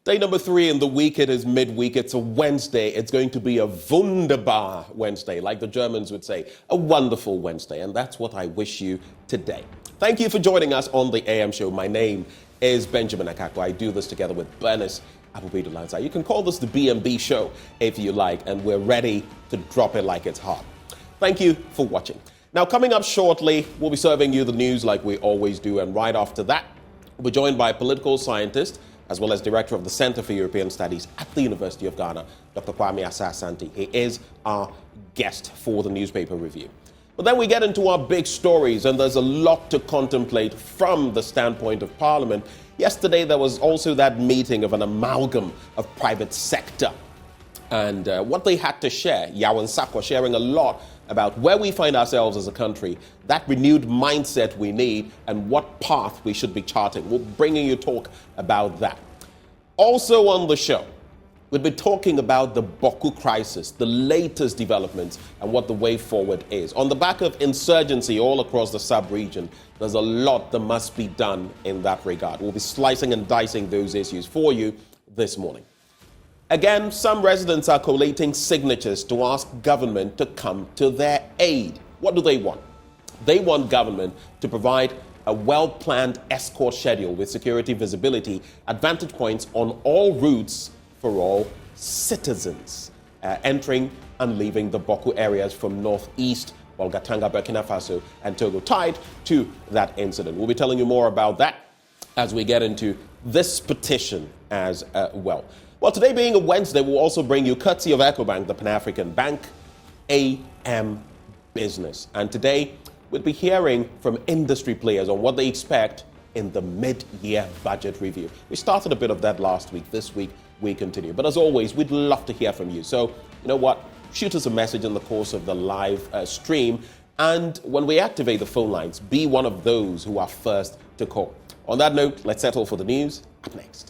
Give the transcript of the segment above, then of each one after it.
Day number 3 in the week. It is midweek. It's a Wednesday. It's going to be a wunderbar Wednesday, like the Germans would say, a wonderful Wednesday. And that's what I wish you today. Thank you for joining us on the AM show. My name is Benjamin Akako. I do this together with Bernice Abubedu-Lanza. You can call this the BMB show if you like, and we're ready to drop it like it's hot. Thank you for watching. Now, coming up shortly, we'll be serving you the news like we always do. And right after that, we'll be joined by a political scientist, as well as director of the Center for European Studies at the University of Ghana, Dr. Kwame Assassante. He is our guest for the newspaper review. But then we get into our big stories, and there's a lot to contemplate from the standpoint of Parliament. Yesterday, there was also that meeting of an amalgam of private sector and what they had to share. Yao and Sako sharing a lot about where we find ourselves as a country, that renewed mindset we need, and what path we should be charting. We're bringing you talk about that. Also on the show, we'll be talking about the Boku crisis, the latest developments, and what the way forward is. On the back of insurgency all across the sub-region, there's a lot that must be done in that regard. We'll be slicing and dicing those issues for you this morning. Again, some residents are collating signatures to ask government to come to their aid. What do they want? They want government to provide a well-planned escort schedule with security visibility at vantage points on all routes for all citizens entering and leaving the Boku areas from northeast, Bolgatanga, Burkina Faso, and Togo, tied to that incident. We'll be telling you more about that as we get into this petition as well. Well, today being a Wednesday, we'll also bring you, courtesy of EcoBank, the Pan-African Bank, AM Business. And today, we'll be hearing from industry players on what they expect in the mid-year budget review. We started a bit of that last week. This week, we continue. But as always, we'd love to hear from you. So, you know what? Shoot us a message in the course of the live stream. And when we activate the phone lines, be one of those who are first to call. On that note, let's settle for the news. Up next.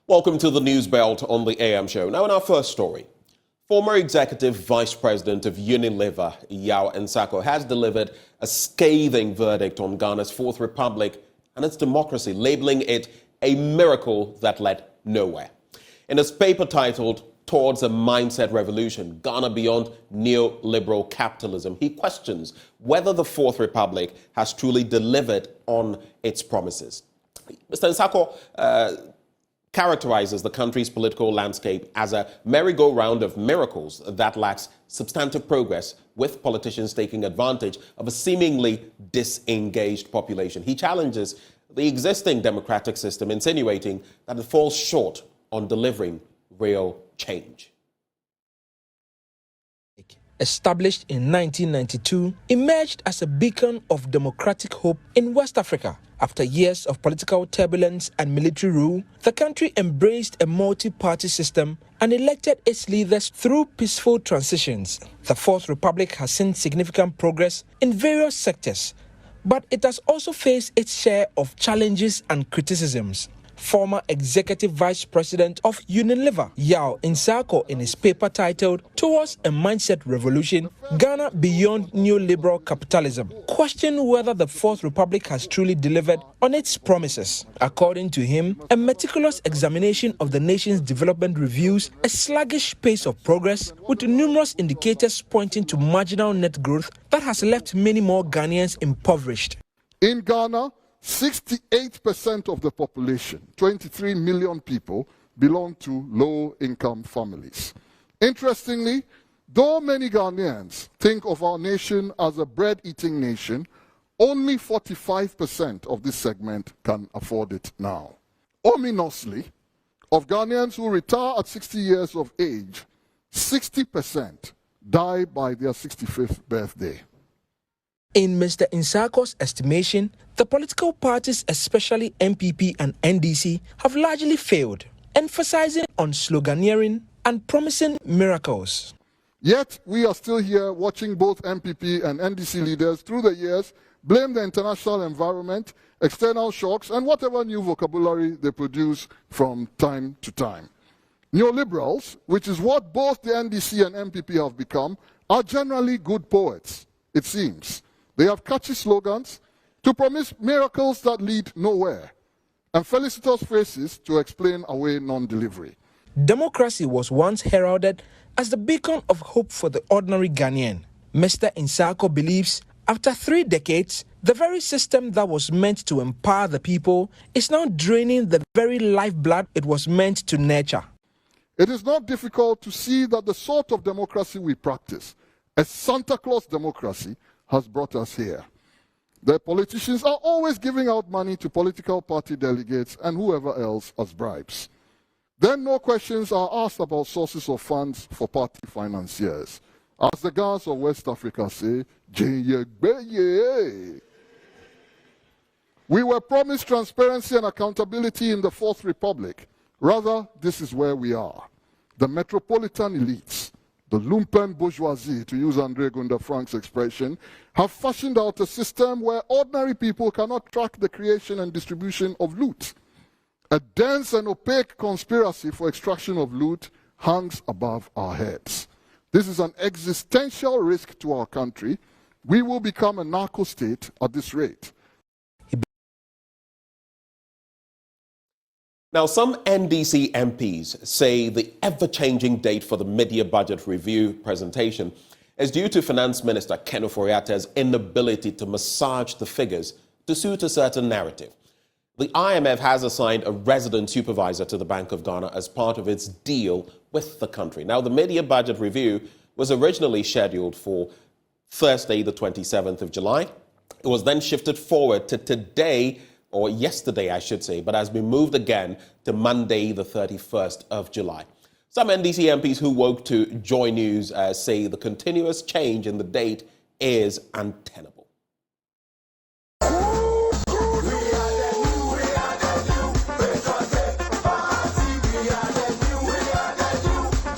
Welcome to the News Belt on the AM show. Now in our first story, former Executive Vice President of Unilever, Yao Nsako, has delivered a scathing verdict on Ghana's Fourth Republic and its democracy, labeling it a miracle that led nowhere. In his paper titled Towards a Mindset Revolution, Ghana Beyond Neoliberal Capitalism, he questions whether the Fourth Republic has truly delivered on its promises. Mr. Nsako characterizes the country's political landscape as a merry-go-round of miracles that lacks substantive progress, with politicians taking advantage of a seemingly disengaged population. He challenges the existing democratic system, insinuating that it falls short on delivering real change. Established in 1992, emerged as a beacon of democratic hope in West Africa. After years of political turbulence and military rule, the country embraced a multi-party system and elected its leaders through peaceful transitions. The Fourth Republic has seen significant progress in various sectors, but it has also faced its share of challenges and criticisms. Former Executive Vice President of Unilever, Yao Nsako, in his paper titled Towards a Mindset Revolution, Ghana Beyond Neoliberal Capitalism, questioned whether the Fourth Republic has truly delivered on its promises. According to him, a meticulous examination of the nation's development reveals a sluggish pace of progress, with numerous indicators pointing to marginal net growth that has left many more Ghanaians impoverished. In Ghana, 68% of the population, 23 million people, belong to low-income families. Interestingly, though many Ghanaians think of our nation as a bread-eating nation, only 45% of this segment can afford it now. Ominously, of Ghanaians who retire at 60 years of age, 60% die by their 65th birthday. In Mr. Nsako's estimation, the political parties, especially MPP and NDC, have largely failed, emphasizing on sloganeering and promising miracles. Yet we are still here watching both MPP and NDC leaders through the years blame the international environment, external shocks, and whatever new vocabulary they produce from time to time. Neoliberals, which is what both the NDC and MPP have become, are generally good poets, it seems. They have catchy slogans to promise miracles that lead nowhere, and felicitous phrases to explain away non-delivery. Democracy was once heralded as the beacon of hope for the ordinary Ghanaian. Mr. Insako believes after 3 decades, the very system that was meant to empower the people is now draining the very lifeblood it was meant to nurture. It is not difficult to see that the sort of democracy we practice, a Santa Claus democracy, has brought us here. The politicians are always giving out money to political party delegates and whoever else as bribes. Then no questions are asked about sources of funds for party financiers. As the guys of West Africa say, we were promised transparency and accountability in the Fourth Republic. Rather, this is where we are. The metropolitan elites, the lumpen bourgeoisie, to use André Gunda Frank's expression, have fashioned out a system where ordinary people cannot track the creation and distribution of loot. A dense and opaque conspiracy for extraction of loot hangs above our heads. This is an existential risk to our country. We will become a narco state at this rate. Now, some NDC MPs say the ever-changing date for the mid-year budget review presentation is due to Finance Minister Ken Ofori-Atta's inability to massage the figures to suit a certain narrative. The IMF has assigned a resident supervisor to the Bank of Ghana as part of its deal with the country. Now, the mid-year budget review was originally scheduled for Thursday, the 27th of July. It was then shifted forward to today, or yesterday, I should say, but has been moved again to Monday, the 31st of July. Some NDC MPs who woke to Joy News say the continuous change in the date is untenable.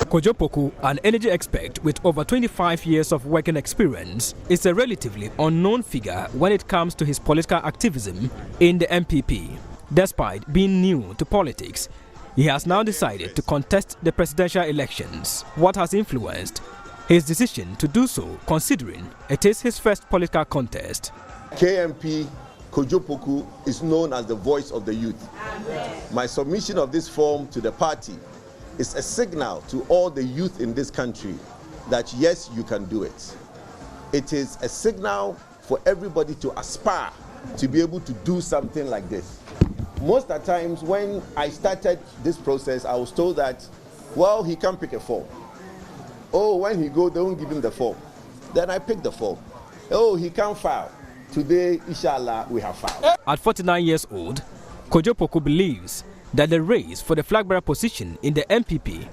Kojo Oppong, an energy expert with over 25 years of working experience, is a relatively unknown figure when it comes to his political activism in the MPP. Despite being new to politics, he has now decided to contest the presidential elections. What has influenced his decision to do so, considering it is his first political contest? KMP Kojo Oppong is known as the voice of the youth. My submission of this form to the party is a signal to all the youth in this country that yes, you can do it. It is a signal for everybody to aspire to be able to do something like this. Most of the times when I started this process, I was told that, well, he can't pick a form. Oh, when he go, they won't give him the form. Then I picked the form. Oh, he can't file. Today, inshallah, we have filed. At 49 years old, Kojo Oppong believes that the race for the flag bearer position in the MPP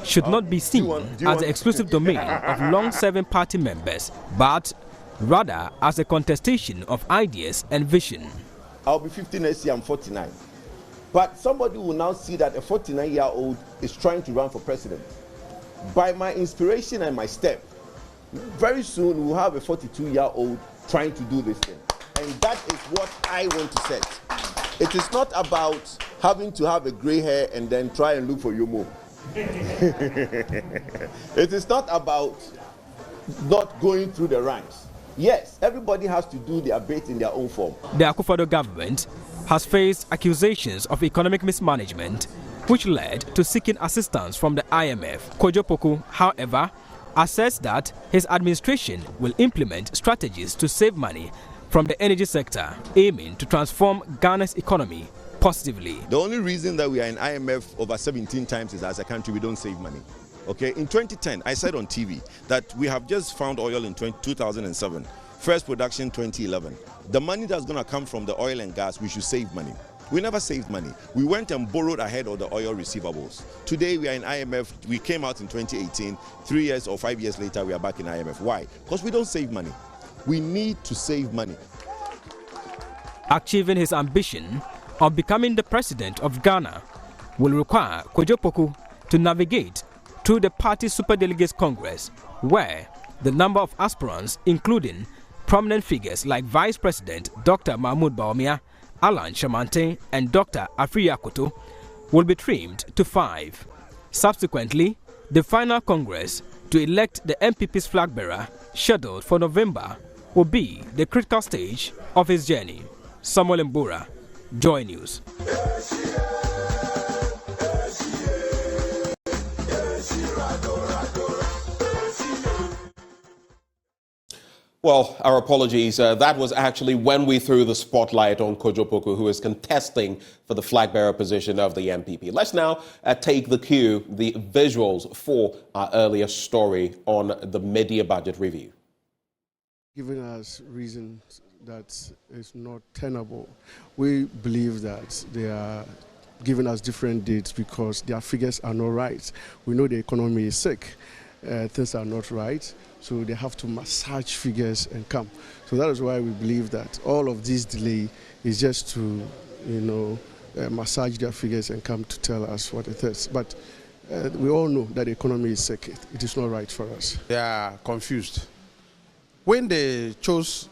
should not be seen as the exclusive domain of long-serving party members, but rather as a contestation of ideas and vision. I'll be 50 next year, I'm 49. But somebody will now see that a 49-year-old is trying to run for president. By my inspiration and my step, very soon we'll have a 42-year-old trying to do this thing. And that is what I want to set. It is not about having to have a gray hair and then try and look for Yomo. It is not about not going through the ranks. Yes, everybody has to do their bit in their own form. The Akufo-Addo government has faced accusations of economic mismanagement, which led to seeking assistance from the IMF. Kojo Oppong, however, asserts that his administration will implement strategies to save money from the energy sector, aiming to transform Ghana's economy positively. The only reason that we are in IMF over 17 times is as a country we don't save money. Okay, in 2010, I said on TV that we have just found oil in 2007, first production 2011. The money that's going to come from the oil and gas, we should save money. We never saved money. We went and borrowed ahead of the oil receivables. Today we are in IMF. We came out in 2018. 3 years or 5 years later, we are back in IMF. Why? Because we don't save money. We need to save money. Achieving his ambition of becoming the president of Ghana will require Kojo Oppong to navigate to the party Superdelegates Congress, where the number of aspirants, including prominent figures like Vice President Dr. Mahmoud Bawumia, Alan Shamante, and Dr. Afri Yakoto, will be trimmed to 5. Subsequently, the final Congress to elect the MPP's flag bearer, scheduled for November, will be the critical stage of his journey. Samuel Mbura, Joy News. Well, our apologies. That was actually when we threw the spotlight on Kojo Oppong, who is contesting for the flag bearer position of the MPP. Let's now take the cue, the visuals for our earlier story on the mid-year budget review. Giving us reasons that is not tenable. We believe that they are giving us different dates because their figures are not right. We know the economy is sick. Things are not right. So they have to massage figures and come. So that is why we believe that all of this delay is just to, massage their figures and come to tell us what it is. But we all know that the economy is sick. It is not right for us. They are confused. When they chose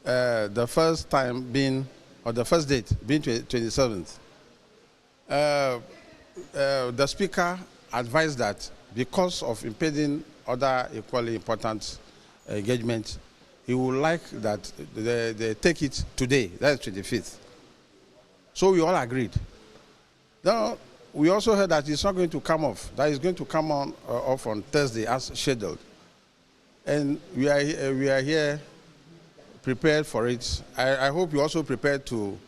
the first time being, or the first date being 27th, the speaker advised that because of impeding other equally important engagement, he would like that they take it today, that's 25th. So we all agreed. Now, we also heard that it's not going to come off, that it's going to come off on Thursday as scheduled. And we are here prepared for it. I hope you also prepared to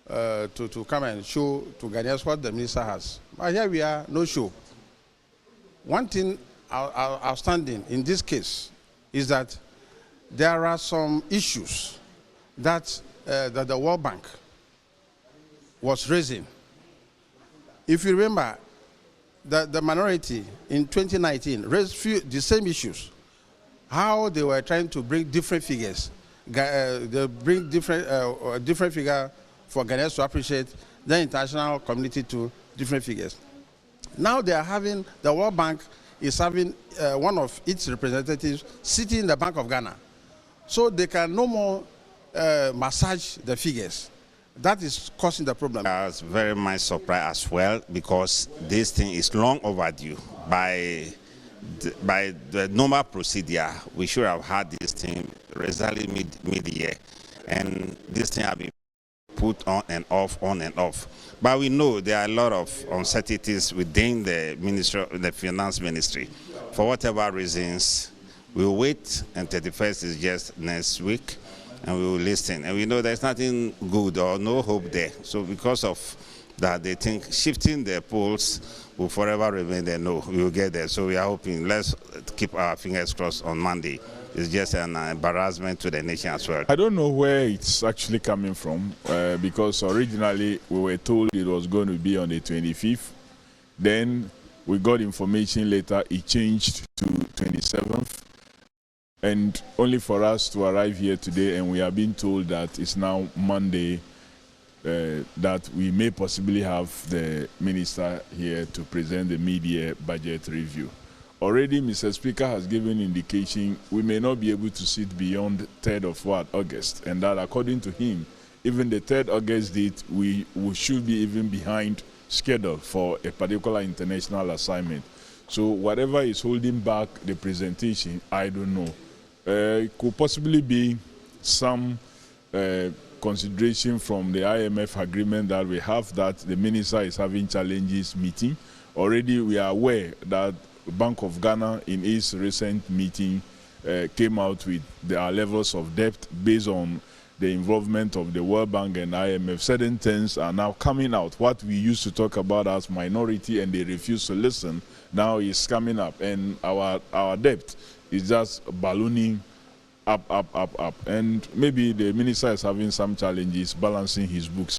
come and show to Ghanaians what the minister has. But here we are, no show. One thing outstanding in this case is that there are some issues that the World Bank was raising. If you remember, the minority in 2019 raised the same issues. How they were trying to bring different figures. They bring different figure for Ghanaians to appreciate the international community to different figures. Now they are having, the World Bank is having one of its representatives sitting in the Bank of Ghana. So they can no more massage the figures. That is causing the problem. I was very much surprised as well because this thing is long overdue. By the normal procedure, we should have had this thing exactly mid-year. And this thing has been put on and off, on and off. But we know there are a lot of uncertainties within the Finance Ministry. For whatever reasons, we'll wait, and 31st is just next week, and we will listen. And we know there's nothing good or no hope there. So because of that, they think shifting the polls will forever remain there. No, we will get there. So we are hoping, let's keep our fingers crossed on Monday. It's just an embarrassment to the nation as well. I don't know where it's actually coming from because originally we were told it was going to be on the 25th. Then we got information later it changed to 27th. And only for us to arrive here today and we are being told that it's now Monday, that we may possibly have the minister here to present the mid-year budget review. Already, Mr. Speaker has given indication we may not be able to sit beyond 3rd of August, and that according to him, even the 3rd August date, we should be even behind schedule for a particular international assignment. So whatever is holding back the presentation, I don't know. It could possibly be some consideration from the IMF agreement that we have that the minister is having challenges meeting. Already we are aware that Bank of Ghana in its recent meeting came out with our levels of debt based on the involvement of the World Bank and IMF. Certain things are now coming out. What we used to talk about as minority and they refuse to listen now is coming up, and our debt is just ballooning up. And maybe the minister is having some challenges balancing his books.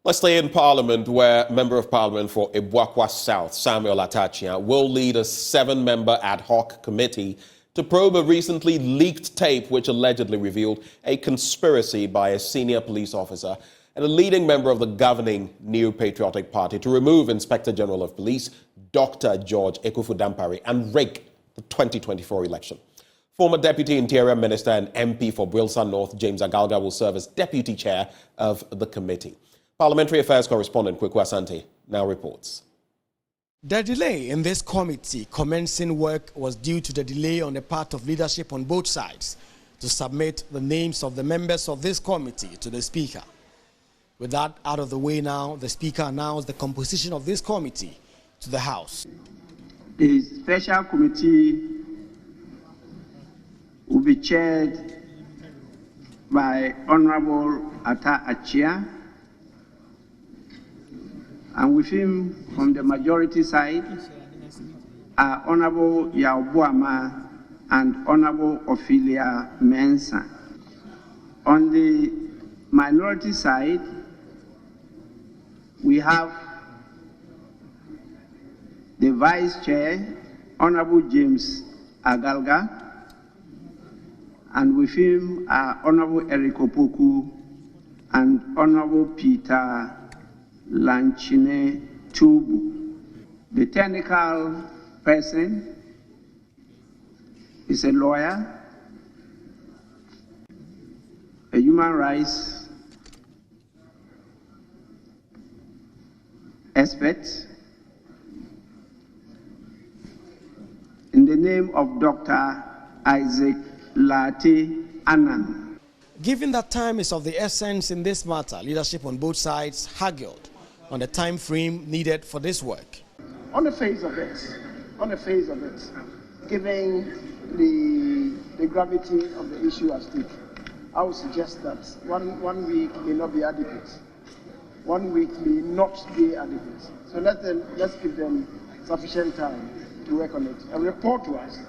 Let's stay in Parliament, where Member of Parliament for Ibuakwa South, Samuel Atachia, will lead a 7-member ad hoc committee to probe a recently leaked tape which allegedly revealed a conspiracy by a senior police officer and a leading member of the governing New Patriotic Party to remove Inspector General of Police Dr. George Ekufu-Dampare and rig the 2024 election. Former Deputy Interior Minister and MP for Wilson North, James Agalga, will serve as Deputy Chair of the committee. Parliamentary Affairs correspondent Kwame Assaante now reports. The delay in this committee commencing work was due to the delay on the part of leadership on both sides to submit the names of the members of this committee to the Speaker. With that out of the way now, the Speaker announced the composition of this committee to the House. The special committee will be chaired by Honorable Atta Achia, and with him from the majority side are Honorable Yaobuama and Honorable Ophelia Mensah. On the minority side, we have the Vice Chair, Honorable James Agalga, and with him are Honorable Eric Opoku and Honorable Peter Lanchine Tubu. The technical person is a lawyer, a human rights expert, in the name of Dr. Isaac Lati Annan. Given that time is of the essence in this matter, leadership on both sides haggled on the time frame needed for this work. On the face of it, given the gravity of the issue at stake, I would suggest that one week may not be adequate. 1 week may not be adequate. So let's give them sufficient time to work on it and report to us.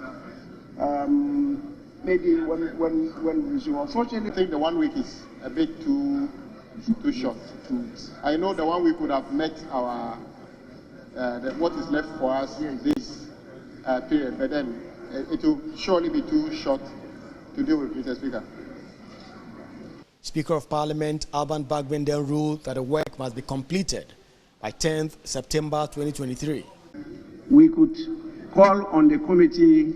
Maybe when we resume. Unfortunately, I think the 1 week is a bit too short. I know the 1 week would have met our what is left for us this period, but then it will surely be too short to deal with, Mr. Speaker. Speaker of Parliament Alban Bagbin then ruled that the work must be completed by 10th September 2023. We could call on the committee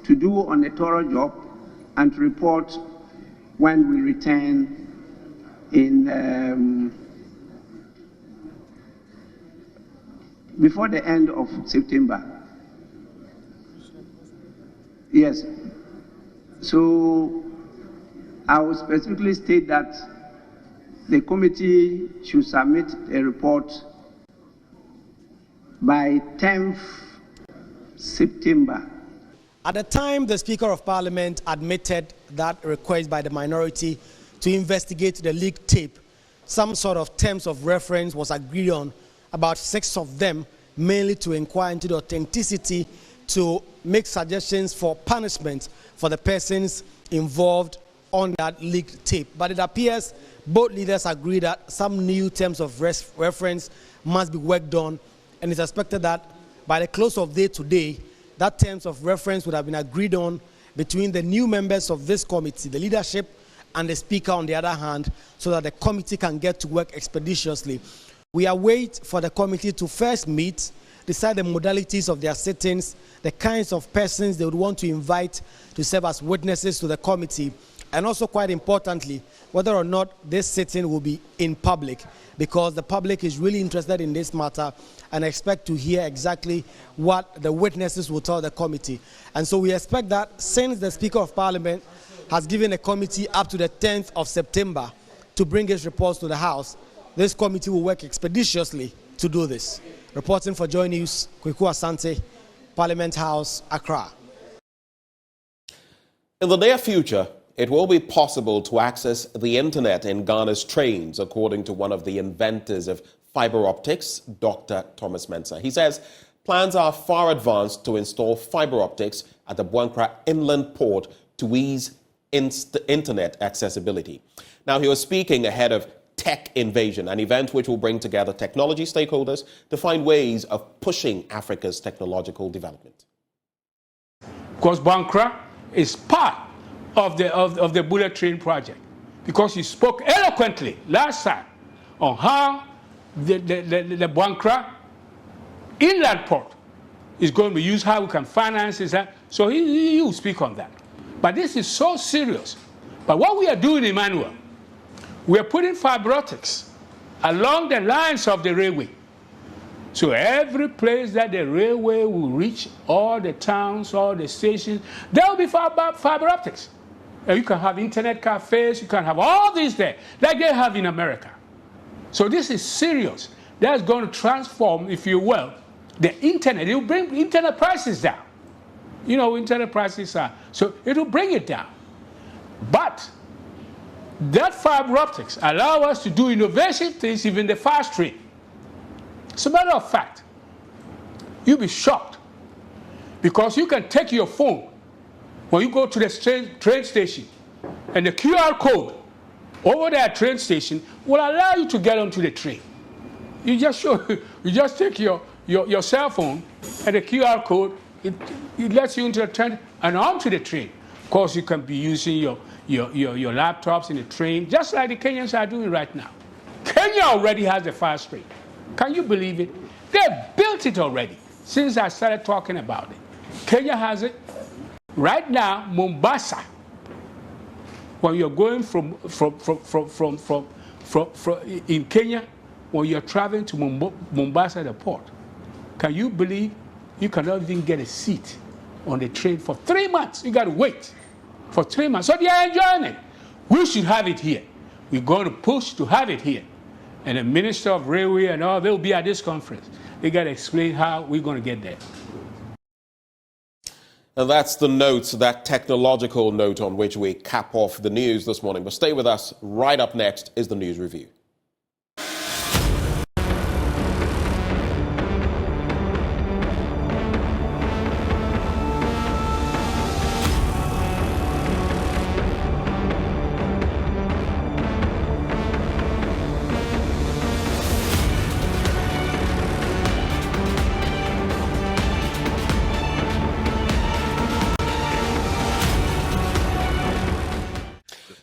to do on a thorough job and to report when we return in before the end of September. Yes. So I will specifically state that the committee should submit a report by 10th September. At the time, the Speaker of Parliament admitted that request by the minority to investigate the leaked tape, some sort of terms of reference was agreed on, about 6 of them, mainly to inquire into the authenticity, to make suggestions for punishment for the persons involved on that leaked tape. But it appears both leaders agree that some new terms of reference must be worked on, and it's expected that by the close of day today, that terms of reference would have been agreed on between the new members of this committee, the leadership, and the Speaker on the other hand, so that the committee can get to work expeditiously. We await for the committee to first meet, decide the modalities of their sittings, the kinds of persons they would want to invite to serve as witnesses to the committee, and also, quite importantly, whether or not this sitting will be in public, because the public is really interested in this matter and expect to hear exactly what the witnesses will tell the committee. And so we expect that since the Speaker of Parliament has given a committee up to the 10th of September to bring its reports to the House, this committee will work expeditiously to do this. Reporting for Joy News, Kwame Assaante, Parliament House, Accra. In the near future, it will be possible to access the internet in Ghana's trains, according to one of the inventors of fiber optics, Dr. Thomas Mensah. He says plans are far advanced to install fiber optics at the Buharis inland port to ease internet accessibility. Now, he was speaking ahead of Tech Invasion, an event which will bring together technology stakeholders to find ways of pushing Africa's technological development. Because Buharis is part of the bullet train project. because you spoke eloquently last time on how the Buankra inland port is going to be used, how we can finance it. So he will speak on that. But this is so serious. But what we are doing, Emmanuel, we are putting fiber optics along the lines of the railway. So every place that the railway will reach, all the towns, all the stations, there will be fiber optics. And you can have internet cafes, you can have all these there, like they have in America. So this is serious. That's going to transform, if you will, the internet. It will bring internet prices down. You know, internet prices are, so it will bring it down. But that fiber optics allow us to do innovative things, even the fast train. As a matter of fact, you'll be shocked because you can take your phone when you go to the train station, and the QR code over there at train station will allow you to get onto the train. You just take your cell phone, and the QR code, it lets you into the train and onto the train. Of course, you can be using your laptops in the train, just like the Kenyans are doing right now. Kenya already has the fast train. Can you believe it? They built it already since I started talking about it. Kenya has it. Right now, Mombasa, when you're going from in Kenya, when you're traveling to Mombasa, the port, can you believe you cannot even get a seat on the train for 3 months? You got to wait for 3 months. So they are enjoying it. We should have it here. We're going to push to have it here. And the Minister of Railway and all, they'll be at this conference. They got to explain how we're going to get there. And that's the note, that technological note on which we cap off the news this morning. But stay with us. Right up next is the News Review.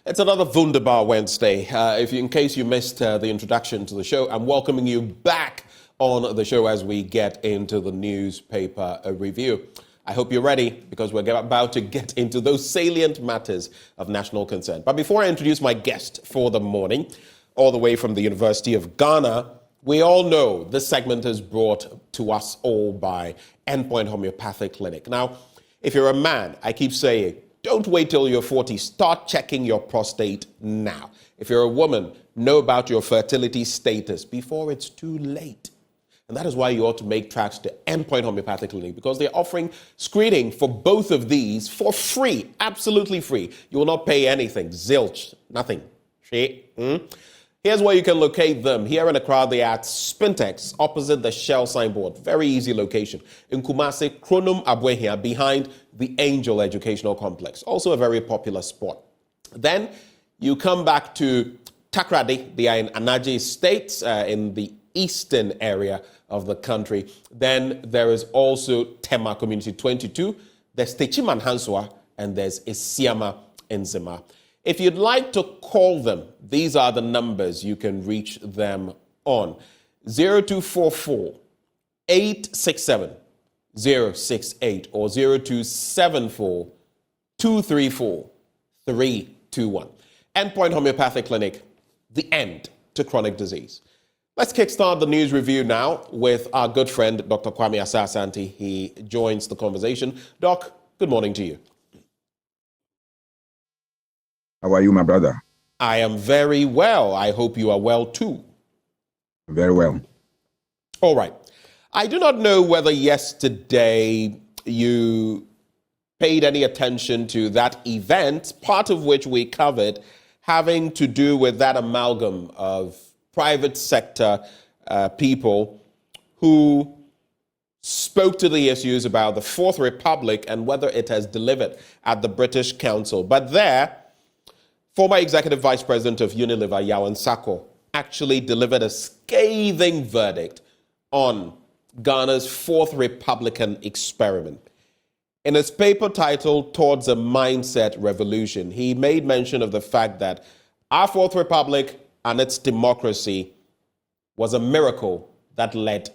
It's another Wunderbar Wednesday. In case you missed the introduction to the show, I'm welcoming you back on the show as we get into the newspaper review. I hope you're ready because we're about to get into those salient matters of national concern. But before I introduce my guest for the morning, all the way from the University of Ghana, we all know this segment is brought to us all by Endpoint Homeopathic Clinic. Now, if you're a man, I keep saying, don't wait till you're 40. Start checking your prostate now. If you're a woman, know about your fertility status before it's too late. And that is why you ought to make tracks to Endpoint Homeopathic Clinic, because they're offering screening for both of these for free, absolutely free. You will not pay anything, zilch, nothing. Here's where you can locate them. Here in Accra, they are at Spintex, opposite the Shell signboard. Very easy location. In Kumasi, Kronum Abwehia, behind the Angel Educational Complex. Also a very popular spot. Then you come back to Takrady. They are in Anaje Estate, in the eastern area of the country. Then there is also Tema Community 22. There's Techiman Hanswa, and there's Isiama Nzima. If you'd like to call them, these are the numbers you can reach them on. 0244 867 068 or 0274 234 321. Endpoint Homeopathic Clinic, the end to chronic disease. Let's kickstart the news review now with our good friend, Dr. Kwame Assassante. He joins the conversation. Doc, good morning to you. How are you, my brother? I am very well. I hope you are well too. Very well. All right. I do not know whether yesterday you paid any attention to that event, part of which we covered, having to do with that amalgam of private sector people who spoke to the issues about the Fourth Republic and whether it has delivered at the British Council. But there, former Executive Vice President of Unilever, Yawan Sako, actually delivered a scathing verdict on Ghana's Fourth Republican experiment. In his paper titled Towards a Mindset Revolution, he made mention of the fact that Our Fourth Republic and its democracy was a miracle that led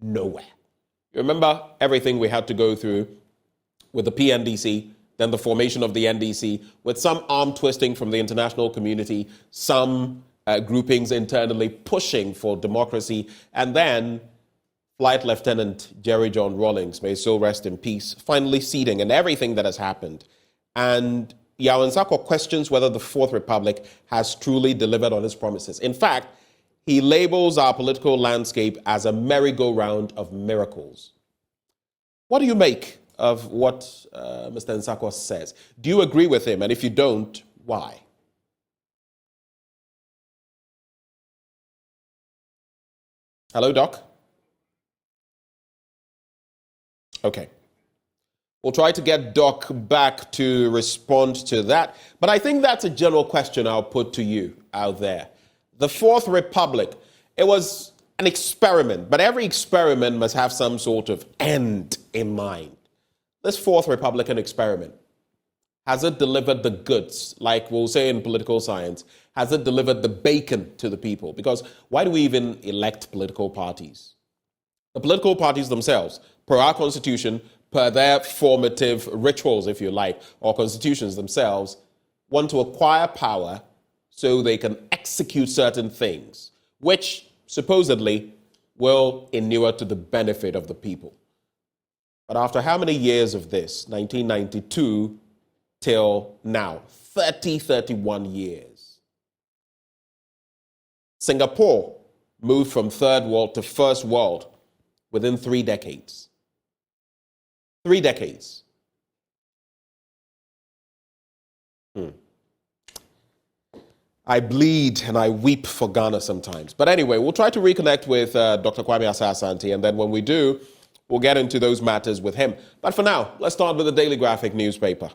nowhere. You remember everything we had to go through with the PNDC, then the formation of the NDC, with some arm twisting from the international community, some groupings internally pushing for democracy, and then Flight Lieutenant Jerry John Rawlings, may his soul rest in peace, finally ceding, and everything that has happened. And Yaw Nsako questions whether the Fourth Republic has truly delivered on its promises. In fact, he labels our political landscape as a merry-go-round of miracles. What do you make of what Mr. Nsako says? Do you agree with him? And if you don't, why? Hello, Doc? Okay. We'll try to get Doc back to respond to that. But I think that's a general question I'll put to you out there. The Fourth Republic, it was an experiment, but every experiment must have some sort of end in mind. This Fourth Republican experiment, has it delivered the goods, like we'll say in political science? Has it delivered the bacon to the people? Because why do we even elect political parties? The political parties themselves, per our constitution, per their formative rituals, if you like, or constitutions themselves, want to acquire power so they can execute certain things, which supposedly will inure to the benefit of the people. But after how many years of this? 1992 till now, 31 years. Singapore moved from third world to first world within 3 decades. 3 decades. I bleed and I weep for Ghana sometimes. But anyway, we'll try to reconnect with Dr. Kwame Assassante, and then when we do, we'll get into those matters with him. But for now, let's start with the Daily Graphic newspaper.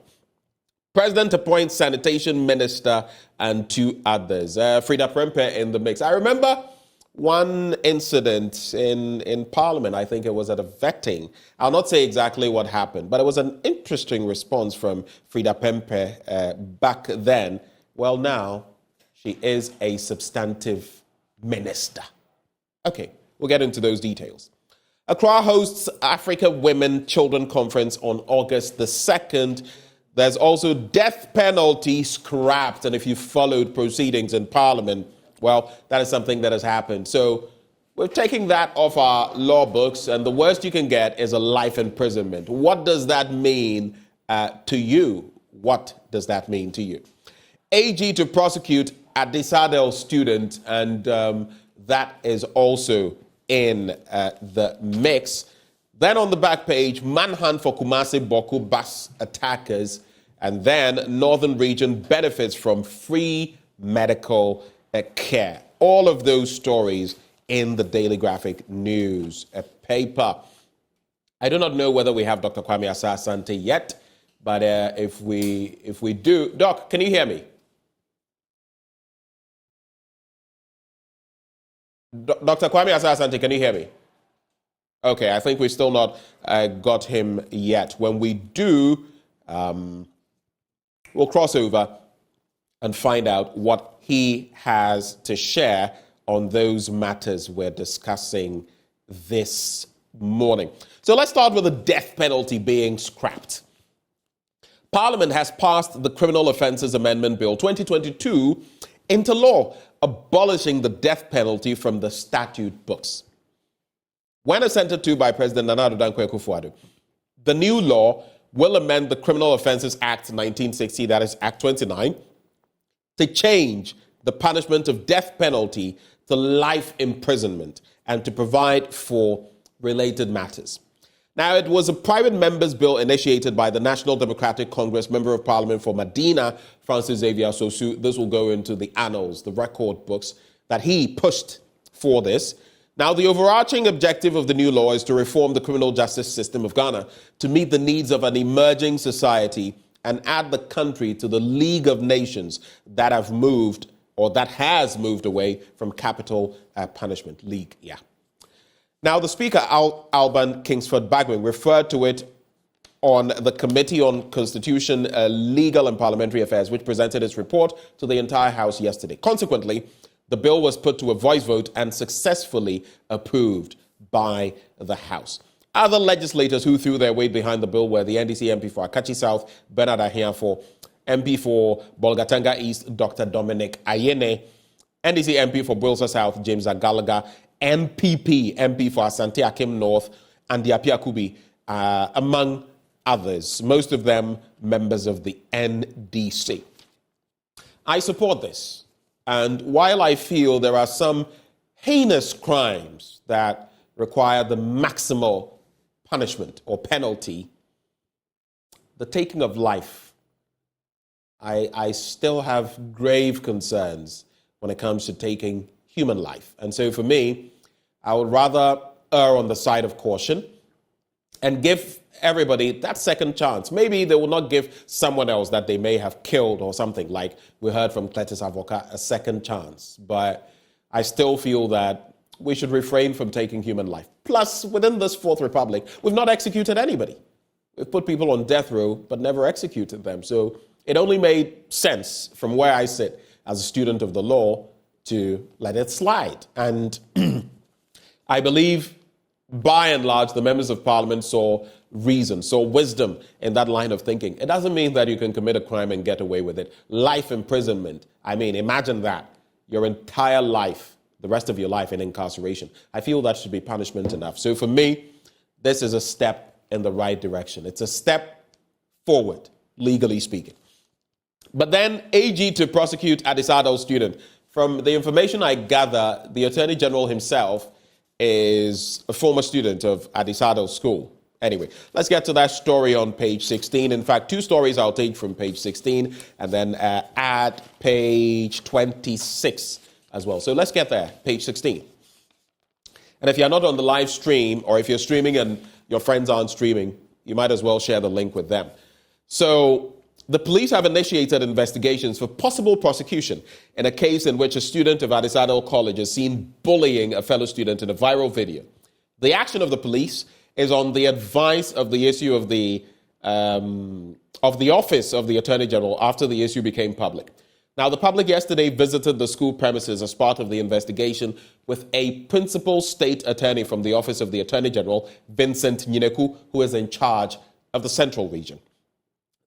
President appoints Sanitation Minister and 2 others. Frida Prempeh in the mix. I remember one incident in Parliament. I think it was at a vetting. I'll not say exactly what happened, but it was an interesting response from Frida Prempeh back then. Well, now she is a substantive minister. Okay, we'll get into those details. Accra hosts Africa Women Children Conference on August the 2nd. There's also death penalty scrapped. And if you followed proceedings in Parliament, well, that is something that has happened. So we're taking that off our law books, and the worst you can get is a life imprisonment. What does that mean to you? What does that mean to you? AG to prosecute Addisado student, and that is also in the mix. Then on the back page, manhunt for Kumasi Boku bus attackers, and then Northern Region benefits from free medical care. All of those stories in the Daily Graphic news paper. I do not know whether we have Dr. Kwame Assassante yet, but if we do, Doc, can you hear me? Dr. Kwame Assassante, can you hear me? Okay, I think we've still not got him yet. When we do, we'll cross over and find out what he has to share on those matters we're discussing this morning. So let's start with the death penalty being scrapped. Parliament has passed the Criminal Offences Amendment Bill 2022 into law, abolishing the death penalty from the statute books. When assented to by President Nana Addo Dankwa Akufo-Addo, the new law will amend the Criminal Offences Act 1960, that is Act 29, to change the punishment of death penalty to life imprisonment and to provide for related matters. Now, it was a private member's bill initiated by the National Democratic Congress Member of Parliament for Medina, Francis Xavier Sosu. This will go into the annals, the record books, that he pushed for this. Now, the overarching objective of the new law is to reform the criminal justice system of Ghana to meet the needs of an emerging society and add the country to the League of Nations that have moved, or that has moved away from capital punishment. League, yeah. Now, the Speaker, Alban Kingsford Bagwin, referred to it on the Committee on Constitution, Legal and Parliamentary Affairs, which presented its report to the entire House yesterday. Consequently, the bill was put to a voice vote and successfully approved by the House. Other legislators who threw their weight behind the bill were the NDC MP for Akachi South, Bernard Ahiafo, MP for Bolgatanga East, Dr. Dominic Ayene, NDC MP for Bolsa South, James Agalaga, MPP, MP for Asante Akim North, and Diapia Kubi, among others, most of them members of the NDC. I support this. And while I feel there are some heinous crimes that require the maximal punishment or penalty, the taking of life, I still have grave concerns when it comes to taking human life. And so for me, I would rather err on the side of caution and give everybody that second chance. Maybe they will not give someone else that they may have killed or something, like we heard from Cletus Avoka, a second chance. But I still feel that we should refrain from taking human life. Plus, within this Fourth Republic, we've not executed anybody. We've put people on death row, but never executed them. So it only made sense from where I sit as a student of the law to let it slide. And I believe, by and large, the members of parliament saw reason, saw wisdom in that line of thinking. It doesn't mean that you can commit a crime and get away with it. Life imprisonment. I mean, imagine that. Your entire life, the rest of your life in incarceration. I feel that should be punishment enough. So for me, this is a step in the right direction. It's a step forward, legally speaking. But then AG to prosecute Addisado student. From the information I gather, the Attorney General himself is a former student of Addisado School. Anyway, let's get to that story on page 16. In fact, two stories I'll take from page 16 and then add page 26 as well. So let's get there, page 16. And if you're not on the live stream, or if you're streaming and your friends aren't streaming, you might as well share the link with them. So the police have initiated investigations for possible prosecution in a case in which a student of Addisado College is seen bullying a fellow student in a viral video. The action of the police is on the advice of the issue of the office of the Attorney General after the issue became public. Now, the public yesterday visited the school premises as part of the investigation with a principal state attorney from the office of the Attorney General, Vincent Nyineku, who is in charge of the Central Region.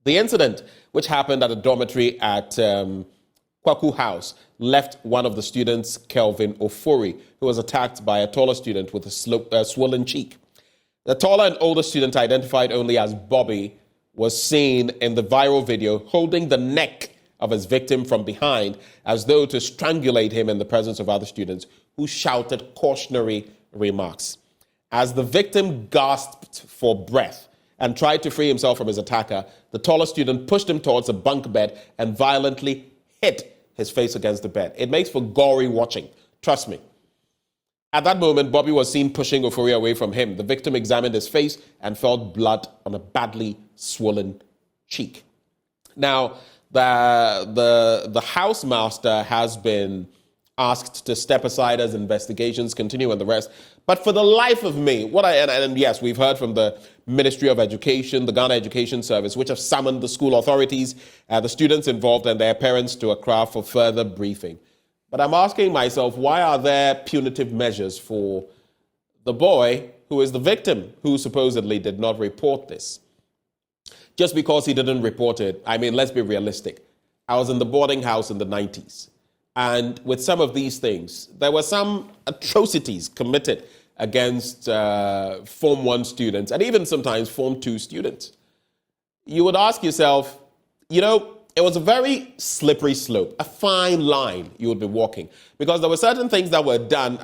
The incident, which happened at a dormitory at Kwaku House, left one of the students, Kelvin Ofori, who was attacked by a taller student with a swollen cheek. The taller and older student, identified only as Bobby, was seen in the viral video holding the neck of his victim from behind as though to strangulate him in the presence of other students who shouted cautionary remarks. As the victim gasped for breath and tried to free himself from his attacker, the taller student pushed him towards a bunk bed and violently hit his face against the bed. It makes for gory watching, trust me. At that moment, Bobby was seen pushing Ofori away from him. The victim examined his face and felt blood on a badly swollen cheek. Now, the housemaster has been asked to step aside as investigations continue and the rest. But for the life of me, and yes, we've heard from the Ministry of Education, the Ghana Education Service, which have summoned the school authorities, the students involved and their parents to Accra for further briefing. But I'm asking myself, why are there punitive measures for the boy who is the victim, who supposedly did not report this? Just because he didn't report it, I mean, let's be realistic. I was in the boarding house in the 90s. And with some of these things, there were some atrocities committed against Form 1 students and even sometimes Form 2 students. You would ask yourself, it was a very slippery slope, a fine line you would be walking. Because there were certain things that were done,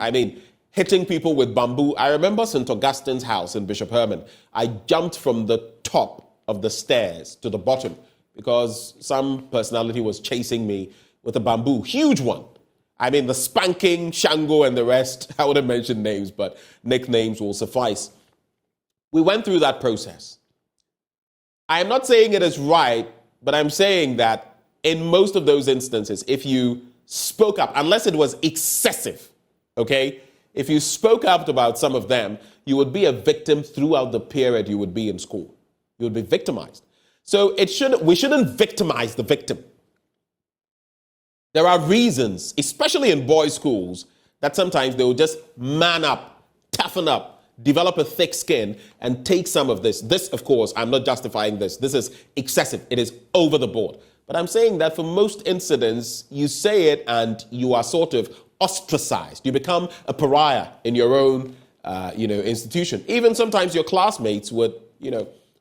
hitting people with bamboo. I remember St. Augustine's house in Bishop Herman. I jumped from the top of the stairs to the bottom because some personality was chasing me with a bamboo, huge one. The spanking, Shango, and the rest, I wouldn't mention names, but nicknames will suffice. We went through that process. I'm not saying it is right, but I'm saying that in most of those instances, if you spoke up, unless it was excessive, okay? If you spoke up about some of them, you would be a victim throughout the period you would be in school. You would be victimized. So we shouldn't victimize the victim. There are reasons, especially in boys' schools, that sometimes they will just man up, toughen up, develop a thick skin, and take some of this. This, of course, I'm not justifying this. This is excessive. It is over the board. But I'm saying that for most incidents, you say it and you are sort of ostracized. You become a pariah in your own, institution. Even sometimes your classmates would,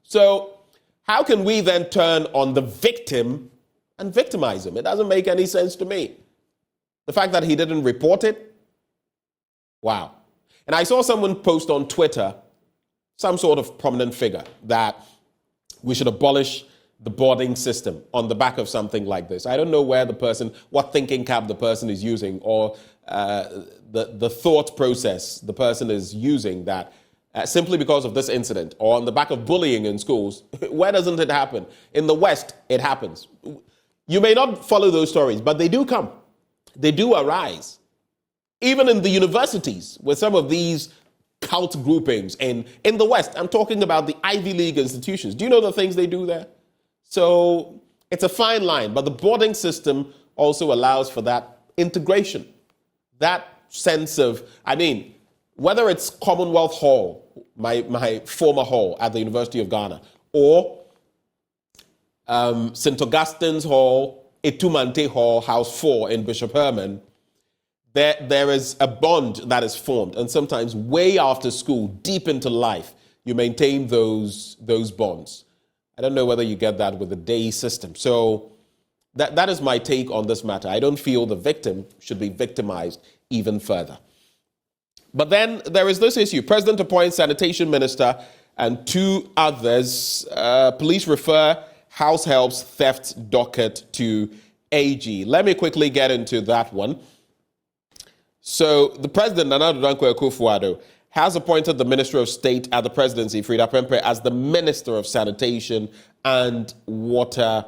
So how can we then turn on the victim and victimize him? It doesn't make any sense to me. The fact that he didn't report it, wow. And I saw someone post on Twitter, some sort of prominent figure, that we should abolish the boarding system on the back of something like this. I don't know what thinking cap the person is using, or the thought process the person is using, that simply because of this incident, or on the back of bullying in schools, where doesn't it happen? In the West, it happens. You may not follow those stories, but they do come. They do arise. Even in the universities, with some of these cult groupings in the West, I'm talking about the Ivy League institutions. Do you know the things they do there? So it's a fine line, but the boarding system also allows for that integration, that sense of, whether it's Commonwealth Hall, my former hall at the University of Ghana, or St. Augustine's Hall, Etumante Hall, House 4 in Bishop Herman, there is a bond that is formed. And sometimes way after school, deep into life, you maintain those bonds. I don't know whether you get that with the day system. So that is my take on this matter. I don't feel the victim should be victimized even further. But then there is this issue. President appoints Sanitation Minister and 2 others. Police refer house helps theft docket to AG. Let me quickly get into that one. So the President, Nana Dankwa Akufo-Addo, has appointed the Minister of State at the presidency, Frida Pempe, as the Minister of Sanitation and Water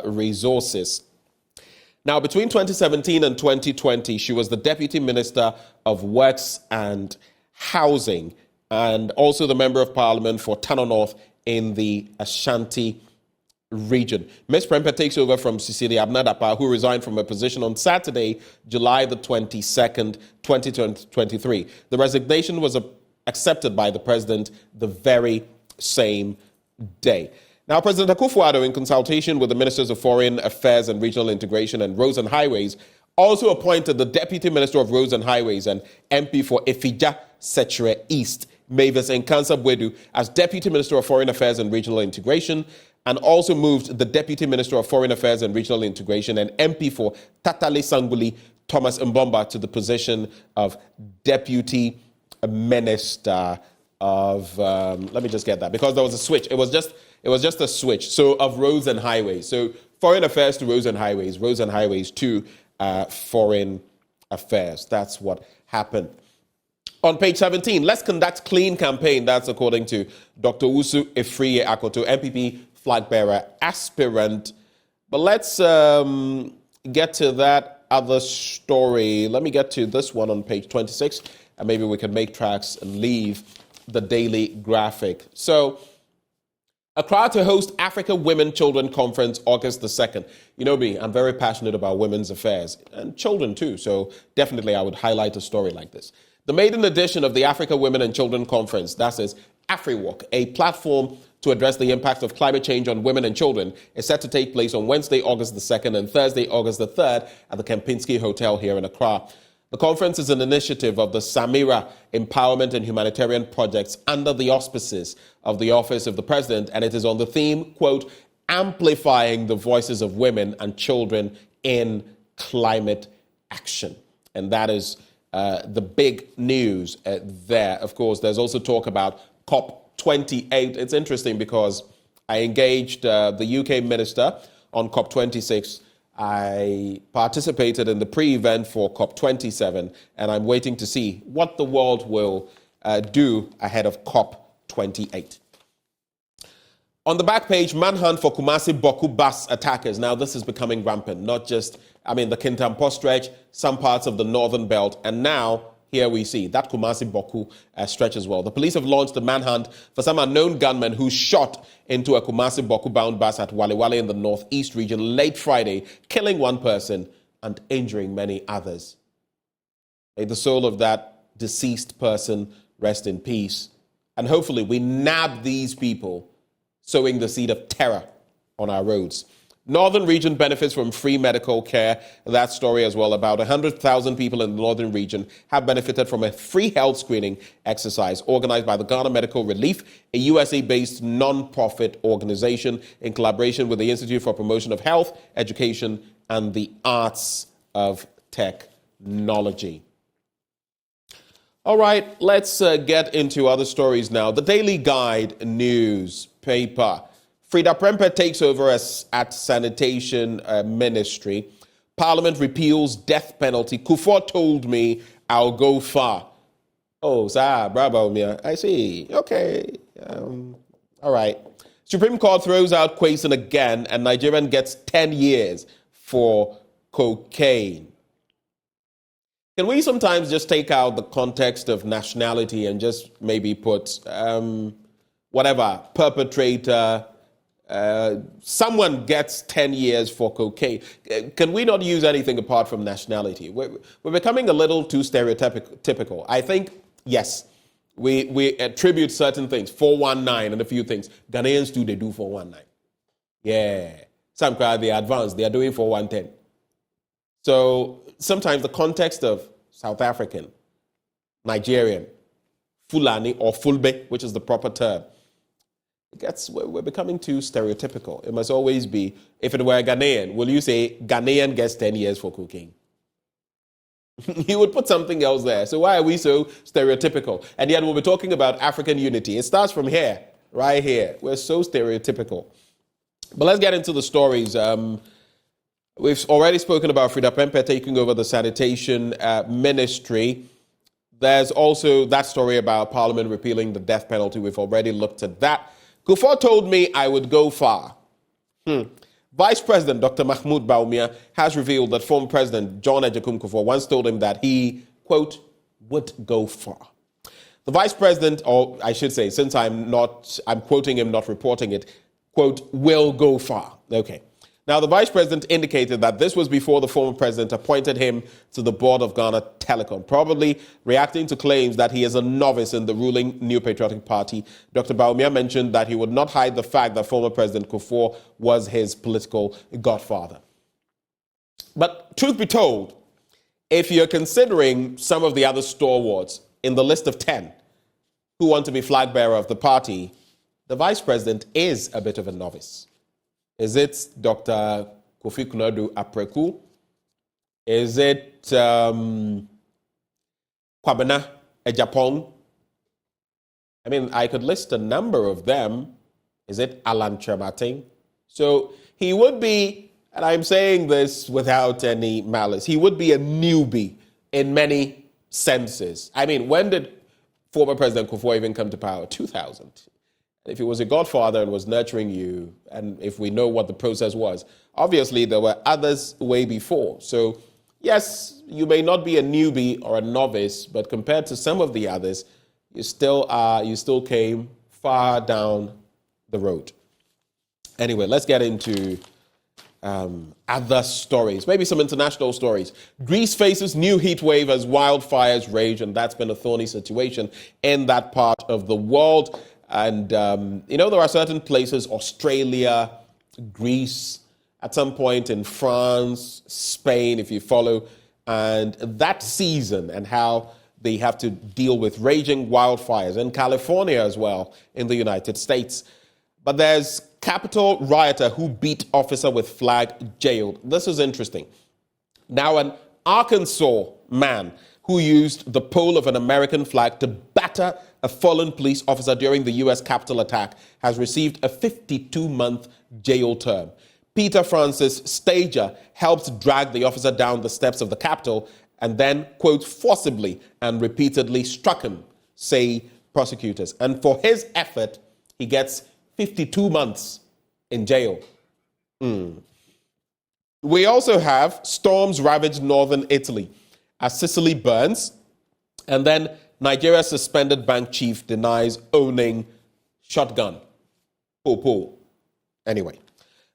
Resources. Now, between 2017 and 2020, she was the Deputy Minister of Works and Housing, and also the Member of Parliament for Tano North in the Ashanti region. Ms. Prempeh takes over from Cecilia Abnadapa, who resigned from her position on Saturday, July the 22nd, 2023. The resignation was accepted by the President the very same day. Now, President Akufo-Addo, in consultation with the Ministers of Foreign Affairs and Regional Integration and Roads and Highways, also appointed the Deputy Minister of Roads and Highways and MP for Efija Sechere East, Mavis Nkansa-Bwedu, as Deputy Minister of Foreign Affairs and Regional Integration, and also moved the Deputy Minister of Foreign Affairs and Regional Integration and MP for Tatale Sanguli, Thomas Mbomba, to the position of Deputy Minister of, let me just get that, because there was a switch. It was just a switch. So of Roads and Highways. So Foreign Affairs to Roads and Highways to Foreign Affairs. That's what happened. On page 17, let's conduct clean campaign. That's according to Dr. Usu Efriye Akoto, MPP flag bearer aspirant. But let's get to that other story. Let me get to this one on page 26, and maybe we can make tracks and leave the daily graphic. So, Accra to host Africa Women Children Conference August the 2nd. You know me, I'm very passionate about women's affairs and children too, so definitely I would highlight a story like this. The maiden edition of the Africa Women and Children Conference, that is AfriWalk, a platform to address the impact of climate change on women and children, is set to take place on Wednesday, August the 2nd and Thursday, August the 3rd at the Kempinski Hotel here in Accra. The conference is an initiative of the Samira Empowerment and Humanitarian Projects under the auspices of the Office of the President, and it is on the theme, quote, amplifying the voices of women and children in climate action. And that is the big news there. Of course, there's also talk about COP28. It's interesting because I engaged the UK minister on COP26. I participated in the pre-event for COP27, and I'm waiting to see what the world will do ahead of COP28. On the back page, manhunt for Kumasi Boku bus attackers. Now, this is becoming rampant, not just, the Kintampo stretch, some parts of the northern belt, and now here we see that Kumasi Boku stretch as well. The police have launched a manhunt for some unknown gunmen who shot into a Kumasi Boku-bound bus at Wale Wale in the northeast region late Friday, killing one person and injuring many others. May the soul of that deceased person rest in peace. And hopefully we nab these people sowing the seed of terror on our roads. Northern region benefits from free medical care. That story as well. About 100,000 people in the northern region have benefited from a free health screening exercise organized by the Ghana Medical Relief, a USA-based non-profit organization in collaboration with the Institute for Promotion of Health, Education, and the Arts of Technology. All right, let's get into other stories now. The Daily Guide newspaper. Frida Prempeh takes over at Sanitation Ministry. Parliament repeals death penalty. Kufuor told me I'll go far. Oh, sir, bravo, Mia. I see. Okay. All right. Supreme Court throws out Quayson again, and Nigerian gets 10 years for cocaine. Can we sometimes just take out the context of nationality and just maybe put whatever, perpetrator, someone gets 10 years for cocaine. Can we not use anything apart from nationality? We're becoming a little too stereotypical. I think, yes, we attribute certain things, 419 and a few things. Ghanaians too, they do 419. Yeah. Some crowd, they advance, they are doing 4110. So sometimes the context of South African, Nigerian, Fulani or Fulbe, which is the proper term, we're becoming too stereotypical. It must always be, if it were a Ghanaian, will you say Ghanaian gets 10 years for cocaine? You would put something else there. So why are we so stereotypical? And yet we'll be talking about African unity. It starts from here, right here. We're so stereotypical. But let's get into the stories. We've already spoken about Frida Prempeh taking over the Sanitation Ministry. There's also that story about Parliament repealing the death penalty. We've already looked at that. Kufuor told me I would go far. Vice President Dr. Mahmoud Bawumia has revealed that former President John Agyekum Kufuor once told him that he, quote, would go far. The Vice President, or I should say, since I'm quoting him, not reporting it, quote, will go far. Okay. Now, the Vice President indicated that this was before the former President appointed him to the board of Ghana Telecom, probably reacting to claims that he is a novice in the ruling New Patriotic Party. Dr. Bawumia mentioned that he would not hide the fact that former President Kufuor was his political godfather. But truth be told, if you're considering some of the other stalwarts in the list of 10 who want to be flag bearer of the party, the Vice President is a bit of a novice. Is it Dr. Kofi Kunadu Apreku? Is it Kwame Assassante? I mean, I could list a number of them. Is it Alan Trematin? So he would be, and I'm saying this without any malice, he would be a newbie in many senses. I mean, when did former President Kufuor even come to power? 2000. If he was a godfather and was nurturing you, and if we know what the process was, obviously there were others way before. So, yes, you may not be a newbie or a novice, but compared to some of the others, you still came far down the road. Anyway, let's get into other stories, maybe some international stories. Greece faces new heat wave as wildfires rage, and that's been a thorny situation in that part of the world. And, there are certain places, Australia, Greece, at some point in France, Spain, if you follow, and that season and how they have to deal with raging wildfires, in California as well, in the United States. But there's Capitol rioter who beat officer with flag jailed. This is interesting. Now, an Arkansas man who used the pole of an American flag to batter a fallen police officer during the U.S. Capitol attack has received a 52-month jail term. Peter Francis Stager helped drag the officer down the steps of the Capitol and then, quote, forcibly and repeatedly struck him, say prosecutors. And for his effort, he gets 52 months in jail. We also have storms ravaged northern Italy as Sicily burns And then Nigeria's suspended bank chief denies owning shotgun. Po. Anyway,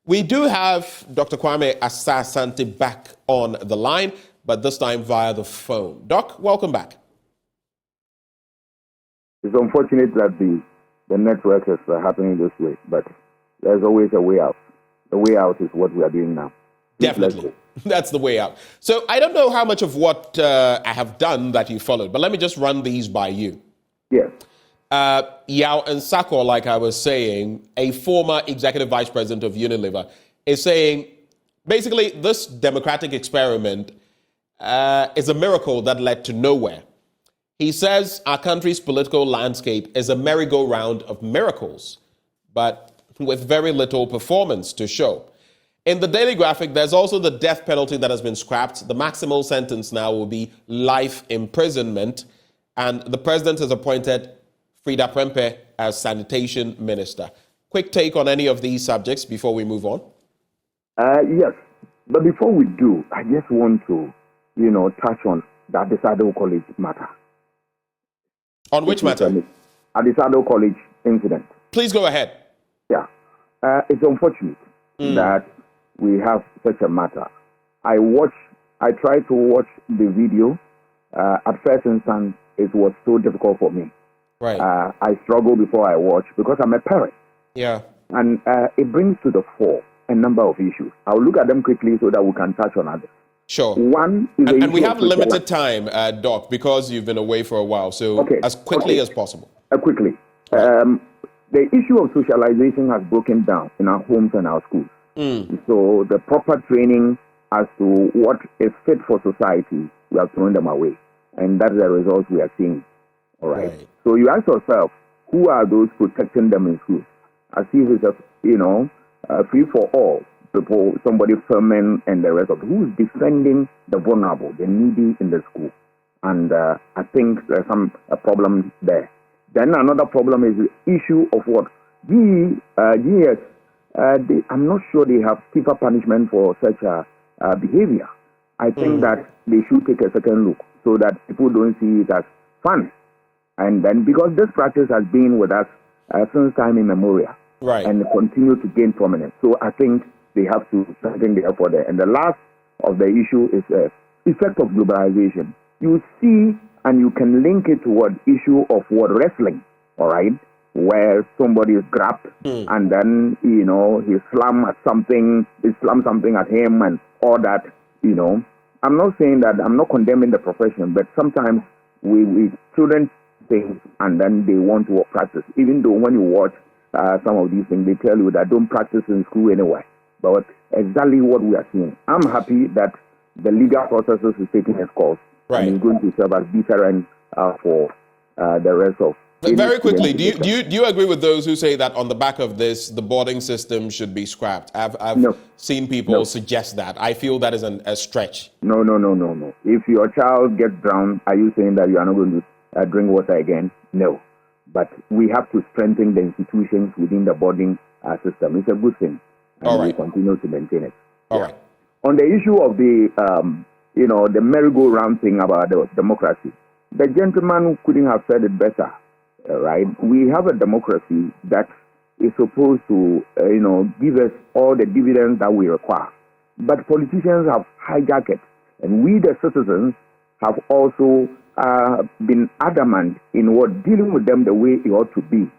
we do have Dr. Kwame Assassante back on the line, but this time via the phone. Doc, welcome back. It's unfortunate that the network is happening this way, but there's always a way out. The way out is what we are doing now. Definitely. That's the way out. So I don't know how much of what I have done that you followed, but let me just run these by you. Yes. Yao and Sako, like I was saying, a former executive vice president of Unilever, is saying basically this democratic experiment is a miracle that led to nowhere. He says our country's political landscape is a merry-go-round of miracles, but with very little performance to show. In the Daily Graphic, there's also the death penalty that has been scrapped. The maximal sentence now will be life imprisonment, and the president has appointed Frida Prempe as Sanitation Minister. Quick take on any of these subjects before we move on? Yes, but before we do, I just want to, touch on the Addisado College matter. On which matter? Addisado College incident. Please go ahead. Yeah. It's unfortunate that we have such a matter. I tried to watch the video. At first instance, it was so difficult for me. Right. I struggle before I watch because I'm a parent. Yeah. And it brings to the fore a number of issues. I'll look at them quickly so that we can touch on others. Sure. One is and we have limited time, Doc, because you've been away for a while. So as quickly as possible. Quickly. The issue of socialization has broken down in our homes and our schools. So the proper training as to what is fit for society, we have thrown them away. And that's the results we are seeing. All right. So you ask yourself, who are those protecting them in schools? As if it's a free for all. People, somebody filming and the rest of it. Who's defending the vulnerable, the needy in the school? And I think there's a problem there. Then another problem is the issue of what? GS, I'm not sure they have stiffer punishment for such behavior. I think that they should take a second look so that people don't see it as fun. And then because this practice has been with us since time immemorial, right, and continue to gain prominence. So I think they have to strengthen the effort there. And the last of the issue is the effect of globalization. You see, and you can link it to what issue of what wrestling, all right, where somebody is grabbed and then, he slams something at him and all that, I'm not saying that, I'm not condemning the profession, but sometimes we children things and then they want to practice. Even though when you watch some of these things, they tell you that don't practice in school anyway. But exactly what we are seeing. I'm happy that the legal processes is taking its course. Right. And is going to serve as deterrent for the rest of. Very quickly, do you agree with those who say that on the back of this, the boarding system should be scrapped? I've seen people suggest that. I feel that is a stretch. No. If your child gets drowned, are you saying that you are not going to drink water again? No. But we have to strengthen the institutions within the boarding system. It's a good thing. And we continue to maintain it. All right. On the issue of the, the merry-go-round thing about the democracy, the gentleman couldn't have said it better, right? We have a democracy that is supposed to, give us all the dividends that we require. But politicians have hijacked it. And we, the citizens, have also been adamant in dealing with them the way it ought to be.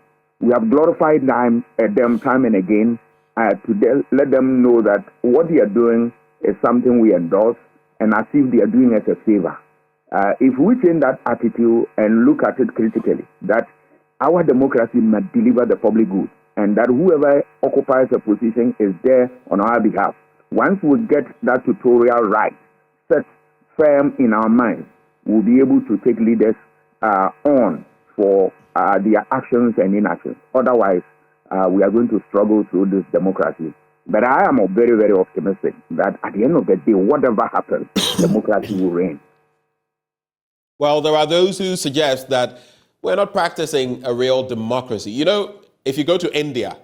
We have glorified them time and again to let them know that what they are doing is something we endorse and as if they are doing us a favor. If we change that attitude and look at it critically, that our democracy must deliver the public good and that whoever occupies a position is there on our behalf. Once we get that tutorial right, set firm in our minds, we'll be able to take leaders on for their actions and inactions. Otherwise, we are going to struggle through this democracy. But I am very, very optimistic that at the end of the day, whatever happens, democracy will reign. Well, there are those who suggest that we're not practicing a real democracy. If you go to India,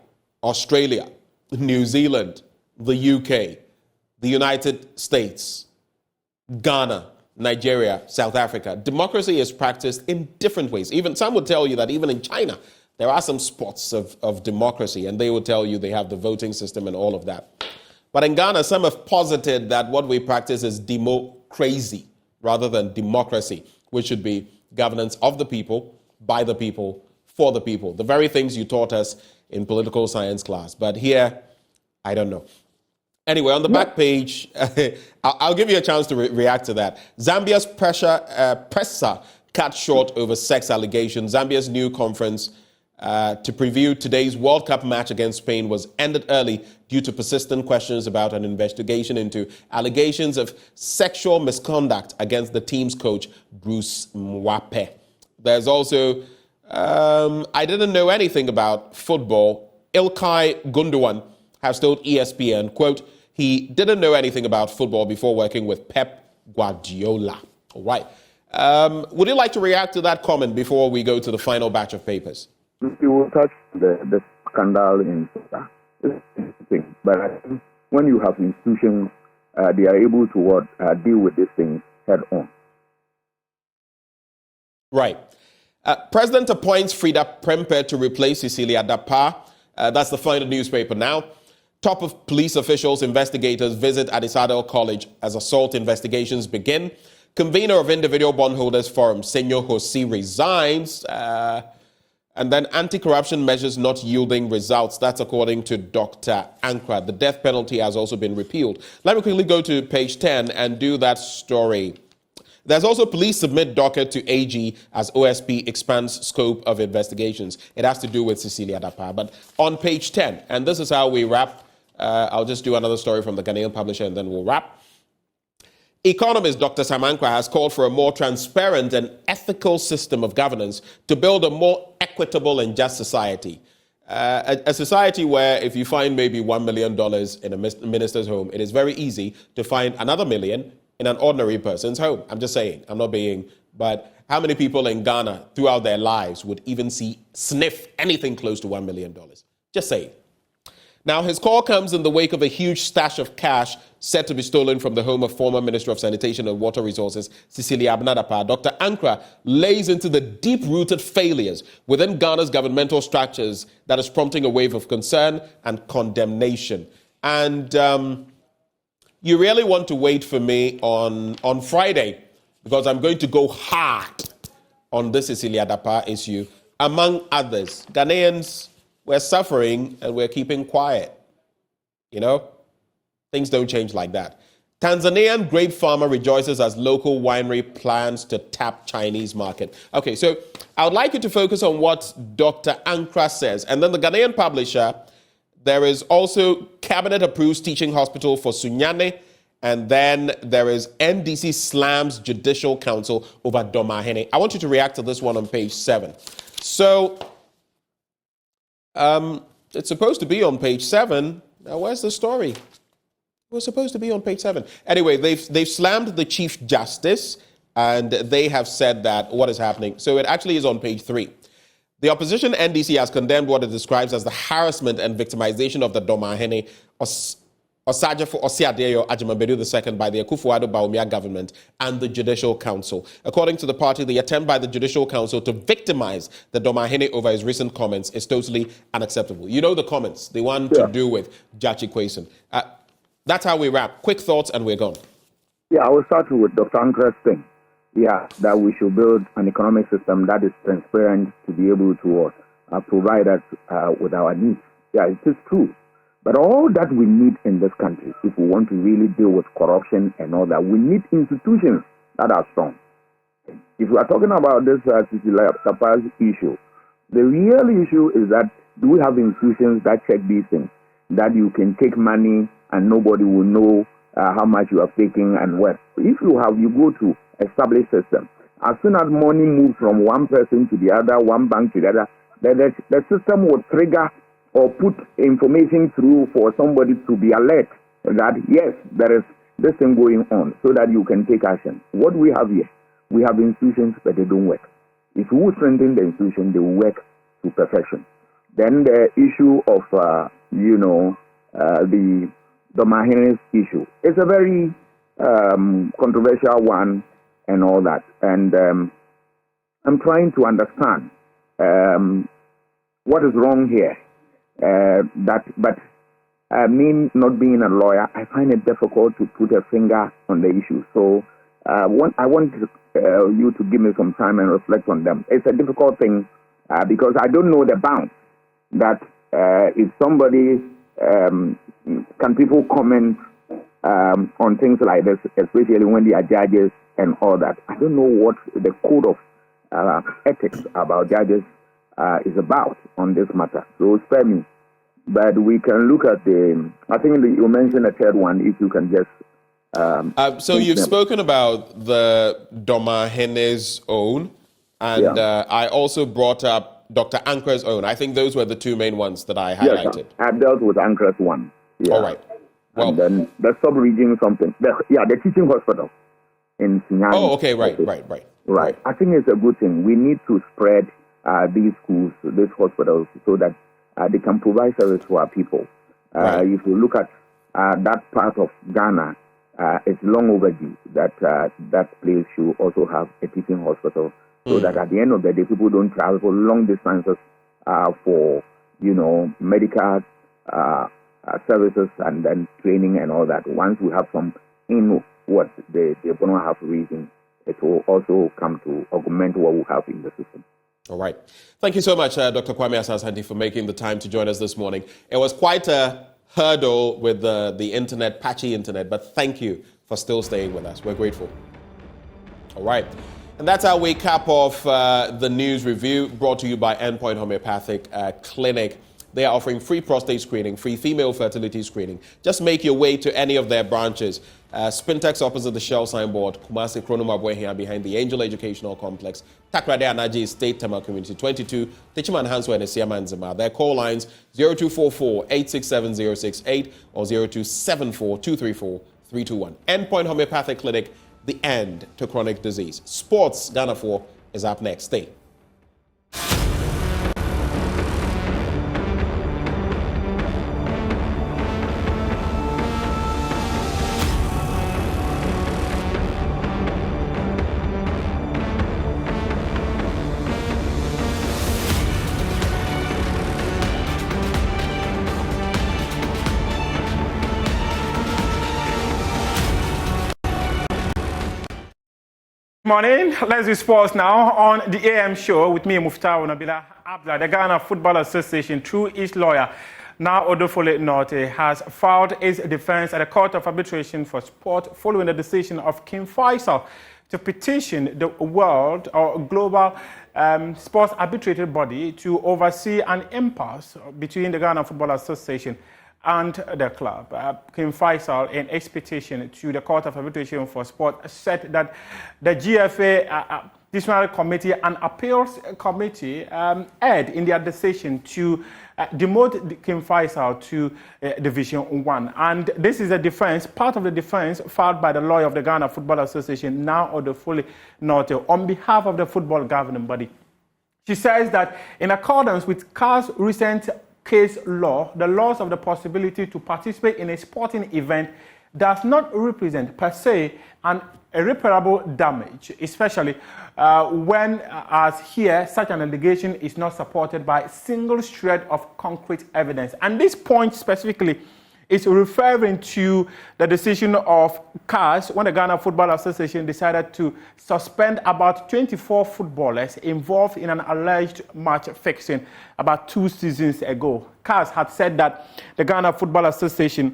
Australia, New Zealand, the UK, the United States, Ghana, Nigeria, South Africa. Democracy is practiced in different ways. Even some would tell you that even in China, there are some spots of democracy, and they will tell you they have the voting system and all of that. But in Ghana, some have posited that what we practice is democracy rather than democracy, which should be governance of the people, by the people, for the people. The very things you taught us in political science class. But here, I don't know. Anyway, on the back page, I'll give you a chance to react to that. Zambia's presser cut short over sex allegations. Zambia's new conference to preview today's World Cup match against Spain was ended early due to persistent questions about an investigation into allegations of sexual misconduct against the team's coach, Bruce Mwape. There's also, I didn't know anything about football. Ilkay Gundogan has told ESPN, quote, he didn't know anything about football before working with Pep Guardiola. All right. Would you like to react to that comment before we go to the final batch of papers? You will touch the scandal in thing, but I think when you have institutions, they are able to deal with these things head on. Right. President appoints Frida Prempeh to replace Cecilia Dapilah. That's the final newspaper now. Top of police officials, investigators visit Addisado College as assault investigations begin. Convener of Individual Bondholders Forum, Senor Jose, resigns. And then anti-corruption measures not yielding results. That's according to Dr. Ankra. The death penalty has also been repealed. Let me quickly go to page 10 and do that story. There's also police submit docket to AG as OSP expands scope of investigations. It has to do with Cecilia Dapilah. But on page 10, and this is how we wrap. I'll just do another story from the Ghanaian publisher and then we'll wrap. Economist Dr. Samankra has called for a more transparent and ethical system of governance to build a more equitable and just society. A society where if you find maybe $1 million in a minister's home, it is very easy to find another million in an ordinary person's home. I'm just saying, I'm not being, but how many people in Ghana throughout their lives would even sniff anything close to $1 million? Just saying. Now, his call comes in the wake of a huge stash of cash set to be stolen from the home of former Minister of Sanitation and Water Resources, Cecilia Dapilah. Dr. Ankra lays into the deep-rooted failures within Ghana's governmental structures that is prompting a wave of concern and condemnation. And you really want to wait for me on Friday, because I'm going to go hard on this Cecilia Dapilah issue. Among others, Ghanaians, we're suffering and we're keeping quiet. You know, things don't change like that. Tanzanian grape farmer rejoices as local winery plans to tap Chinese market. Okay, so I would like you to focus on what Dr. Ankra says. And then the Ghanaian publisher, there is also cabinet approves teaching hospital for Sunyane. And then there is NDC slams Judicial Council over Domahene. I want you to react to this one on page 7. So, it's supposed to be on page 7. Now, where's the story? It was supposed to be on page 7. Anyway, they've slammed the Chief Justice, and they have said that what is happening. So it actually is on page 3. The opposition NDC has condemned what it describes as the harassment and victimization of the Domahene Osajafo Osiadeyo Ajimabedu II by the Akufo-Addo Bawumia government and the Judicial Council. According to the party, the attempt by the Judicial Council to victimize the Domahene over his recent comments is totally unacceptable. You know the comments, the one to do with Jachi Kwesen. That's how we wrap. Quick thoughts and we're gone. Yeah, I will start with Dr. Ankra's thing. Yeah, that we should build an economic system that is transparent to be able to provide us with our needs. Yeah, it is true. But all that we need in this country, if we want to really deal with corruption and all that, we need institutions that are strong. If we are talking about this Cecilia Dapilah's issue, the real issue is that do we have institutions that check these things? That you can take money and nobody will know how much you are taking and what. If you have, you go to established system. As soon as money moves from one person to the other, one bank to the other, the system will trigger or put information through for somebody to be alert that, yes, there is this thing going on so that you can take action. What we have here, we have institutions, but they don't work. If we strengthen the institution, they will work to perfection. Then the issue of, the Mahene's issue. It's a very controversial one, and all that. And I'm trying to understand what is wrong here. But me not being a lawyer, I find it difficult to put a finger on the issue. So I want you to give me some time and reflect on them. It's a difficult thing because I don't know the bounds that if somebody, can people comment on things like this, especially when they are judges and all that. I don't know what the code of ethics about judges is about on this matter. So spare me. But we can look at I think you mentioned a third one, if you can just... so you've spoken about the Domahene's own, and I also brought up Dr. Ankra's own. I think those were the two main ones that I highlighted. Yes, I dealt with Ankra's one. Yeah. All right. Well, and then the sub-region something. The teaching hospital in Sinyani. Oh, okay, right. Right. I think it's a good thing. We need to spread these schools, these hospitals, so that they can provide service for our people. If you look at that part of Ghana, it's long overdue that that place should also have a teaching hospital, so that at the end of the day, people don't travel long distances for, medical services and then training and all that. Once we have some in what they're going to have reason, it will also come to augment what we have in the system. All right. Thank you so much, Dr. Kwame Assassante, for making the time to join us this morning. It was quite a hurdle with the internet, patchy internet, but thank you for still staying with us. We're grateful. All right. And that's how we cap off the news review brought to you by Endpoint Homeopathic Clinic. They are offering free prostate screening, free female fertility screening. Just make your way to any of their branches. Spintex opposite the Shell signboard, Kumasi Kronoma here behind the Angel Educational Complex, Takrade Anaji State Tema Community 22, Tichiman Hanswa and Siaman Zima. Their call lines 0244-867-068 or 0274-234-321. Endpoint Homeopathic Clinic, the end to chronic disease. Sports Ghana 4 is up next. Stay. Morning. Let's do sports now on the AM show with me, Muftahu Nabila Abdullah. The Ghana Football Association, through its lawyer, now Odofole Norte, has filed its defense at the Court of Arbitration for Sport following the decision of King Faisal to petition the world or global sports arbitratory body to oversee an impasse between the Ghana Football Association and the club. King Faisal, in its petition to the Court of Arbitration for Sport, said that the GFA Disciplinary Committee and Appeals Committee erred in their decision to demote King Faisal to Division 1. And this is a defense, part of the defense filed by the lawyer of the Ghana Football Association, now Odofole Norte, on behalf of the football governing body. She says that in accordance with CAR's recent case law, the loss of the possibility to participate in a sporting event does not represent per se an irreparable damage, especially when, as here, such an allegation is not supported by a single shred of concrete evidence. And this point specifically is referring to the decision of CAS when the Ghana Football Association decided to suspend about 24 footballers involved in an alleged match fixing about 2 seasons ago. CAS had said that the Ghana Football Association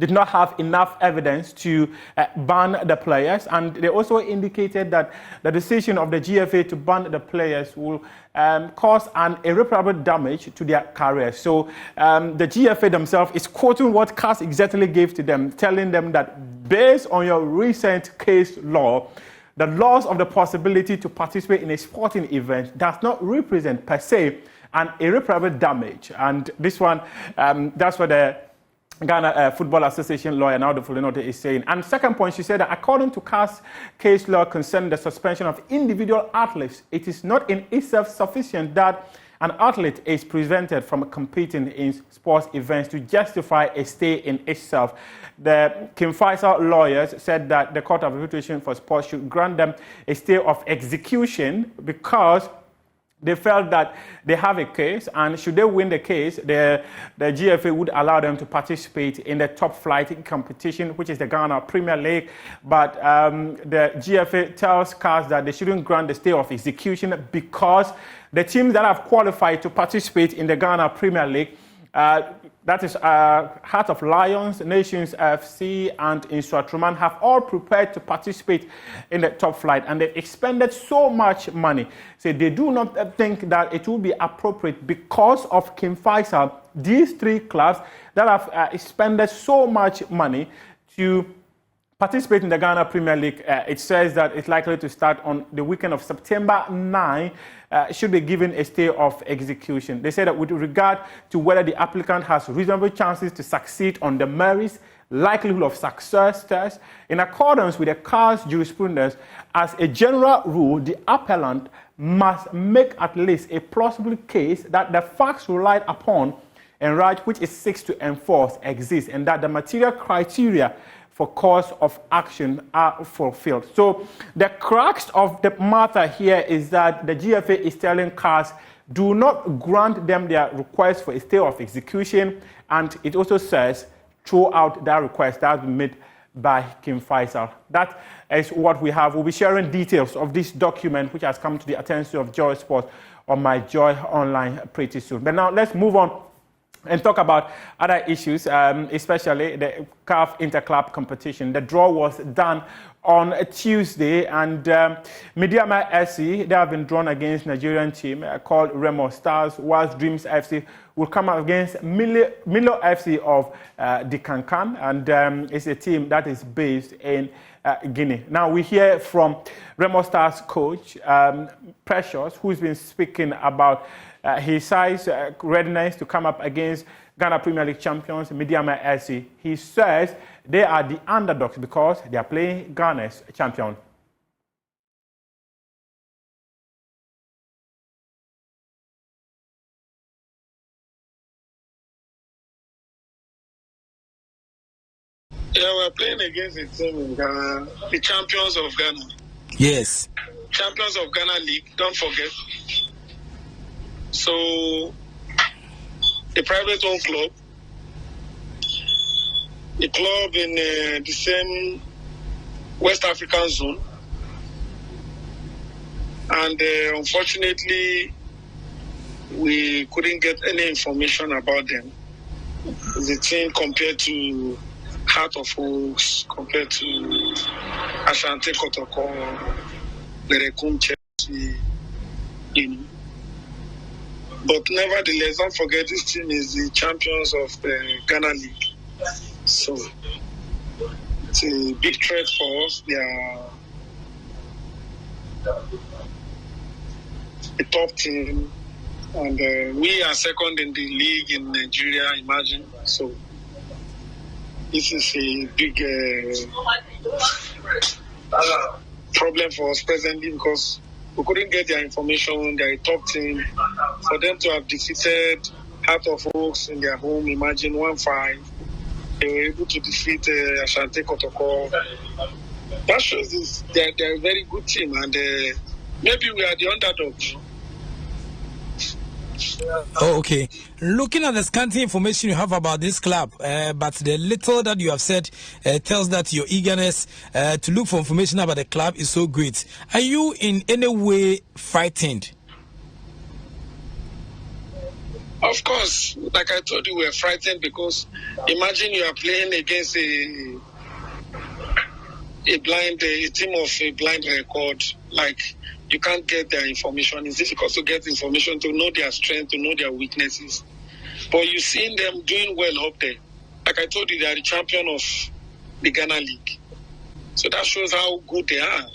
did not have enough evidence to ban the players, and they also indicated that the decision of the GFA to ban the players will cause an irreparable damage to their careers. So the GFA themselves is quoting what CAS exactly gave to them, telling them that based on your recent case law, the loss of the possibility to participate in a sporting event does not represent per se an irreparable damage. And this one, that's what the Ghana Football Association lawyer now Odofole Norte is saying. And second point, she said that according to CAS case law concerning the suspension of individual athletes, it is not in itself sufficient that an athlete is prevented from competing in sports events to justify a stay in itself. The King Faisal lawyers said that the Court of Arbitration for Sports should grant them a stay of execution because they felt that they have a case, and should they win the case, the GFA would allow them to participate in the top flight competition, which is the Ghana Premier League. But the GFA tells CAS that they shouldn't grant the stay of execution because the teams that have qualified to participate in the Ghana Premier League, that is Heart of Lions, Nations FC, and Insuatruman, have all prepared to participate in the top flight, and they've expended so much money. So they do not think that it will be appropriate because of King Faisal, these three clubs that have expended so much money to participate in the Ghana Premier League. It says that it's likely to start on the weekend of September 9, should be given a stay of execution. They say that with regard to whether the applicant has reasonable chances to succeed on the merits, likelihood of success test, in accordance with the CAS jurisprudence, as a general rule, the appellant must make at least a plausible case that the facts relied upon and right which it seeks to enforce exist, and that the material criteria for cause of action are fulfilled. So the crux of the matter here is that the GFA is telling CAS, do not grant them their request for a stay of execution, and it also says throw out that request that has been made by King Faisal. That is what we have. We'll be sharing details of this document, which has come to the attention of Joy Sports on My Joy Online pretty soon. But now let's move on and talk about other issues, especially the CAF Interclub competition. The draw was done on a Tuesday, and Midiama FC, they have been drawn against Nigerian team called Remo Stars, whilst Dreams FC will come up against Milo FC of the Kankan, and it's a team that is based in Guinea. Now we hear from Remo Stars coach Precious, who's been speaking about his side's readiness to come up against Ghana Premier League champions Midiama FC. He says they are the underdogs because they are playing Ghana's champion. Yeah, we're playing against a team in Ghana, the champions of Ghana. Yes. Champions of Ghana League, don't forget. So, a private-owned club, a club in the same West African zone, and unfortunately, we couldn't get any information about them. The team compared to Heart of Oaks, compared to Ashanti Kotoko, Berekum Chelsea, But nevertheless, don't forget this team is the champions of the Ghana League. So it's a big threat for us. They are a top team, and we are second in the league in Nigeria, imagine. So this is a big problem for us presently because we couldn't get their information. They're a top team. For them to have defeated Heart of Oaks in their home, imagine 1-5. They were able to defeat Ashanti Kotoko. That shows this. They're a very good team, and maybe we are the underdogs. Oh, okay. Looking at the scanty information you have about this club, but the little that you have said tells that your eagerness to look for information about the club is so great. Are you in any way frightened? Of course, like I told you, we're frightened because imagine you are playing against a team of a blind record. Like, you can't get their information. It's difficult to get information, to know their strength, to know their weaknesses. But you've seen them doing well up there. Like I told you, they are the champion of the Ghana League. So that shows how good they are.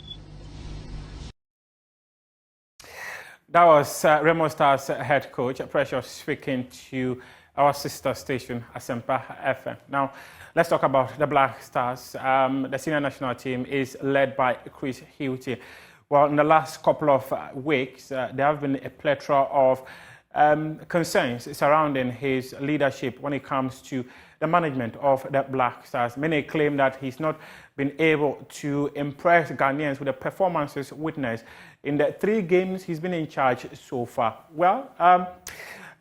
That was Remo Stars head coach, Precious, speaking to our sister station, Asempa FM. Now, let's talk about the Black Stars. The senior national team is led by Chris Hilty. Well, in the last couple of weeks, there have been a plethora of concerns surrounding his leadership when it comes to the management of the Black Stars. Many claim that he's not been able to impress Ghanaians with the performances witnessed in the 3 games he's been in charge so far. Well,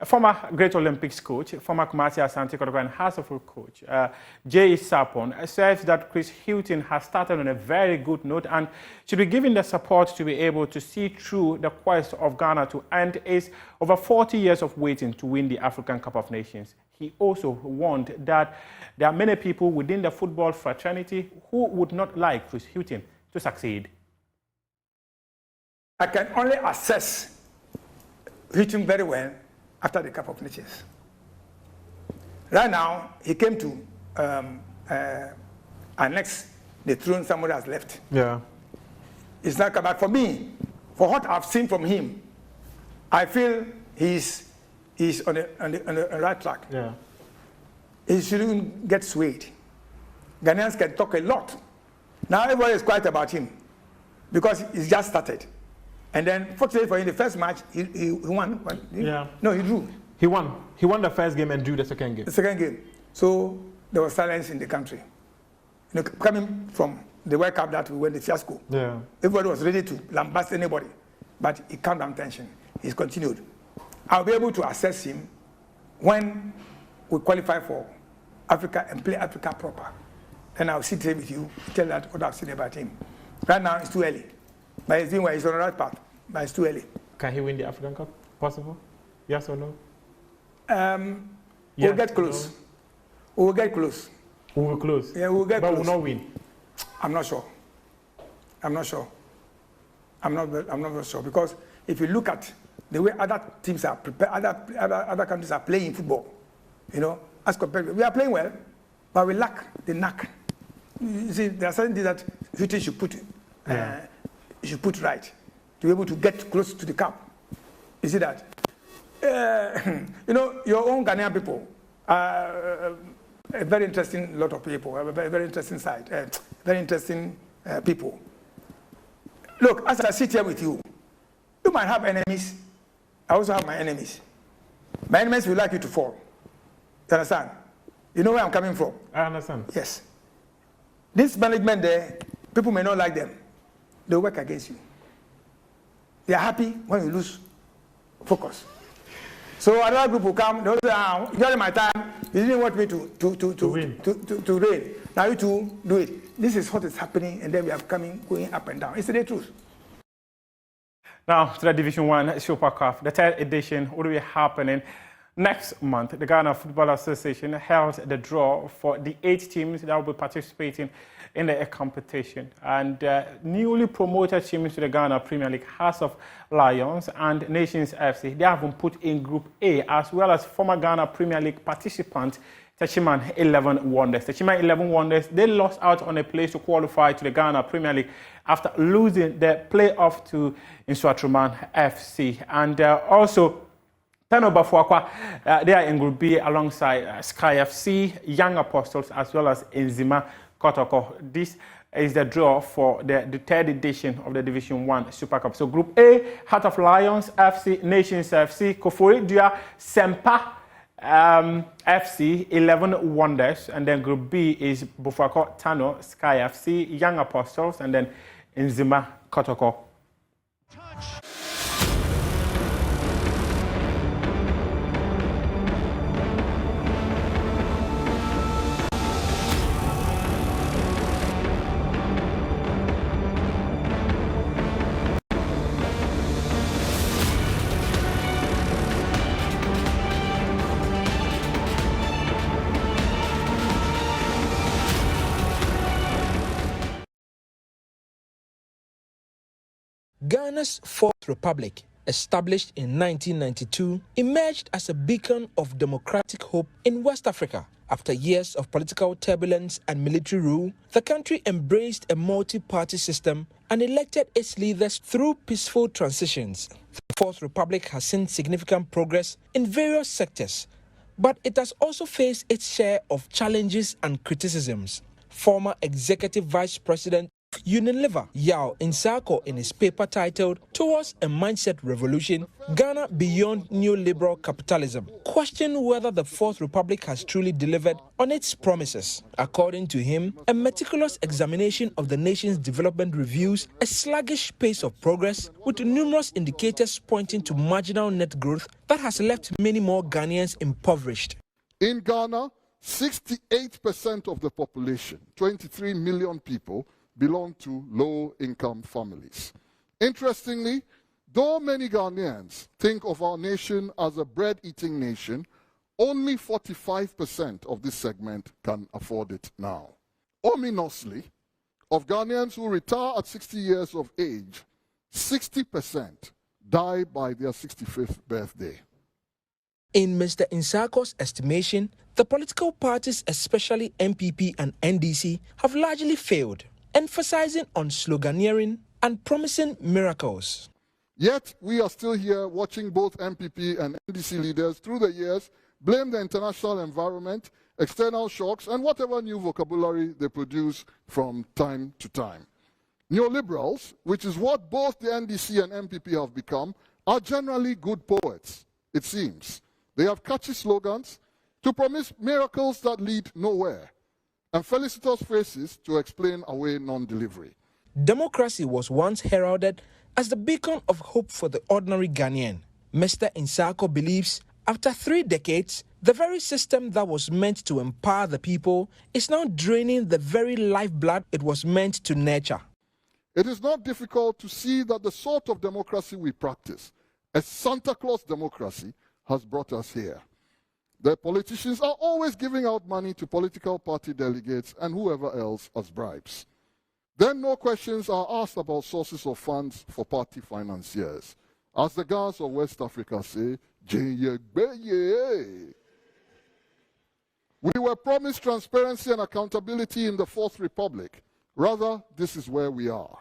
former Great Olympics coach, former Kwame Assaante and Hassel coach, J. Sapon, says that Chris Hughton has started on a very good note and should be given the support to be able to see through the quest of Ghana to end its over 40 years of waiting to win the African Cup of Nations. He also warned that there are many people within the football fraternity who would not like Chris Hughton to succeed. I can only assess Hughton very well after the Cup of Nations. Right now, he came to annex the throne somebody has left. Yeah. It's not bad for me. For what I've seen from him, I feel he's on the right track. Yeah. He shouldn't get swayed. Ghanaians can talk a lot. Now everybody is quiet about him because he's just started. And then, fortunately for him, the first match, he won. No, he drew. He won. He won the first game and drew the second game. The second game. So there was silence in the country. You know, coming from the World Cup that we went, the fiasco. Yeah. Everybody was ready to lambast anybody. But he calmed down tension. He's continued. I'll be able to assess him when we qualify for Africa and play Africa proper. Then I'll sit here with you, tell that what I've seen about him. Right now, it's too early. But he's doing well, he's on the right path. But it's too early. Can he win the African Cup? Possible? Yes or no? We'll get close. No? We'll get close. We'll close? Yeah, we'll get but close. But we'll not win? I'm not sure. I'm not sure. I'm not very sure. Because if you look at the way other teams are prepared, other countries are playing football, you know, as compared, we are playing well, but we lack the knack. You see, there are certain things that Hughton should put right to be able to get close to the cup. You see that? You know, your own Ghanaian people are a very interesting lot of people, a very interesting side, very interesting people. Look, as I sit here with you, you might have enemies. I also have my enemies. My enemies will like you to fall. You understand? You know where I'm coming from? I understand. Yes. This management there, people may not like them. They'll work against you. They are happy when you lose focus. So another group will come, they'll say, during my time, you didn't want me to reign. Now you two do it. This is what is happening, and then we are going up and down. It's the truth. Now to the Division 1 Super Cup. The 3rd edition will be happening next month. The Ghana Football Association held the draw for the 8 teams that will be participating in the competition. And newly promoted teams to the Ghana Premier League, House of Lions and Nations FC, they have been put in Group A, as well as former Ghana Premier League participant Techiman 11 Wonders. Techiman 11 Wonders, they lost out on a place to qualify to the Ghana Premier League after losing the playoff to Nsuatruman FC. And also, Tano Bafuakwa, they are in Group B alongside Sky FC, Young Apostles, as well as Enzima Kotoko. This is the draw for the 3rd edition of the Division 1 Super Cup. So Group A, Heart of Lions FC, Nations FC, Kofori Dua, Sempa FC, 11 Wonders. And then Group B is Bufuako Tano, Sky FC, Young Apostles, and then Enzima Kotoko. Ghana's Fourth Republic, established in 1992, emerged as a beacon of democratic hope in West Africa. After years of political turbulence and military rule, the country embraced a multi-party system and elected its leaders through peaceful transitions. The Fourth Republic has seen significant progress in various sectors, but it has also faced its share of challenges and criticisms. Former Executive Vice President Unilever Yao Nsako, in his paper titled Towards a Mindset Revolution, Ghana Beyond Neoliberal Capitalism, questioned whether the Fourth Republic has truly delivered on its promises. According to him, a meticulous examination of the nation's development reveals a sluggish pace of progress, with numerous indicators pointing to marginal net growth that has left many more Ghanaians impoverished. In Ghana, 68% of the population, 23 million people, belong to low-income families. Interestingly, though many Ghanaians think of our nation as a bread-eating nation, only 45% of this segment can afford it now. Ominously, of Ghanaians who retire at 60 years of age, 60% die by their 65th birthday. In Mr. Nsako's estimation, the political parties, especially MPP and NDC, have largely failed, emphasizing on sloganeering and promising miracles. Yet, we are still here watching both MPP and NDC leaders through the years blame the international environment, external shocks, and whatever new vocabulary they produce from time to time. Neoliberals, which is what both the NDC and MPP have become, are generally good poets, it seems. They have catchy slogans to promise miracles that lead nowhere, and felicitous phrases to explain away non-delivery. Democracy was once heralded as the beacon of hope for the ordinary Ghanaian. Mr. Nsako believes after 3 decades, the very system that was meant to empower the people is now draining the very lifeblood it was meant to nurture. It is not difficult to see that the sort of democracy we practice, a Santa Claus democracy, has brought us here. The politicians are always giving out money to political party delegates and whoever else as bribes. Then no questions are asked about sources of funds for party financiers. As the guys of West Africa say, we were promised transparency and accountability in the Fourth Republic. Rather, this is where we are.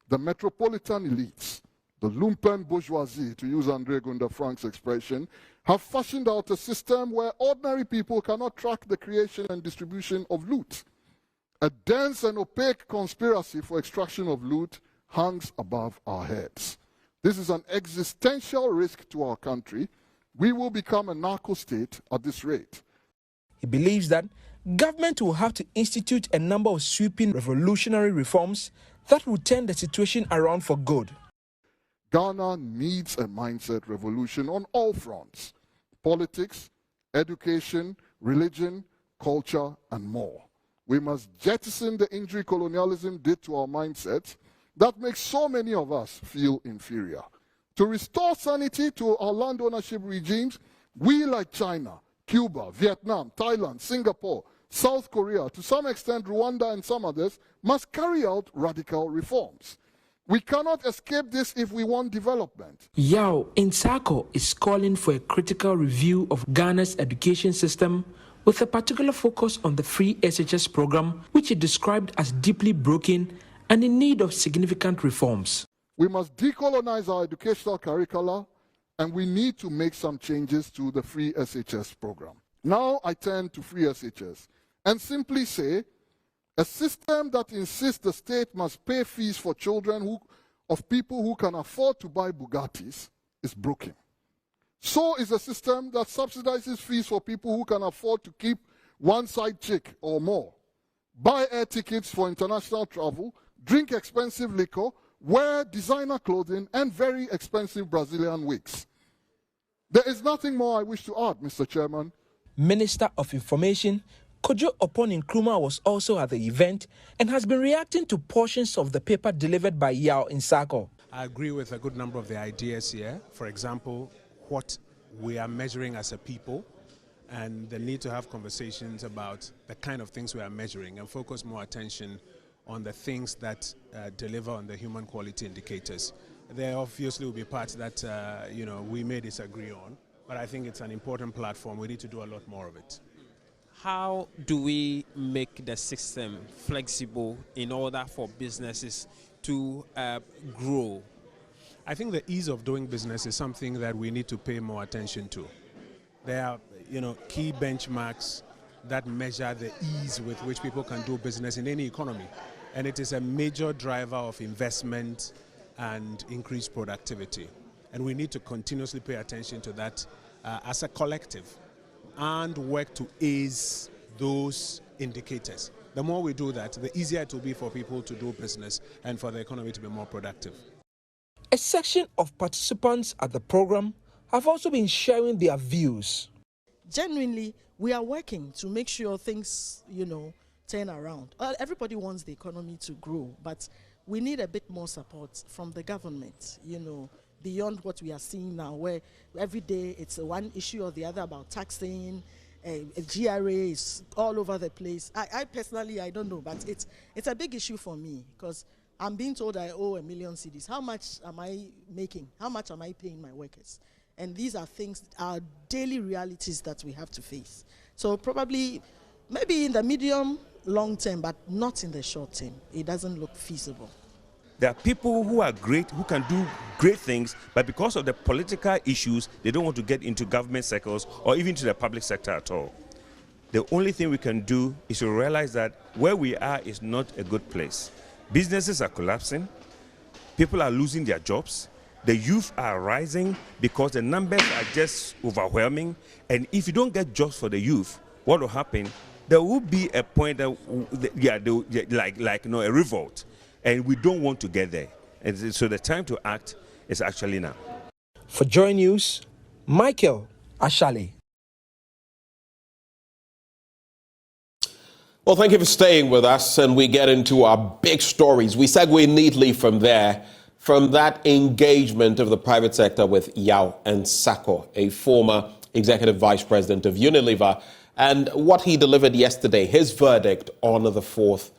The metropolitan elites, the lumpen bourgeoisie, to use André Gunda Frank's expression, have fashioned out a system where ordinary people cannot track the creation and distribution of loot. A dense and opaque conspiracy for extraction of loot hangs above our heads. This is an existential risk to our country. We will become a narco state at this rate. He believes that government will have to institute a number of sweeping revolutionary reforms that will turn the situation around for good. Ghana needs a mindset revolution on all fronts: politics, education, religion, culture, and more. We must jettison the injury colonialism did to our mindsets that makes so many of us feel inferior. To restore sanity to our land ownership regimes, we, like China, Cuba, Vietnam, Thailand, Singapore, South Korea, to some extent Rwanda and some others, must carry out radical reforms. We cannot escape this if we want development. Yao Nsako is calling for a critical review of Ghana's education system with a particular focus on the free SHS program, which he described as deeply broken and in need of significant reforms. We must decolonize our educational curricula, and we need to make some changes to the free SHS program. Now I turn to free SHS and simply say, a system that insists the state must pay fees for children of people who can afford to buy Bugattis is broken. So is a system that subsidizes fees for people who can afford to keep one side chick or more, buy air tickets for international travel, drink expensive liquor, wear designer clothing, and very expensive Brazilian wigs. There is nothing more I wish to add, Mr. Chairman. Minister of Information Kojo Oppong Nkrumah was also at the event and has been reacting to portions of the paper delivered by Yao Nsako. I agree with a good number of the ideas here. For example, what we are measuring as a people and the need to have conversations about the kind of things we are measuring and focus more attention on the things that deliver on the human quality indicators. There obviously will be parts that we may disagree on, but I think it's an important platform. We need to do a lot more of it. How do we make the system flexible in order for businesses to grow? I think the ease of doing business is something that we need to pay more attention to. There are, key benchmarks that measure the ease with which people can do business in any economy. and it is a major driver of investment and increased productivity. And we need to continuously pay attention to that as a collective and work to ease those indicators. The more we do that, the easier it will be for people to do business and for the economy to be more productive. A section of participants at the program have also been sharing their views. Genuinely, we are working to make sure things, turn around. Everybody wants the economy to grow, but we need a bit more support from the government, beyond what we are seeing now, where every day it's one issue or the other about taxing, GRA is all over the place. I personally, I don't know, but it's a big issue for me because I'm being told I owe 1 million cedis. How much am I making? How much am I paying my workers? And these are things, are daily realities that we have to face. So probably, maybe in the medium, long term, but not in the short term. It doesn't look feasible. There are people who are great, who can do great things, but because of the political issues, they don't want to get into government circles or even to the public sector at all. The only thing we can do is to realize that where we are is not a good place. Businesses are collapsing, people are losing their jobs, the youth are rising because the numbers are just overwhelming, and if you don't get jobs for the youth, what will happen? There will be a point that, a revolt. And we don't want to get there. And so the time to act is actually now. For Joy News, Michael Ashale. Well, thank you for staying with us, and we get into our big stories. We segue neatly from there, from that engagement of the private sector with Yao and Sako, a former executive vice president of Unilever, and what he delivered yesterday, his verdict on the Fourth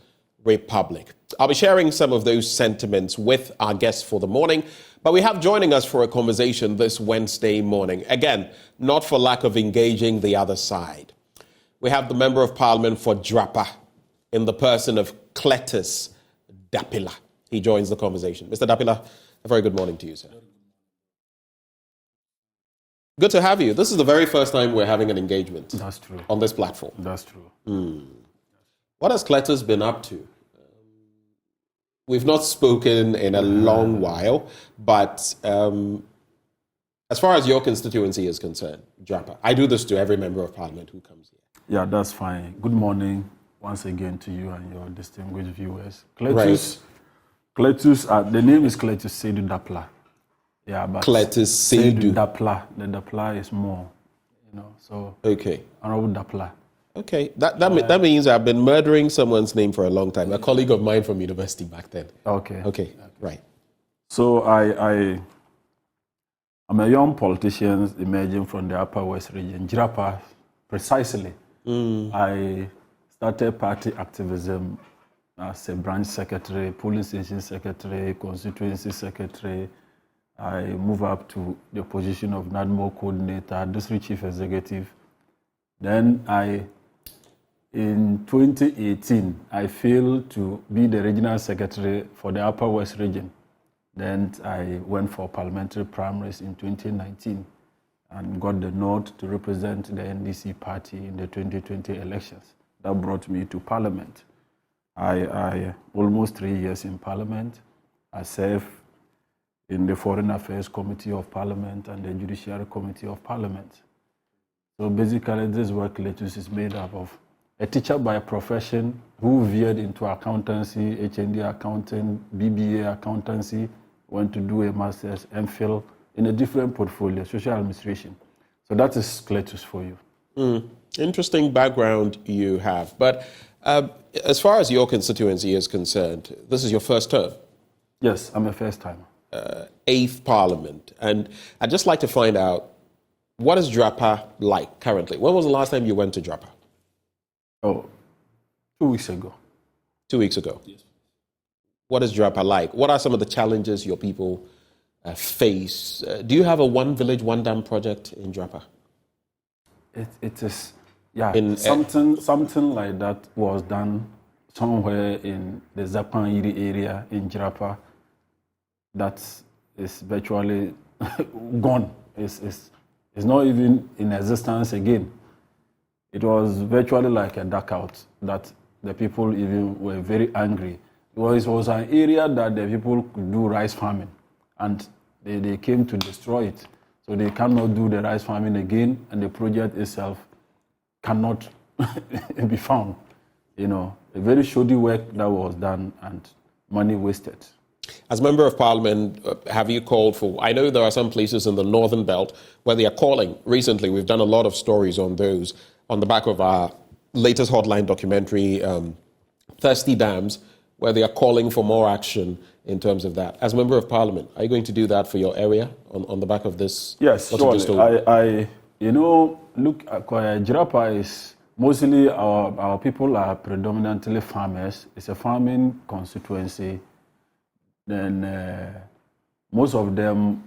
Republic. I'll be sharing some of those sentiments with our guests for the morning, but we have joining us for a conversation this Wednesday morning. Again, not for lack of engaging the other side. We have the Member of Parliament for Drapa in the person of Cletus Dapilah. He joins the conversation. Mr. Dapilah, a very good morning to you, sir. Good to have you. This is the very first time we're having an engagement. That's true. On this platform. That's true. What has Cletus been up to? We've not spoken in a long while, but as far as your constituency is concerned, Drapa, I do this to every member of parliament who comes here. Yeah, that's fine. Good morning once again to you and your distinguished viewers. Cletus, the name is Cletus Seydou Dapilah. Yeah, but Cletus Seydou Dapilah. The Dapilah is more, so. Okay. Honorable Dapilah. Okay, that means I've been murdering someone's name for a long time. A colleague of mine from university back then. Okay, right. So I'm a young politician emerging from the Upper West region, Drapa, precisely. I started party activism as a branch secretary, polling station secretary, constituency secretary. I moved up to the position of NADMO coordinator, district chief executive. Then in 2018, I failed to be the regional secretary for the Upper West region. Then I went for parliamentary primaries in 2019 and got the nod to represent the NDC party in the 2020 elections. That brought me to parliament. I almost 3 years in parliament. I served in the Foreign Affairs Committee of Parliament and the Judicial Committee of Parliament. So basically, this work Cletus is made up of a teacher by profession who veered into accountancy, HND accounting, BBA accountancy, went to do a master's, MPhil in a different portfolio, social administration. So that is Cletus for you. Interesting background you have. But as far as your constituency is concerned, this is your first term? Yes, I'm a first timer. 8th Parliament. And I'd just like to find out, what is Drapa like currently? When was the last time you went to Drapa? Oh, 2 weeks ago. 2 weeks ago? Yes. What is Drapa like? What are some of the challenges your people face? Do you have a one village, one dam project in Drapa? It is, yeah, something like that was done somewhere in the Zapanyiri area in Drapa. That is virtually gone. It's not even in existence again. It was virtually like a duck out that the people even were very angry It was an area that the people could do rice farming, and they came to destroy it. So they cannot do the rice farming again, and the project itself cannot be found. You know, a very shoddy work that was done and money wasted. As Member of Parliament, have you called for, I know there are some places in the Northern Belt where they are calling, recently we've done a lot of stories on those, on the back of our latest Hotline documentary, Thirsty Dams, where they are calling for more action in terms of that. As Member of Parliament, are you going to do that for your area on the back of this? Yes, surely. You know, look, Jirapa is mostly our people are predominantly farmers. It's a farming constituency. Then most of them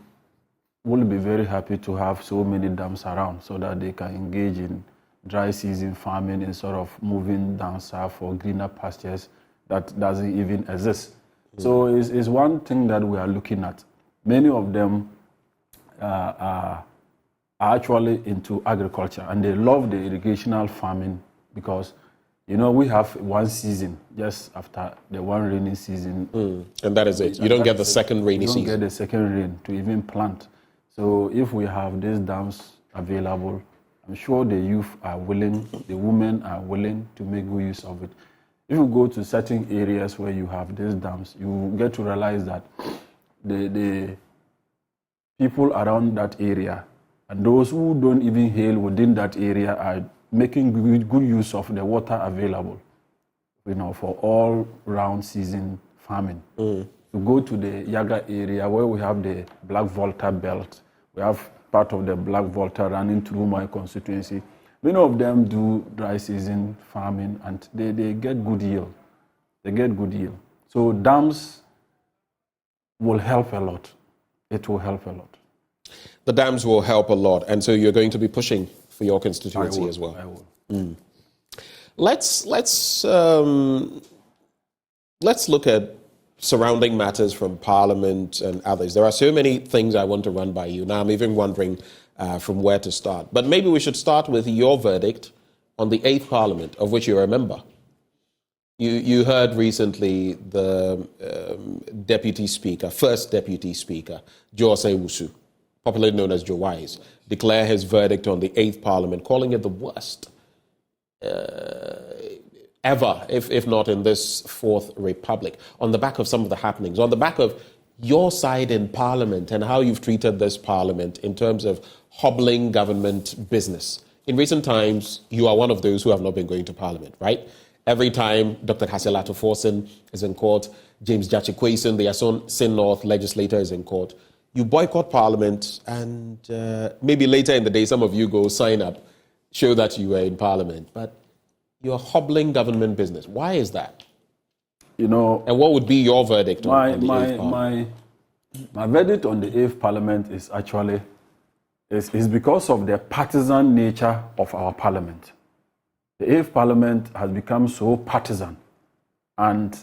will be very happy to have so many dams around so that they can engage in dry season farming instead of moving down south for greener pastures that doesn't even exist. So it's one thing that we are looking at. Many of them are actually into agriculture, and they love the irrigational farming because, you know, we have one season just after the one rainy season. And that is it. You don't get the second rainy season. You don't get the second rain to even plant. So if we have these dams available, I'm sure the youth are willing, the women are willing to make good use of it. If you go to certain areas where you have these dams, you get to realize that the people around that area and those who don't even hail within that area are making good use of the water available, you know, for all round season farming. You go to the Yaga area where we have the Black Volta belt, we have part of the Black Volta running through my constituency. Many of them do dry season farming and they get good yield. They get good yield. So dams will help a lot. It will help a lot. The dams will help a lot. And so you're going to be pushing for your constituency as well. I will. Let's look at surrounding matters from Parliament and others. There are so many things I want to run by you. Now I'm even wondering from where to start. But maybe we should start with your verdict on the 8th Parliament, of which you're a member. You heard recently the Deputy Speaker, First Deputy Speaker, Joe Osei-Wusu, popularly known as Joe Wise, declare his verdict on the 8th Parliament, calling it the worst ever, if not in this Fourth Republic, on the back of some of the happenings, on the back of your side in Parliament and how you've treated this Parliament in terms of hobbling government business. In recent times, you are one of those who have not been going to Parliament, right? Every time Dr. Kasilato Forson is in court, James Jachikweson, the Asin North legislator, is in court, you boycott Parliament, and maybe later in the day, some of you go sign up, show that you were in Parliament, but you're hobbling government business. Why is that? You know, and what would be your verdict on the 8th Parliament? My verdict on the 8th Parliament is actually is because of the partisan nature of our Parliament. The 8th Parliament has become so partisan, and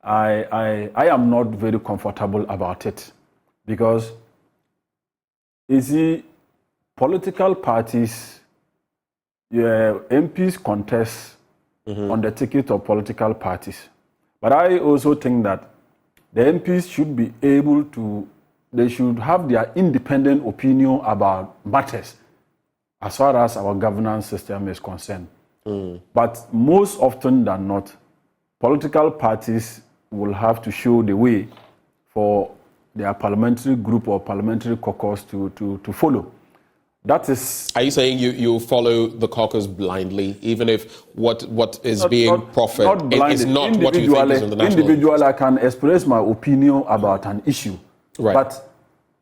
I am not very comfortable about it, because you see, political parties, MPs contest on the ticket of political parties. But I also think that the MPs should be able to, they should have their independent opinion about matters as far as our governance system is concerned. But most often than not, political parties will have to show the way for their parliamentary group or parliamentary caucus to follow. That is. Are you saying you follow the caucus blindly, even if what is being proffered is not what you think is in the national individually, I can express my opinion about an issue, right? But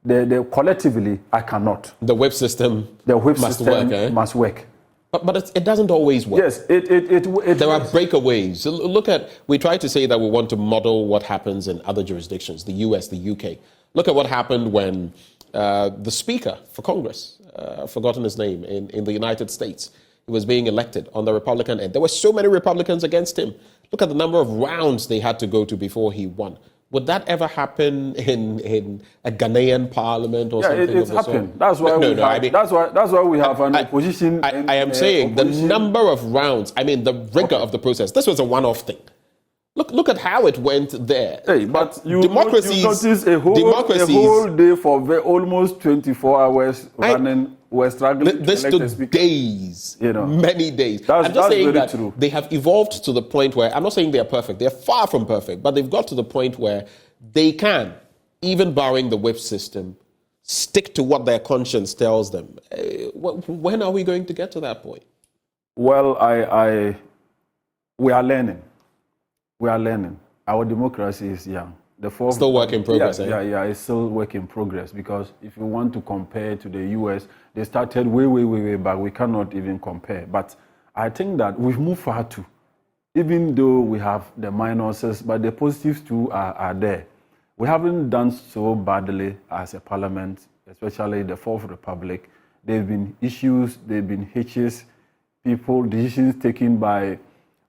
the collectively, I cannot. The whip system must work. But it doesn't always work. Yes, it there are breakaways. Look at, we try to say that we want to model what happens in other jurisdictions, the US, the UK. Look at what happened when the Speaker for Congress, I've forgotten his name, in the United States, he was being elected on the Republican end. There were so many Republicans against him. Look at the number of rounds they had to go to before he won. Would that ever happen in a Ghanaian parliament or something? It's happened. That's why that's why we have an opposition. I am saying the number of rounds. I mean, the rigor of the process. This was a one-off thing. Look at how it went there. Hey, but you notice a whole day for almost 24 hours running. We're struggling. This took days, many days. I'm just saying that true. They have evolved to the point where, I'm not saying they're perfect, they're far from perfect, but they've got to the point where they can, even barring the whip system, stick to what their conscience tells them. When are we going to get to that point? Well, we are learning. We are learning. Our democracy is young. Still work in progress. Yeah, it's still work in progress, because if you want to compare to the US, they started way back. We cannot even compare. But I think that we've moved far too. Even though we have the minuses, but the positives too are there. We haven't done so badly as a parliament, especially the Fourth Republic. There have been issues, there have been hitches, decisions taken by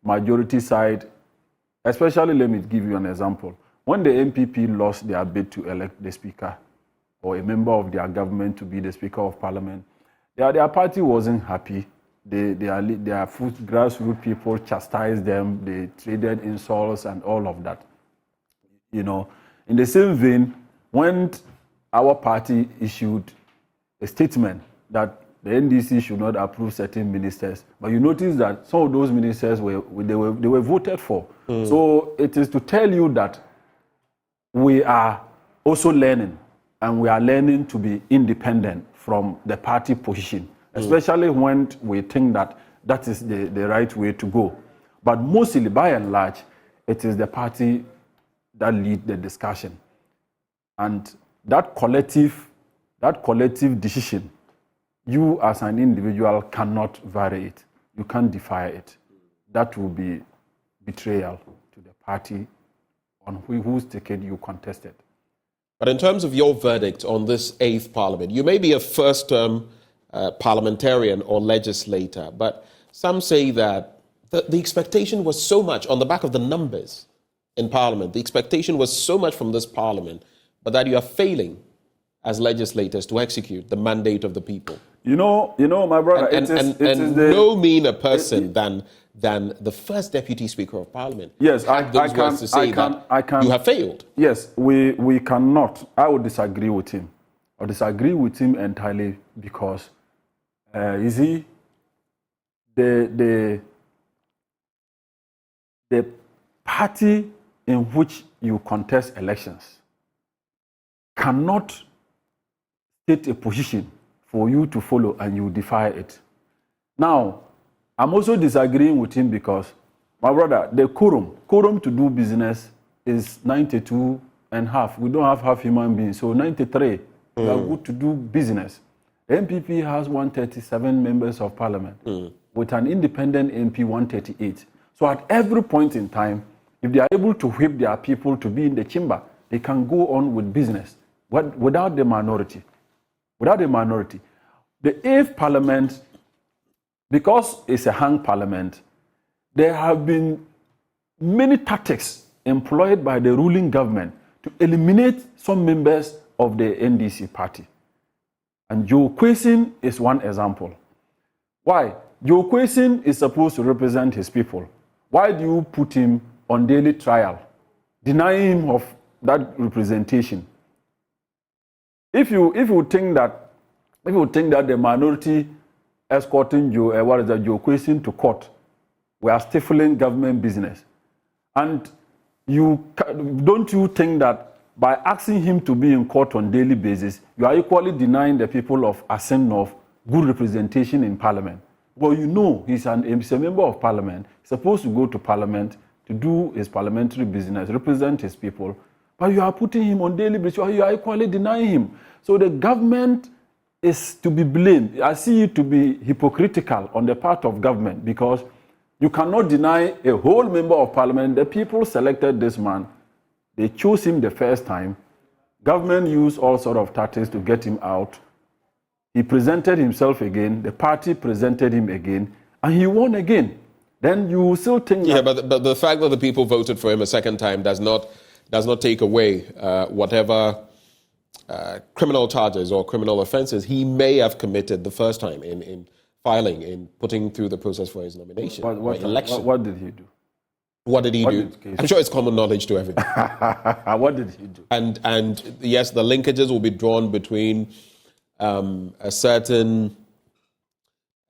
majority side. Especially, let me give you an example. When the MPP lost their bid to elect the speaker or a member of their government to be the Speaker of Parliament, their party wasn't happy. Their grassroots people chastised them. They traded insults and all of that. In the same vein, when our party issued a statement that the NDC should not approve certain ministers, but you notice that some of those ministers were voted for. So it is to tell you that we are also learning, and we are learning to be independent from the party position, especially when we think that is the right way to go. But mostly, by and large, it is the party that lead the discussion. And that collective decision, you as an individual cannot vary it. You can't defy it. That will be betrayal to the party on whose ticket you contested. But in terms of your verdict on this 8th Parliament, you may be a first-term parliamentarian or legislator, but some say that the expectation was so much on the back of the numbers in Parliament. The expectation was so much from this Parliament, but that you are failing as legislators to execute the mandate of the people. You know, my brother, no meaner person than the first Deputy Speaker of Parliament. Yes, I can. You have failed. Yes, we cannot. I would disagree with him. I disagree with him entirely because, you see, the party in which you contest elections cannot state a position for you to follow and you defy it. Now, I'm also disagreeing with him because, my brother, the quorum to do business is 92.5. We don't have half human beings, so 93. We are good to do business. The MPP has 137 members of parliament with an independent MP 138. So at every point in time, if they are able to whip their people to be in the chamber, they can go on with business without the minority. Without the minority. The 8th Parliament, because it's a hung parliament, there have been many tactics employed by the ruling government to eliminate some members of the NDC party. And Joe Kwesin is one example. Why? Joe Kwesin is supposed to represent his people. Why do you put him on daily trial, denying him of that representation? If you think that the minority escorting Joe Kwesin to court, we are stifling government business, and don't you think that by asking him to be in court on daily basis, you are equally denying the people of Asen North good representation in parliament? Well, you know he's a member of parliament, he's supposed to go to parliament to do his parliamentary business, represent his people, but you are putting him on daily basis, you are equally denying him. So the government is to be blamed. I see it to be hypocritical on the part of government because you cannot deny a whole member of parliament. The people selected this man. They chose him the first time. Government used all sort of tactics to get him out. He presented himself again. The party presented him again, and he won again. Then you still think but the fact that the people voted for him a second time does not take away whatever criminal charges or criminal offenses he may have committed the first time in putting through the process for his nomination. What did he do? What did he do? I'm sure it's common knowledge to everyone. What did he do? And yes, the linkages will be drawn between a certain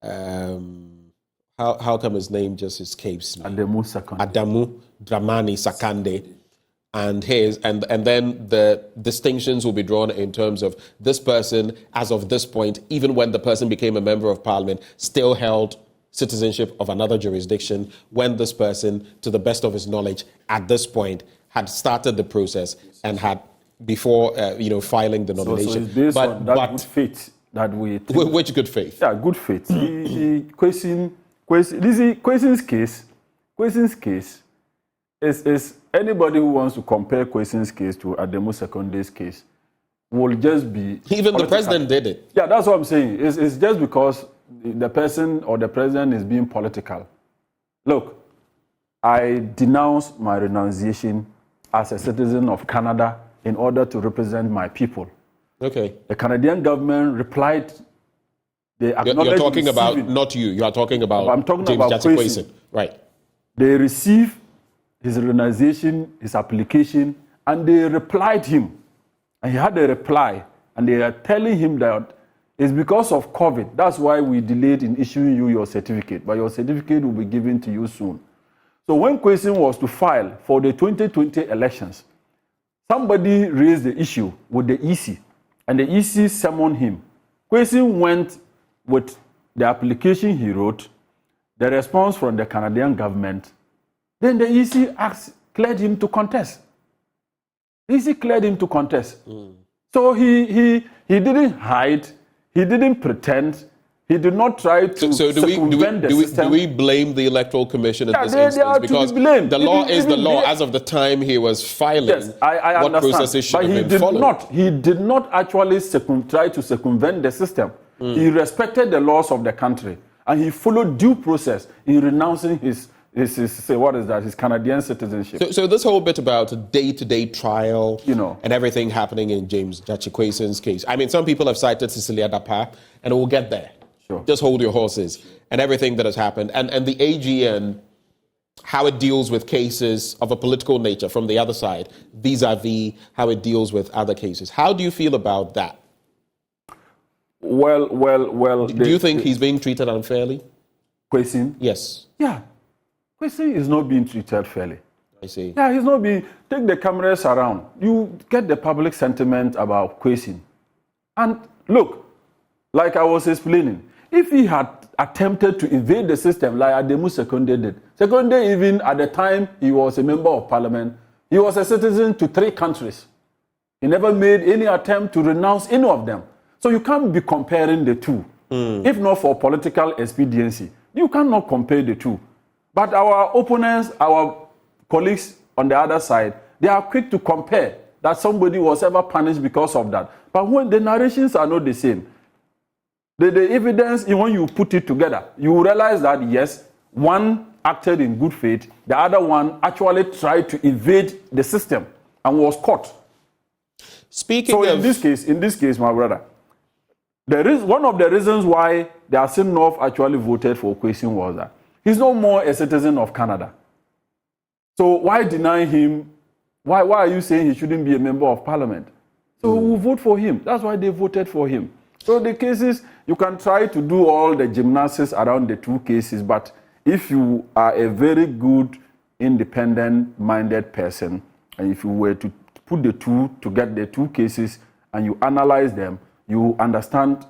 how come his name just escapes me? Adamu Dramani Sakande. And then the distinctions will be drawn in terms of this person, as of this point, even when the person became a member of parliament, still held citizenship of another jurisdiction, when this person, to the best of his knowledge, at this point, had started the process and had, before filing the nomination. So it's based on that good faith that we... Which good faith? Yeah, good faith. Question's case is anybody who wants to compare Question's case to Ademo Seconde's case will just be... Even political. The president did it. Yeah, that's what I'm saying. It's just because the person or the president is being political. Look, I denounce my renunciation as a citizen of Canada in order to represent my people. Okay. The Canadian government replied... You're talking about, not you, you are talking about I'm talking James about Kwesi. Right. They received his renunciation, his application, and they replied him. And he had a reply, and they are telling him that it's because of COVID. That's why we delayed in issuing you your certificate, but your certificate will be given to you soon. So when Kwesi was to file for the 2020 elections, somebody raised the issue with the EC, and the EC summoned him. Kwesi went with the application he wrote, the response from the Canadian government. Then the EC cleared him to contest. EC cleared him to contest. So he didn't hide, he didn't pretend, he did not try to circumvent the system. Do we blame the Electoral Commission in this instance? Because the law is the law. As of the time he was filing, yes, I what processes should have been followed. He did not actually try to circumvent the system. He respected the laws of the country, and he followed due process in renouncing his Canadian citizenship. So this whole bit about a day-to-day trial, and everything happening in James Kwesi's case. I mean, some people have cited Cecilia Dapilah, and we'll get there. Sure. Just hold your horses, and everything that has happened, and the AGN, how it deals with cases of a political nature from the other side, vis-a-vis how it deals with other cases. How do you feel about that? Well. Do you think he's being treated unfairly? Kwesi? Yes. Yeah. Kwesi is not being treated fairly. I see. Yeah, he's not being... Take the cameras around. You get the public sentiment about Kwesi. And look, like I was explaining, if he had attempted to invade the system like Ademo Seconde did, Seconde, even at the time he was a member of parliament, he was a citizen to 3 countries. He never made any attempt to renounce any of them. So you can't be comparing the two. If not for political expediency, you cannot compare the two. But our opponents, our colleagues on the other side, they are quick to compare that somebody was ever punished because of that. But when the narrations are not the same, the evidence, when you put it together, you realize that yes, one acted in good faith, the other one actually tried to evade the system and was caught. In this case, my brother, there is one of the reasons why the Assembly North actually voted for Kwesi was that he's no more a citizen of Canada. So why deny him? Why are you saying he shouldn't be a member of parliament? So we'll vote for him. That's why they voted for him. So the cases, you can try to do all the gymnastics around the two cases, but if you are a very good, independent-minded person, and if you were to put the two, to get the two cases, and you analyze them, you understand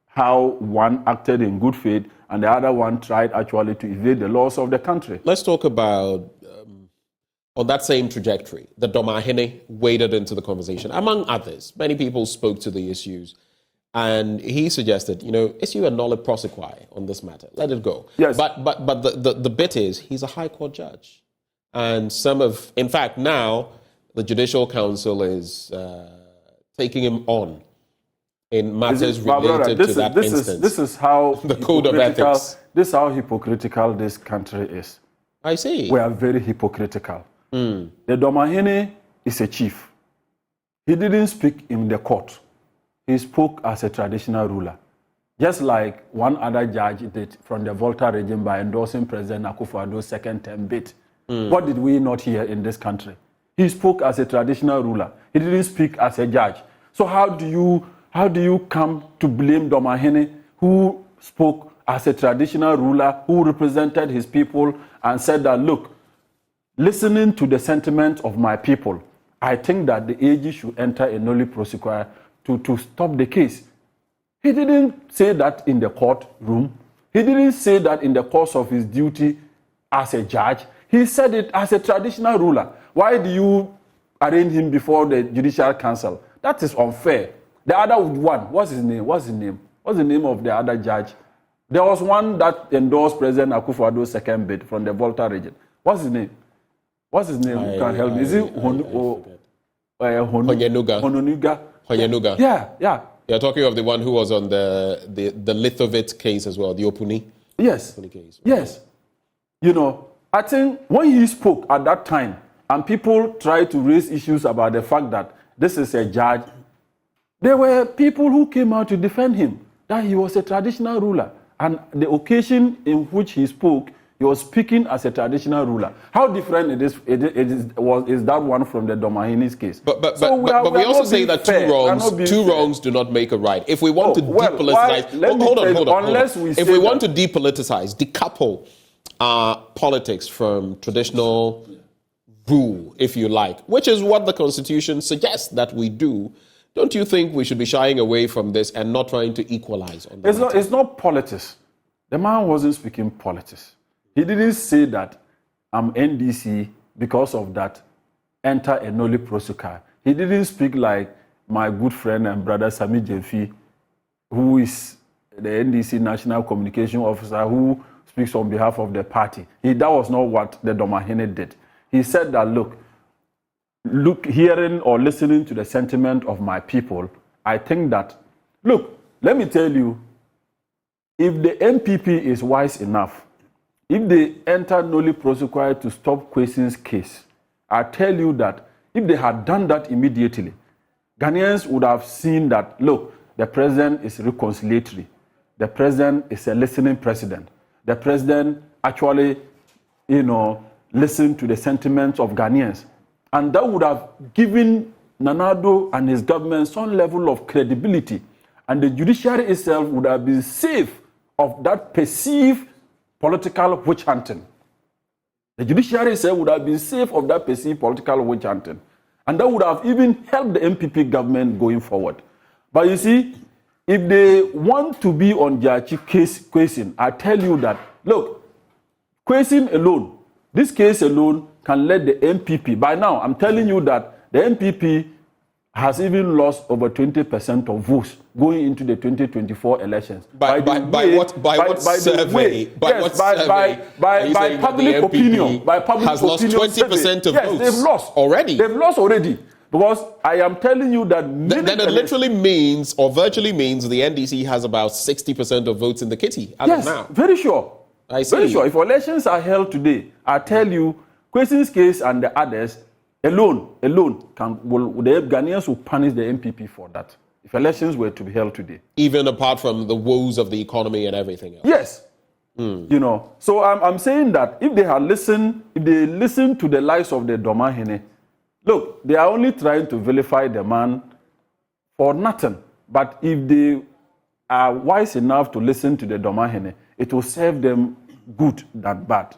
how one acted in good faith and the other one tried actually to evade the laws of the country. Let's talk about, on that same trajectory, the Domahine waded into the conversation, among others. Many people spoke to the issues, and he suggested, issue a nolle prosequi on this matter. Let it go. Yes. But the bit is, he's a high court judge. And in fact, now, the Judicial Council is taking him on in matters related to that instance. This is how the code of ethics. This is how hypocritical this country is. I see. We are very hypocritical. The Domahine is a chief. He didn't speak in the court. He spoke as a traditional ruler. Just like one other judge did from the Volta regime by endorsing President Akufo-Addo's second term bid. What did we not hear in this country? He spoke as a traditional ruler. He didn't speak as a judge. So how do you come to blame Domahene, who spoke as a traditional ruler, who represented his people and said that, look, listening to the sentiment of my people, I think that the AG should enter a nolle prosequi to stop the case. He didn't say that in the courtroom. He didn't say that in the course of his duty as a judge. He said it as a traditional ruler. Why do you arraign him before the Judicial Council? That is unfair. The other one, what's his name? What's the name of the other judge? There was one that endorsed President Akufo-Addo's second bid from the Volta region. What's his name? You can help me. Is it Honyenuga? Yeah. You're talking of the one who was on the Lithovit case as well, the Opuni? Yes. Opuni case. Yes. You know, I think when he spoke at that time, and people tried to raise issues about the fact that this is a judge, there were people who came out to defend him, that he was a traditional ruler. And the occasion in which he spoke, he was speaking as a traditional ruler. How different is that one from the Domahene's case? But we also say that two wrongs do not make a right. If we want to depoliticize, hold on. If we want to depoliticize, decouple politics from traditional rule, if you like, which is what the Constitution suggests that we do, don't you think we should be shying away from this and not trying to equalize on that? It's not politics. The man wasn't speaking politics. He didn't say that I'm NDC because of that, enter a nolle prosequi. He didn't speak like my good friend and brother Sami Jemfi, who is the NDC National Communication Officer, who speaks on behalf of the party. That was not what the Domahene did. He said that, look, hearing or listening to the sentiment of my people, I think that, look, let me tell you, if the MPP is wise enough, if they enter nolle prosequi to stop Kwesin's case, I tell you that if they had done that immediately, Ghanaians would have seen that, look, the president is reconciliatory. The president is a listening president. The president actually, listened to the sentiments of Ghanaians. And that would have given Nana-Addo and his government some level of credibility. And the judiciary itself would have been safe of that perceived political witch hunting. The judiciary itself would have been safe of that perceived political witch hunting. And that would have even helped the MPP government going forward. But you see, if they want to be on Jachi case Kwesin, I tell you that, look, Kwesin alone, this case alone can let the MPP, by now I'm telling you that the MPP has even lost over 20% of votes going into the 2024 elections. By public opinion. By public has lost 20% of votes. Yes, they've lost already. They've lost already. Because I am telling you that... Then it literally means, or virtually means, the NDC has about 60% of votes in the kitty as of now. Very sure. I see. Very sure. If elections are held today, I tell you, Kwesin's case and the others alone the Ghanaians will punish the MPP for that. If elections were to be held today. Even apart from the woes of the economy and everything else. Yes. So I'm saying that if they listen to the lies of the Domahene, look, they are only trying to vilify the man for nothing. But if they are wise enough to listen to the Domahene, it will serve them good than bad.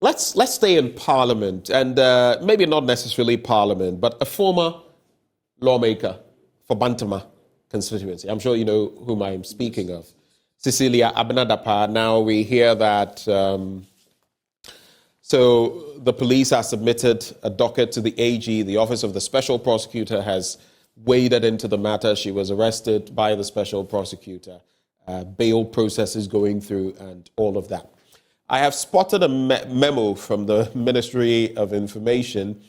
Let's stay in Parliament, and maybe not necessarily Parliament, but a former lawmaker for Bantama constituency. I'm sure you know whom I'm speaking of. Cecilia Abnadapa. Now we hear that so the police has submitted a docket to the AG. The Office of the Special Prosecutor has waded into the matter. She was arrested by the Special Prosecutor. Bail process is going through and all of that. I have spotted a memo from the Ministry of Information,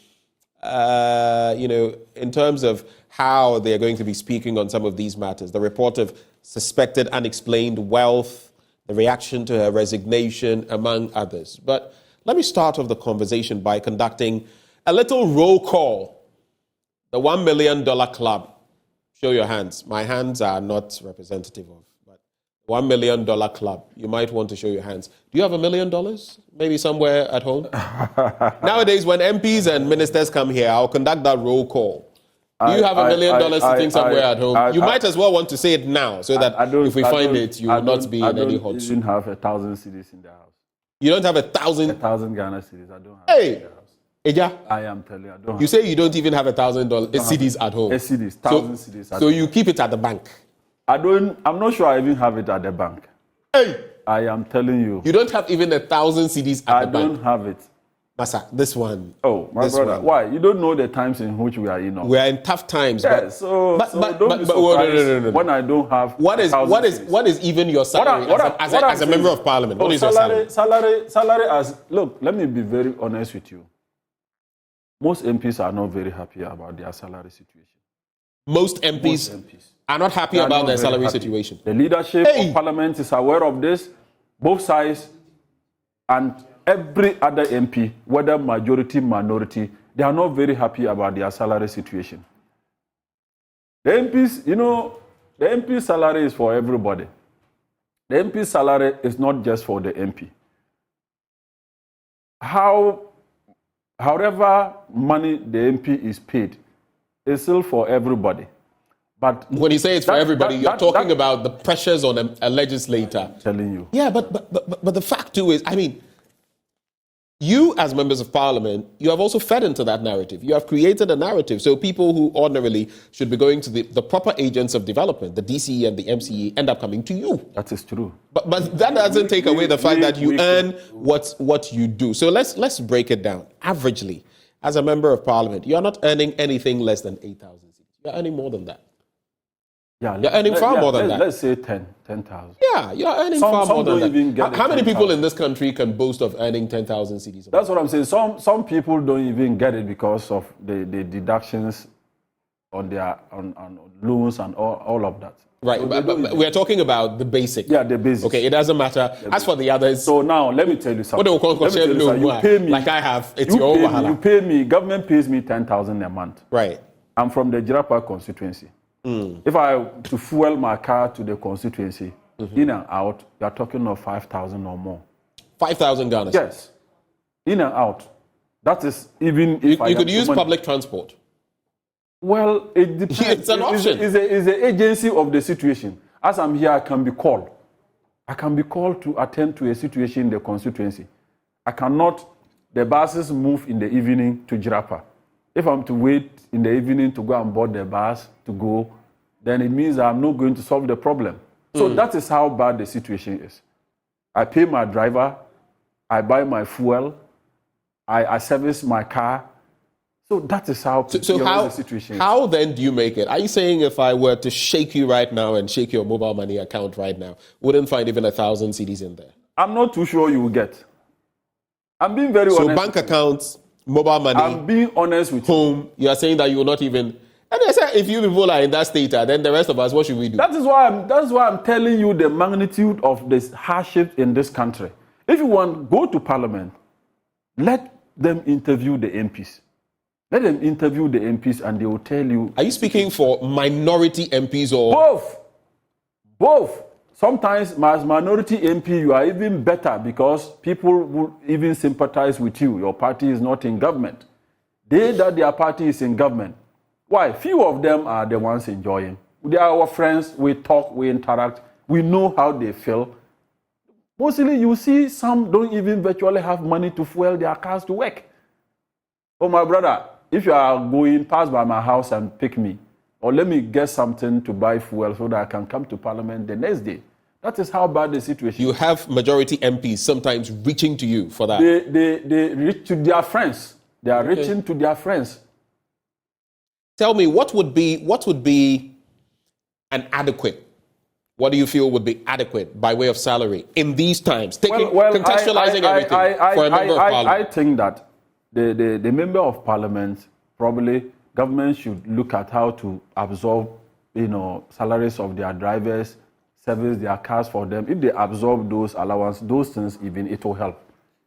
in terms of how they are going to be speaking on some of these matters. The report of suspected unexplained wealth, the reaction to her resignation, among others. But let me start off the conversation by conducting a little roll call. The $1 million club. Show your hands. My hands are not representative of, but $1 million club. You might want to show your hands. Do you have $1 million? Maybe somewhere at home? Nowadays, when MPs and ministers come here, I'll conduct that roll call. Do you have $1 million sitting somewhere at home? You might as well want to say it now, so that if we find it, you will not be in any hot soup. I don't have 1,000 cedis in the house. You don't have 1,000? 1,000 Ghana cedis. I don't have. Hey! Eja? I am telling you, I don't have. You say you don't even have $1,000 cedis at home? Cedis, 1,000 cedis. So you keep it at the bank? I'm not sure I even have it at the bank. Hey! I am telling you. You don't have even 1,000 cedis at the bank? I don't have it. Masa, this one. Oh, my brother. One. Why? You don't know the times in which we are in. We are in tough times. Yeah, but don't be surprised no. When I don't have. What is even your salary as a member of parliament? What is your salary? Salary as, look, let me be very honest with you. Most MPs are not very happy about their salary situation. Most MPs are not happy about their salary situation. The leadership of parliament is aware of this, both sides, and every other MP, whether majority, minority, they are not very happy about their salary situation. The MPs, the MP salary is for everybody. The MP salary is not just for the MP. However money the MP is paid, it's still for everybody. But when you say it's for everybody, you're talking about the pressures on a legislator. I'm telling you. Yeah, but the fact too is, you as members of parliament, you have also fed into that narrative. You have created a narrative. So people who ordinarily should be going to the proper agents of development, the DCE and the MCE, end up coming to you. That is true. But that doesn't take away the fact that you earn what you do. So let's break it down. Averagely, as a member of parliament, you are not earning anything less than 8,000. You're earning more than that. Yeah, you're earning far more than that. Let's say 10,000. Yeah, you're earning far more than that. How many people in this country can boast of earning 10,000 cedis? That's what I'm saying. Some people don't even get it because of the deductions on their on loans and all of that. Right, so but we're talking about the basic. Yeah, the basic. Okay, it doesn't matter. As for the others... So now, let me tell you something. You pay me, like I have, it's your own wahala. You pay me, government pays me 10,000 a month. Right. I'm from the Jirapa constituency. If I to fuel my car to the constituency, in and out, you are talking of 5,000 or more. 5,000 Ghana? Yes. In and out. That is even if you could use public transport. Well, it depends. It's an option. It's the agency of the situation. As I'm here, I can be called. I can be called to attend to a situation in the constituency. I cannot, the buses move in the evening to Jirapa. If I'm to wait in the evening to go and board the bus to go, then it means I'm not going to solve the problem. So that is how bad the situation is. I pay my driver, I buy my fuel, I service my car. So that is how the situation is. How then do you make it? Are you saying if I were to shake you right now and shake your mobile money account right now, wouldn't find even 1,000 cedis in there? I'm not too sure you will get. I'm being very honest. So bank accounts, mobile money. I'm being honest with you. You are saying that you will not even. And I said, if you people are in that state, then the rest of us, what should we do? That's why I'm telling you the magnitude of this hardship in this country. If you want, go to parliament. Let them interview the MPs. Let them interview the MPs and they will tell you. Are you speaking for minority MPs or? Both. Sometimes as minority MP, you are even better because people will even sympathize with you. Your party is not in government. That their party is in government. Why? Few of them are the ones enjoying. They are our friends. We talk, we interact. We know how they feel. Mostly you see some don't even virtually have money to fuel their cars to work. Oh, my brother, if you are going past by my house and pick me, or let me get something to buy fuel so that I can come to parliament the next day. That is how bad the situation is. You have majority MPs sometimes reaching to you for that. They reach to their friends. They are reaching to their friends. Tell me, what would be an adequate? What do you feel would be adequate by way of salary in these times? Contextualizing everything for a member of parliament. I think that the member of parliament, probably government should look at how to absorb, salaries of their drivers, service their cars for them. If they absorb those allowances, those things, even it will help.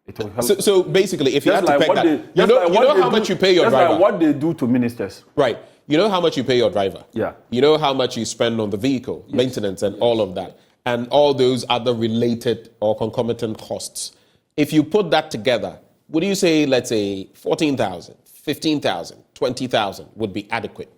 It will help. So basically, if you had to peg that, you know how much you pay your driver. Like what they do to ministers. Right. You know how much you pay your driver. Yeah. You know how much you spend on the vehicle, maintenance, and all of that. and all those other related or concomitant costs. If you put that together, would you say, let's say, 14,000, 15,000, 20,000 would be adequate?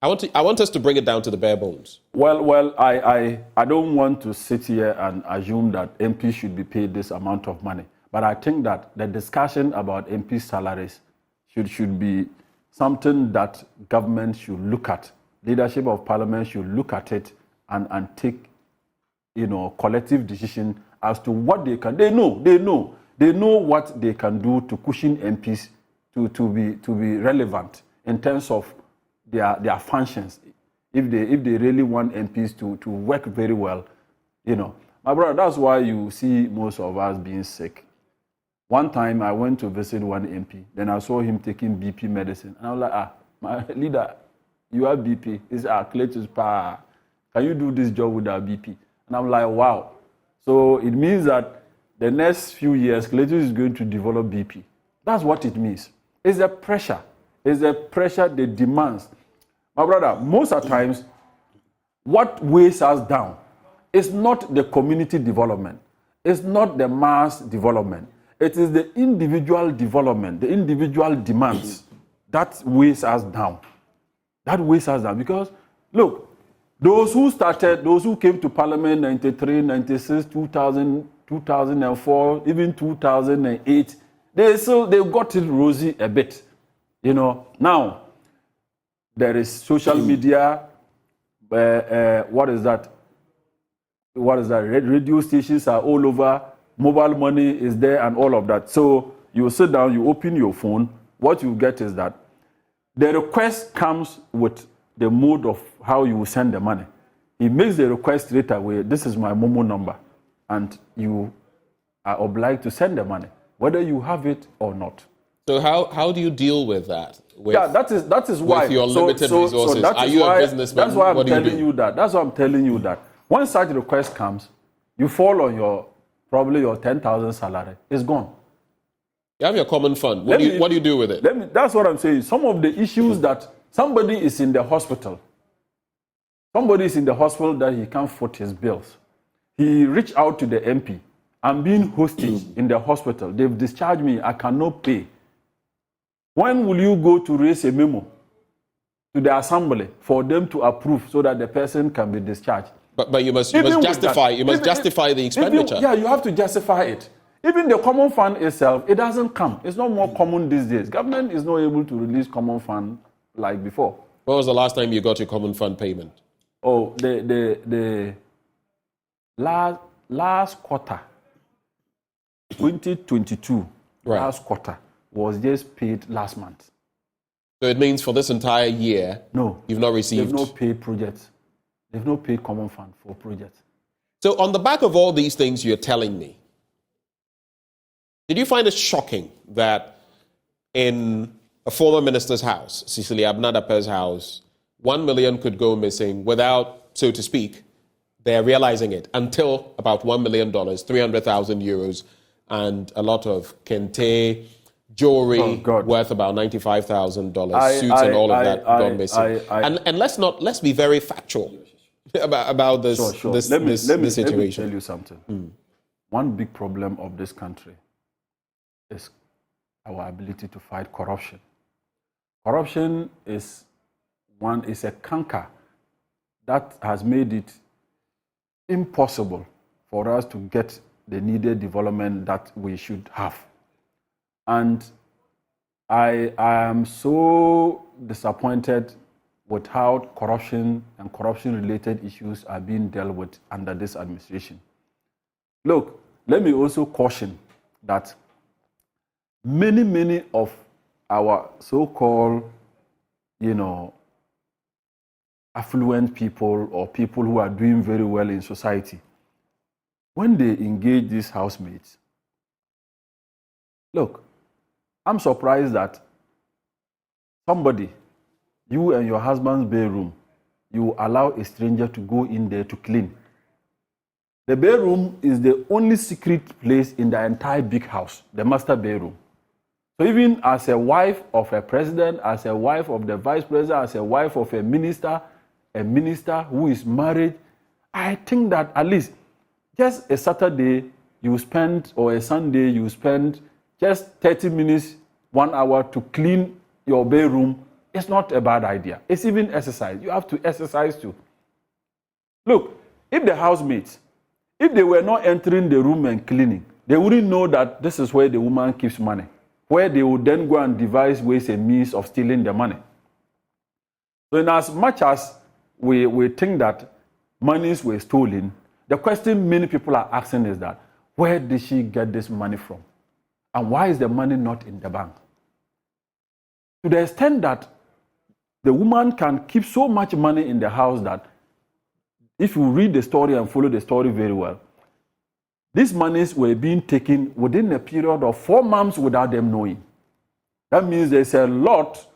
I want us to bring it down to the bare bones. Well, I don't want to sit here and assume that MPs should be paid this amount of money. But I think that the discussion about MP salaries should be something that government should look at. Leadership of parliament should look at it and take, collective decision as to what they can. They know what they can do to cushion MPs to be relevant in terms of their functions. If they really want MPs to work very well, my brother, that's why you see most of us being sick. One time I went to visit one MP, then I saw him taking BP medicine, and I was like, my leader, you have BP. It's Cletus Pa. Can you do this job without BP? And I'm like, wow. So it means that the next few years, Cletus is going to develop BP. That's what it means. It's a pressure. It's a pressure that demands. My brother, most of the times, what weighs us down is not the community development. It's not the mass development. It is the individual development, the individual demands that weighs us down. That weighs us down because, look, those who came to Parliament 93, 96, 2000, 2004, even 2008, they got it rosy a bit. Now, there is social media. What is that? Radio stations are all over. Mobile money is there and all of that. So you sit down, you open your phone. What you get is that the request comes with the mode of how you will send the money. He makes the request straight away. This is my Momo number. And you are obliged to send the money, whether you have it or not. So how do you deal with that? That is why. With your limited resources. Are you a businessman? That's why I'm telling you that. That's why I'm telling you that. When such request comes, you fall on probably your 10,000 salary. It's gone. You have your common fund. What do you do with it? That's what I'm saying. Some of the issues that somebody is in the hospital. Somebody is in the hospital that he can't foot his bills. He reached out to the MP. I'm being hostage in the hospital. They've discharged me. I cannot pay. When will you go to raise a memo to the assembly for them to approve so that the person can be discharged? But you must justify the expenditure. You have to justify it. Even the common fund itself, it doesn't come. It's not more common these days. Government is not able to release common fund like before. When was the last time you got your common fund payment? Oh, the last quarter, 2022, right. Last quarter was just paid last month. So it means for this entire year, no, you've not received. They've not paid projects. They've not paid common fund for projects. So on the back of all these things you're telling me, did you find it shocking that in a former minister's house, Cecily Abnadape's house, 1 million could go missing without, so to speak, they're realizing it until about $1 million, 300,000 euros, and a lot of kente jewelry worth about $95,000, suits and all of that gone missing. And let's be very factual about this situation. Let me tell you something. One big problem of this country is our ability to fight corruption. Corruption is a canker that has made it impossible for us to get the needed development that we should have. And I am so disappointed with how corruption and corruption-related issues are being dealt with under this administration. Look, let me also caution that many of our so-called, affluent people or people who are doing very well in society, when they engage these housemates, look, I'm surprised that somebody, you and your husband's bedroom, you allow a stranger to go in there to clean. The bedroom is the only secret place in the entire big house, the master bedroom. So even as a wife of a president, as a wife of the vice president, as a wife of a minister who is married, I think that at least just a Saturday you spend, or a Sunday you spend just 30 minutes, 1 hour to clean your bedroom. It's not a bad idea. It's even exercise. You have to exercise too. Look, if the housemates, if they were not entering the room and cleaning, they wouldn't know that this is where the woman keeps money, where they would then go and devise ways and means of stealing the money. So in as much as we think that monies were stolen, the question many people are asking is that, where did she get this money from? And why is the money not in the bank? To the extent that the woman can keep so much money in the house that if you read the story and follow the story very well, these monies were being taken within a period of 4 months without them knowing. That means there's a lot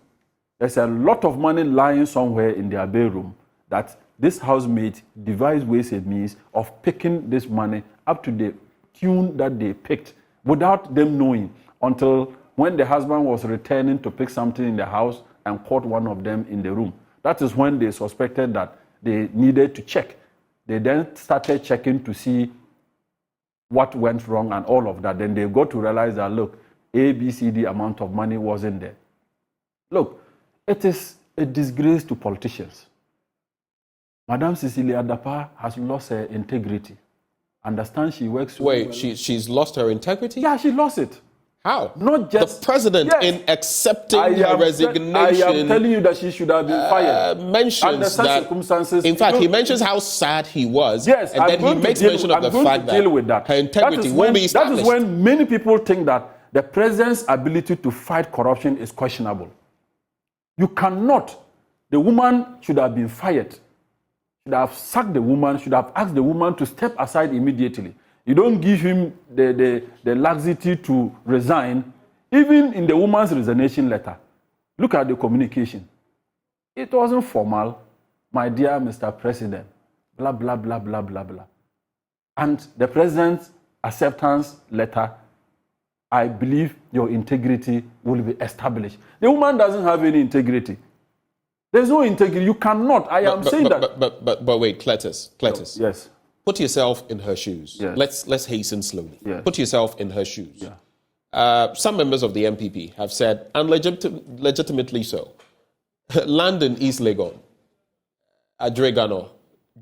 of money lying somewhere in their bedroom that this housemate devised ways and means of picking this money up to the tune that they picked without them knowing, until when the husband was returning to pick something in the house and caught one of them in the room. That is when they suspected that they needed to check. They then started checking to see what went wrong and all of that. Then they got to realize that, look, A, B, C, D amount of money wasn't there. Look, it is a disgrace to politicians. Madam Cecilia Dapilah has lost her integrity. Understand she works so Wait, well. she's lost her integrity? Yeah, she lost it. How? Not just the president, yes. in accepting her resignation. I am telling you that she should have been fired. Mentions that. Circumstances. In fact, he mentions how sad he was. Yes, and then he makes mention of the fact that her integrity will be established. That is when many people think that the president's ability to fight corruption is questionable. You cannot. The woman should have been fired. Should have sacked the woman. Should have asked the woman to step aside immediately. You don't give him the laxity to resign. Even in the woman's resignation letter, look at the communication. It wasn't formal. My dear Mr. President, blah, blah, blah, blah, blah, blah. And the president's acceptance letter, I believe your integrity will be established. The woman doesn't have any integrity. There's no integrity. You cannot. I am saying that. But wait, Cletus. Yes. Put yourself in her shoes. Yes. Let's hasten slowly. Yes. Put yourself in her shoes. Yeah. Some members of the MPP have said, and legitimately so, land in East Legon, Adregano,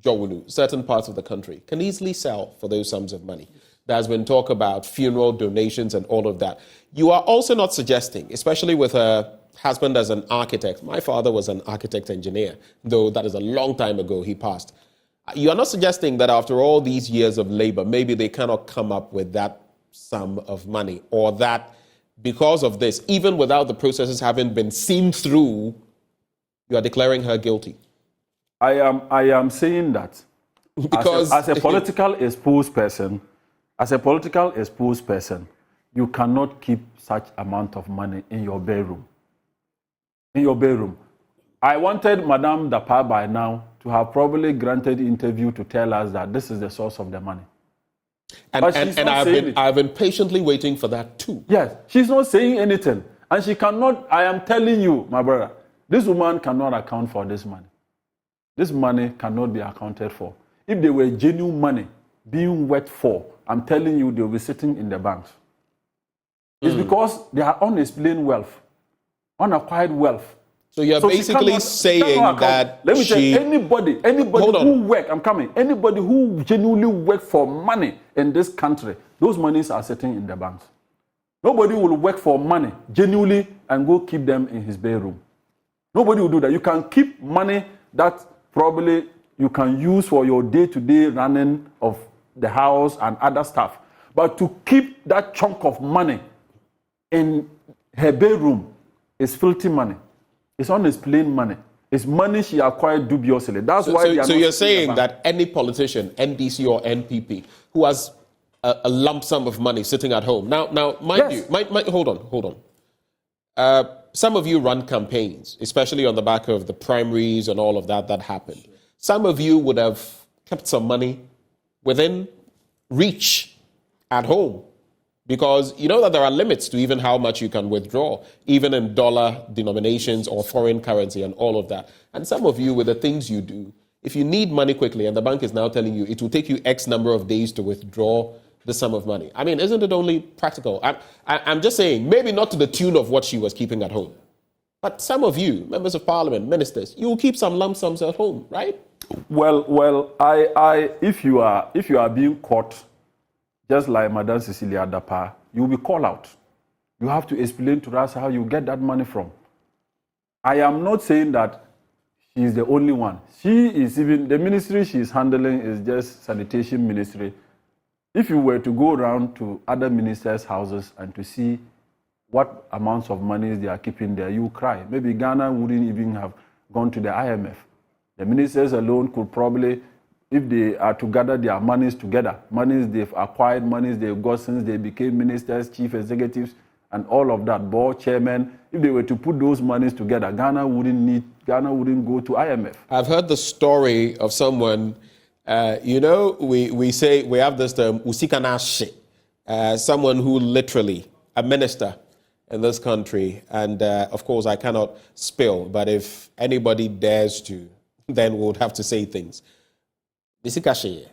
Jowulu, certain parts of the country can easily sell for those sums of money. There has been talk about funeral donations and all of that. You are also not suggesting, especially with her husband as an architect. My father was an architect engineer, though that is a long time ago, he passed. You are not suggesting that after all these years of labor, maybe they cannot come up with that sum of money, or that because of this, even without the processes having been seen through, you are declaring her guilty. I am saying that because as a political exposed person, you cannot keep such amount of money in your bedroom. I wanted Madame Dapilah by now to have probably granted interview to tell us that this is the source of the money. And I've been patiently waiting for that too. Yes, she's not saying anything. And she cannot, I am telling you, my brother, this woman cannot account for this money. This money cannot be accounted for. If they were genuine money being worked for, I'm telling you, they'll be sitting in the banks. It's because they are unexplained wealth, unacquired wealth. So you're basically saying that let me tell you, anybody who work, anybody who genuinely work for money in this country, those monies are sitting in the banks. Nobody will work for money genuinely and go keep them in his bedroom. Nobody will do that. You can keep money that probably you can use for your day-to-day running of the house and other stuff. But to keep that chunk of money in her bedroom is filthy money. It's unexplained money. It's money she acquired dubiously. That's why. So you're saying that any politician, NDC or NPP, who has a lump sum of money sitting at home. Now, mind you, hold on. Some of you run campaigns, especially on the back of the primaries and all of that happened. Some of you would have kept some money within reach at home, because you know that there are limits to even how much you can withdraw, even in dollar denominations or foreign currency and all of that. And some of you, with the things you do, if you need money quickly and the bank is now telling you it will take you X number of days to withdraw the sum of money. I mean, isn't it only practical? I'm just saying, maybe not to the tune of what she was keeping at home. But some of you, members of parliament, ministers, you will keep some lump sums at home, right? Well, if you are being caught, just like Madam Cecilia Dapilah, you will be called out. You have to explain to us how you get that money from. I am not saying that she is the only one. She is even, the ministry she is handling is just Sanitation Ministry. If you were to go around to other ministers' houses and to see what amounts of money they are keeping there, you cry. Maybe Ghana wouldn't even have gone to the IMF. The ministers alone could probably, if they are to gather their monies together, monies they've acquired, monies they've got since they became ministers, chief executives, and all of that, board chairman, if they were to put those monies together, Ghana wouldn't go to IMF. I've heard the story of someone, we say, we have this term, usikanashi, someone who literally, a minister in this country, and of course I cannot spill, but if anybody dares to, then we would have to say things. Usikanashi,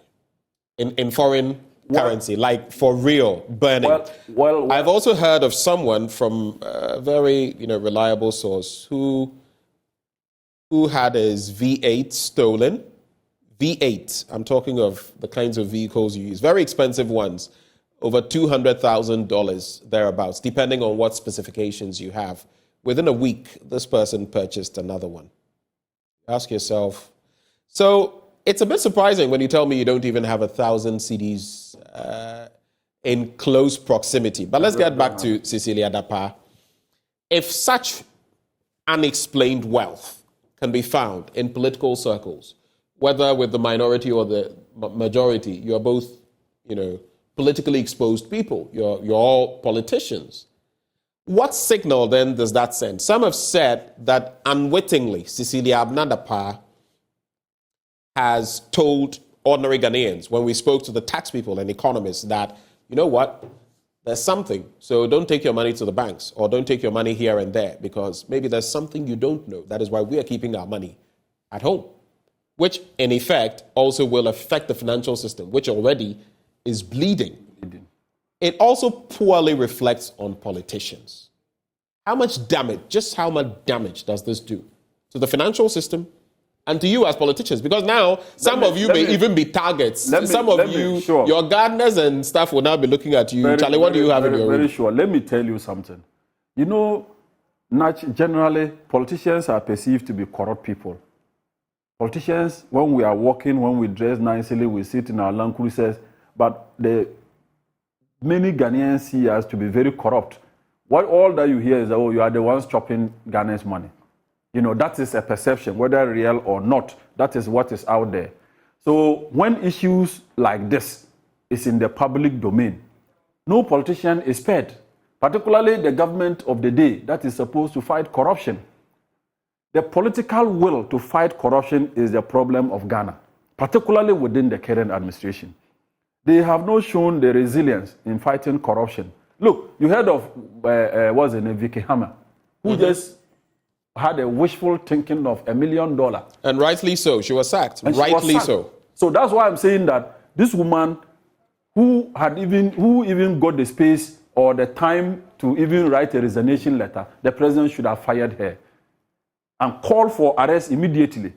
in foreign currency, like for real, burning. Well, I've also heard of someone from a very reliable source who had his V8 stolen. V8, I'm talking of the kinds of vehicles you use, very expensive ones, over $200,000 thereabouts, depending on what specifications you have. Within a week, this person purchased another one. Ask yourself. So it's a bit surprising when you tell me you don't even have 1,000 CDs in close proximity. But let's get back to Cecilia Dapilah. If such unexplained wealth can be found in political circles, whether with the minority or the majority, you're both, politically exposed people. You're all politicians. What signal then does that send? Some have said that unwittingly, Cecilia Dapilah has told ordinary Ghanaians, when we spoke to the tax people and economists, that, you know what, there's something. So don't take your money to the banks or don't take your money here and there because maybe there's something you don't know. That is why we are keeping our money at home, which in effect also will affect the financial system, which already is bleeding. It also poorly reflects on politicians. How much damage does this do to the financial system and to you as politicians? Because now some of you may even be targets. Your gardeners and staff will now be looking at you. Charlie, what do you have in your room? Very sure. Let me tell you something. Generally, politicians are perceived to be corrupt people. Politicians, when we are walking, when we dress nicely, we sit in our Land Cruisers, but many Ghanaians see us to be very corrupt. All that you hear is that, you are the ones chopping Ghana's money. That is a perception, whether real or not. That is what is out there. So when issues like this is in the public domain, no politician is spared, particularly the government of the day that is supposed to fight corruption. The political will to fight corruption is the problem of Ghana, particularly within the current administration. They have not shown the resilience in fighting corruption. Look, you heard of, what's the name, Vicky Hammer, who just had a wishful thinking of $1 million. And rightly so. She was sacked. Rightly so. So that's why I'm saying that this woman who even got the space or the time to even write a resignation letter, the president should have fired her and called for arrest immediately.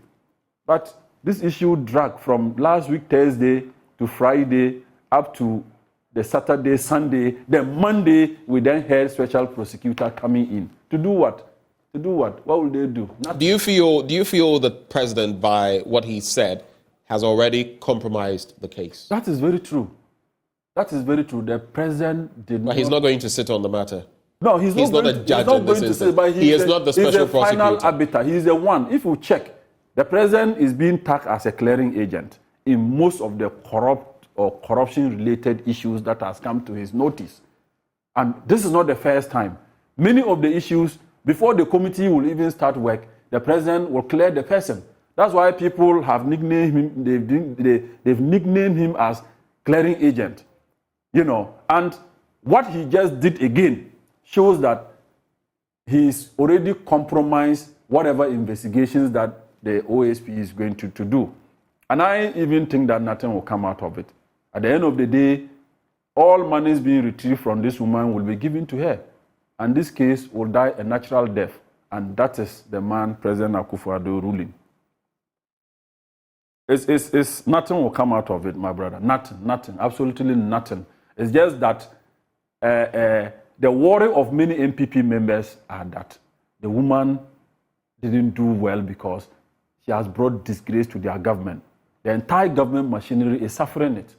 But this issue dragged from last week, Thursday, to Friday, up to the Saturday, Sunday. Then Monday, we then heard special prosecutor coming in. To do what? What will they do? Nothing. Do you feel the president, by what he said, has already compromised the case? That is very true. The president did not. But he's not going to sit on the matter. No, he's not a judge in this instance. He is not the special prosecutor. He's the final arbiter. He's the one. If you check, the president is being tagged as a clearing agent in most of the corrupt or corruption-related issues that has come to his notice. And this is not the first time. Many of the issues, before the committee will even start work, the president will clear the person. That's why people have nicknamed him, they've nicknamed him as clearing agent. And what he just did again shows that he's already compromised whatever investigations that the OSP is going to do. And I even think that nothing will come out of it. At the end of the day, all monies being retrieved from this woman will be given to her. And this case will die a natural death. And that is the man President Akufo-Addo ruling. It's nothing will come out of it, my brother. Nothing, absolutely nothing. It's just that the worry of many MPP members are that the woman didn't do well because she has brought disgrace to their government. The entire government machinery is suffering it.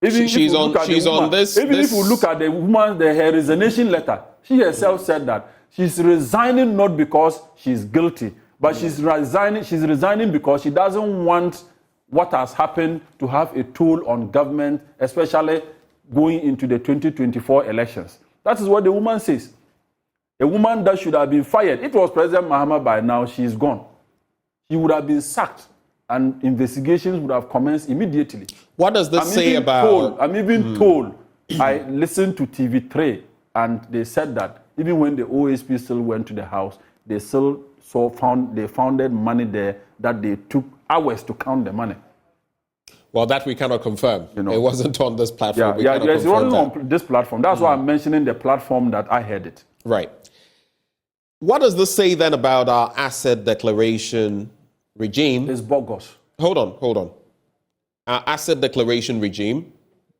Even she's on this. Even if you look at the woman, her resignation letter, she herself said that she's resigning not because she's guilty, but she's resigning because she doesn't want what has happened to have a toll on government, especially going into the 2024 elections. That is what the woman says. A woman that should have been fired. It was President Mahama by now, she is gone. She would have been sacked and investigations would have commenced immediately. What does this say about... I'm even told, I listened to TV3 and they said that even when the OSP still went to the house, they still founded money there that they took hours to count the money. Well, that we cannot confirm. It wasn't on this platform. It wasn't on this platform. That's why I'm mentioning the platform that I heard it. Right. What does this say then about our asset declaration regime? It's bogus. Hold on. Our asset declaration regime,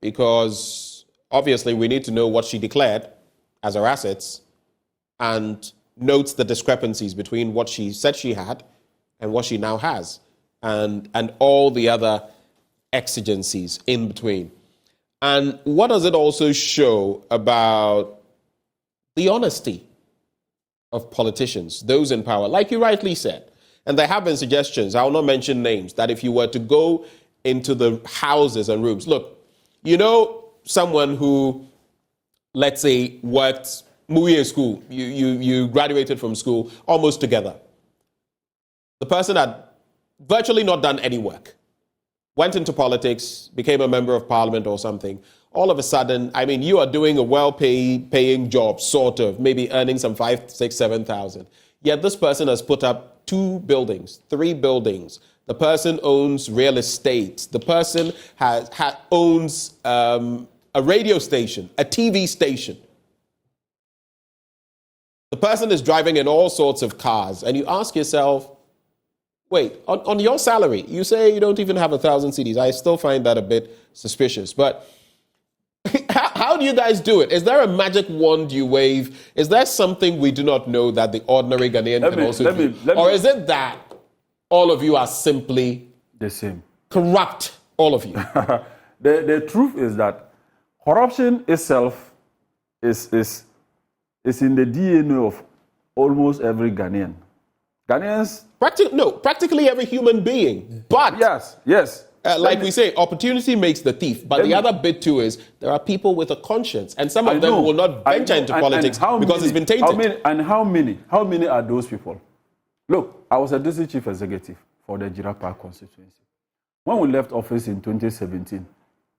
because obviously we need to know what she declared as her assets and notes the discrepancies between what she said she had and what she now has, and all the other exigencies in between. And what does it also show about the honesty of politicians, those in power, like you rightly said? And there have been suggestions, I will not mention names, that if you were to go into the houses and rooms, look, someone who, let's say, worked in school, you graduated from school almost together. The person had virtually not done any work, went into politics, became a member of parliament or something. All of a sudden, you are doing a well-paying job, sort of, maybe earning some 5,000, 6,000, 7,000. Yet this person has put up 2 buildings, 3 buildings. The person owns real estate. The person owns a radio station, a TV station. The person is driving in all sorts of cars. And you ask yourself, wait, on your salary, you say you don't even have 1,000 CDs. I still find that a bit suspicious. But how do you guys do it? Is there a magic wand you wave? Is there something we do not know that the ordinary Ghanaian can also do? Or is it that all of you are simply the same? Corrupt, all of you. The truth is that corruption itself is in the DNA of almost every Ghanaian. Practically every human being. But yes. Like we say, opportunity makes the thief. But the other bit too is there are people with a conscience, and some of them will not venture into politics because it's been tainted. How many are those people? Look, I was a district chief executive for the Jirapa constituency. When we left office in 2017,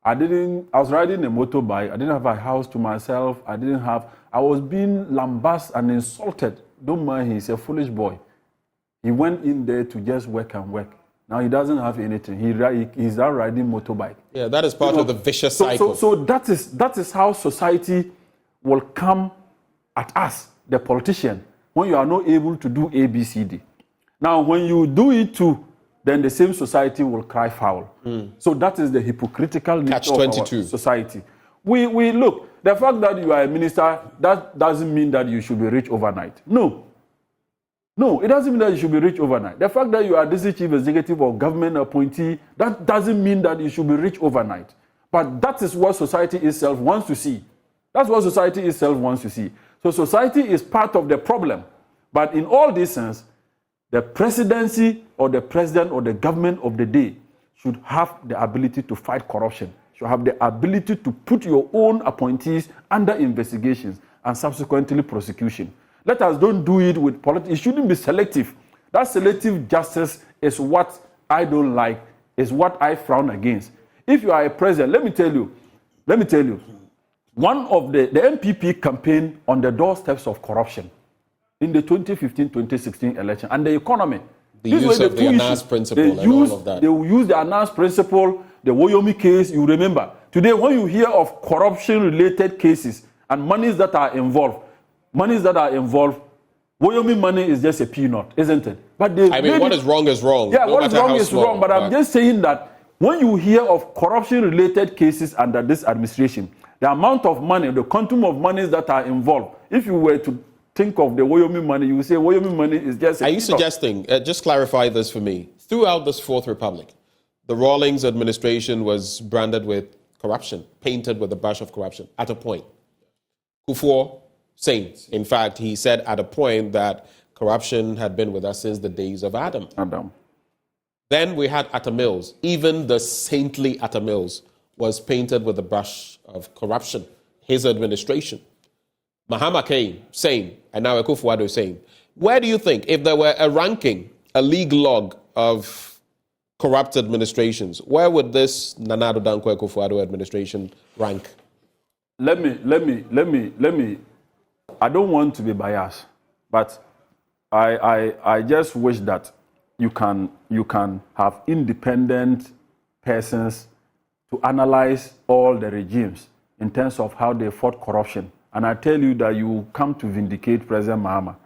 I was riding a motorbike. I didn't have a house to myself. I was being lambasted and insulted. Don't mind, he's a foolish boy. He went in there to just work and work. Now he doesn't have anything. He's out riding motorbike. Yeah, that is part of the vicious cycle. So that is how society will come at us, the politician, when you are not able to do A, B, C, D. Now, when you do it too, then the same society will cry foul. So that is the hypocritical nature of our society. We look, the fact that you are a minister, that doesn't mean that you should be rich overnight. No, it doesn't mean that you should be rich overnight. The fact that you are district chief executive or government appointee, that doesn't mean that you should be rich overnight. But that is what society itself wants to see. That's what society itself wants to see. So society is part of the problem. But in all this sense, the presidency or the president or the government of the day should have the ability to fight corruption, should have the ability to put your own appointees under investigations and subsequently prosecution. Let us don't do it with politics. It shouldn't be selective. That selective justice is what I don't like, is what I frown against. If you are a president, let me tell you, one of the MPP campaign on the doorsteps of corruption in the 2015-2016 election and the economy. The use of the Anas principle and all of that. They will use the Anas principle, the Woyomi case, you remember. Today, when you hear of corruption-related cases and monies that are involved, Woyomi money is just a peanut, isn't it? But what is wrong is wrong. Yeah, no what is wrong is small, wrong. But I'm just saying that when you hear of corruption-related cases under this administration, the amount of money, the quantum of monies that are involved, if you were to think of the Woyomi money, you would say Woyomi money is just a Are you suggesting, just clarify this for me, throughout this Fourth Republic, the Rawlings administration was branded with corruption, painted with the brush of corruption, at a point. Kufuor, same. In fact, he said at a point that corruption had been with us since the days of Adam. Then we had Atta Mills. Even the saintly Atta Mills was painted with the brush of corruption, his administration. Mahama came, same, and now Akufo-Addo, same. Where do you think, if there were a ranking, a league log of corrupt administrations, where would this Nana Addo Dankwa Akufo-Addo administration rank? Let me. I don't want to be biased, but I just wish that you can have independent persons to analyze all the regimes in terms of how they fought corruption. And I tell you that you come to vindicate President Mahama.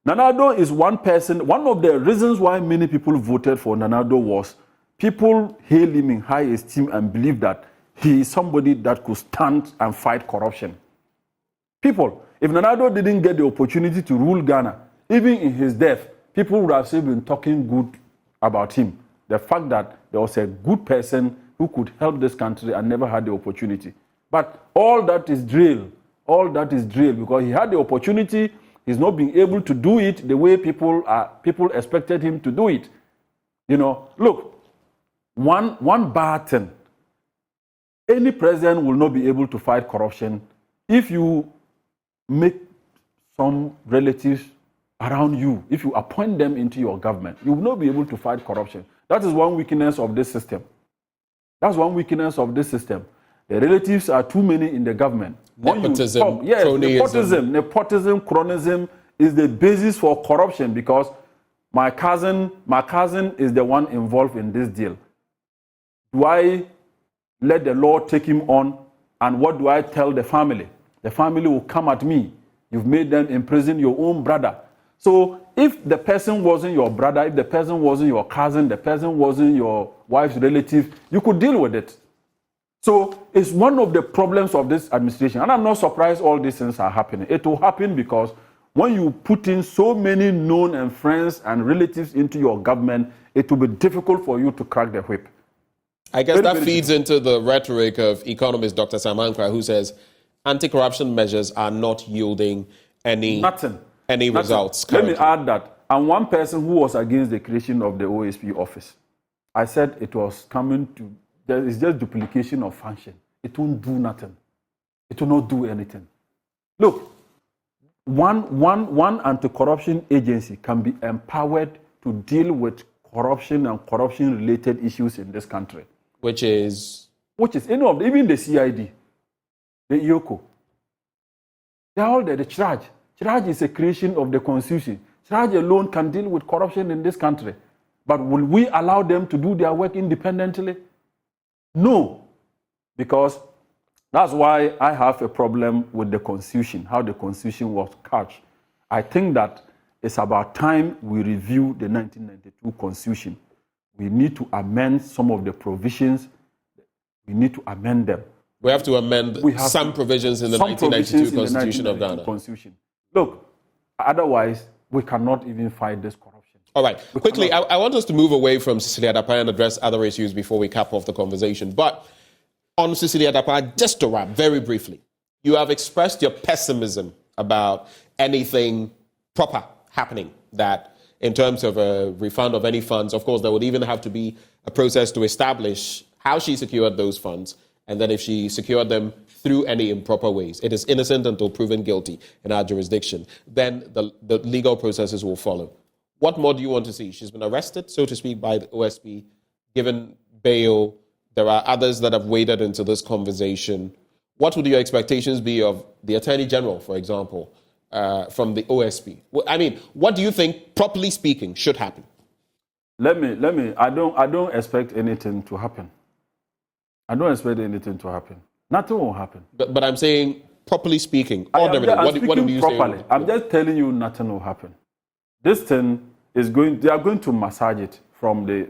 Nana Addo is one person. One of the reasons why many people voted for Nana Addo was people hail him in high esteem and believe that he is somebody that could stand and fight corruption. People, if Nana Addo didn't get the opportunity to rule Ghana, even in his death, people would have still been talking good about him. The fact that there was a good person who could help this country and never had the opportunity. But all that is drill. All that is drill because he had the opportunity. He's not being able to do it the way people expected him to do it. You know, look, one bad thing. Any president will not be able to fight corruption if you make some relatives around you, if you appoint them into your government, you will not be able to fight corruption. That is one weakness of this system. That's one weakness of this system. The relatives are too many in the government. Nepotism, nepotism, cronyism is the basis for corruption because my cousin is the one involved in this deal. Do I let the law take him on? And what do I tell the family? The family will come at me. You've made them imprison your own brother. So if the person wasn't your brother, if the person wasn't your cousin, the person wasn't your wife's relative, you could deal with it. So it's one of the problems of this administration. And I'm not surprised all these things are happening. It will happen because when you put in so many known and friends and relatives into your government, it will be difficult for you to crack the whip. I guess that feeds into the rhetoric of economist Dr. Samankra, who says anti-corruption measures are not yielding any results. Let me add that. I'm one person who was against the creation of the OSP office. I said it was coming to, it's just duplication of function. It won't do nothing. It will not do anything. Look, one anti-corruption agency can be empowered to deal with corruption and corruption-related issues in this country. Which is any of them, even the CID, the IOCO. They're all there. The CHRAJ. CHRAJ is a creation of the Constitution. CHRAJ alone can deal with corruption in this country. But will we allow them to do their work independently? No. Because that's why I have a problem with the Constitution, how the Constitution was couched. I think that it's about time we review the 1992 Constitution. We need to amend some of the provisions. We need to amend them. We have to amend some provisions in the 1992 Constitution of Ghana. Look, otherwise, we cannot even fight this corruption. All right. Quickly, I want us to move away from Cecilia Dapilah and address other issues before we cap off the conversation. But on Cecilia Dapilah, just to wrap very briefly, you have expressed your pessimism about anything proper happening, that in terms of a refund of any funds, of course, there would even have to be a process to establish how she secured those funds, and then if she secured them through any improper ways, it is innocent until proven guilty in our jurisdiction, then the legal processes will follow. What more do you want to see? She's been arrested, so to speak, by the OSP, given bail. There are others that have waded into this conversation. What would your expectations be of the Attorney General, for example, from the OSP? I mean, what do you think, properly speaking, should happen? let me. I don't expect anything to happen. I don't expect anything to happen. Nothing will happen. But I'm saying, properly speaking, ordinarily, what do you properly. say? I'm just telling you nothing will happen. This thing is going, they are going to massage it from the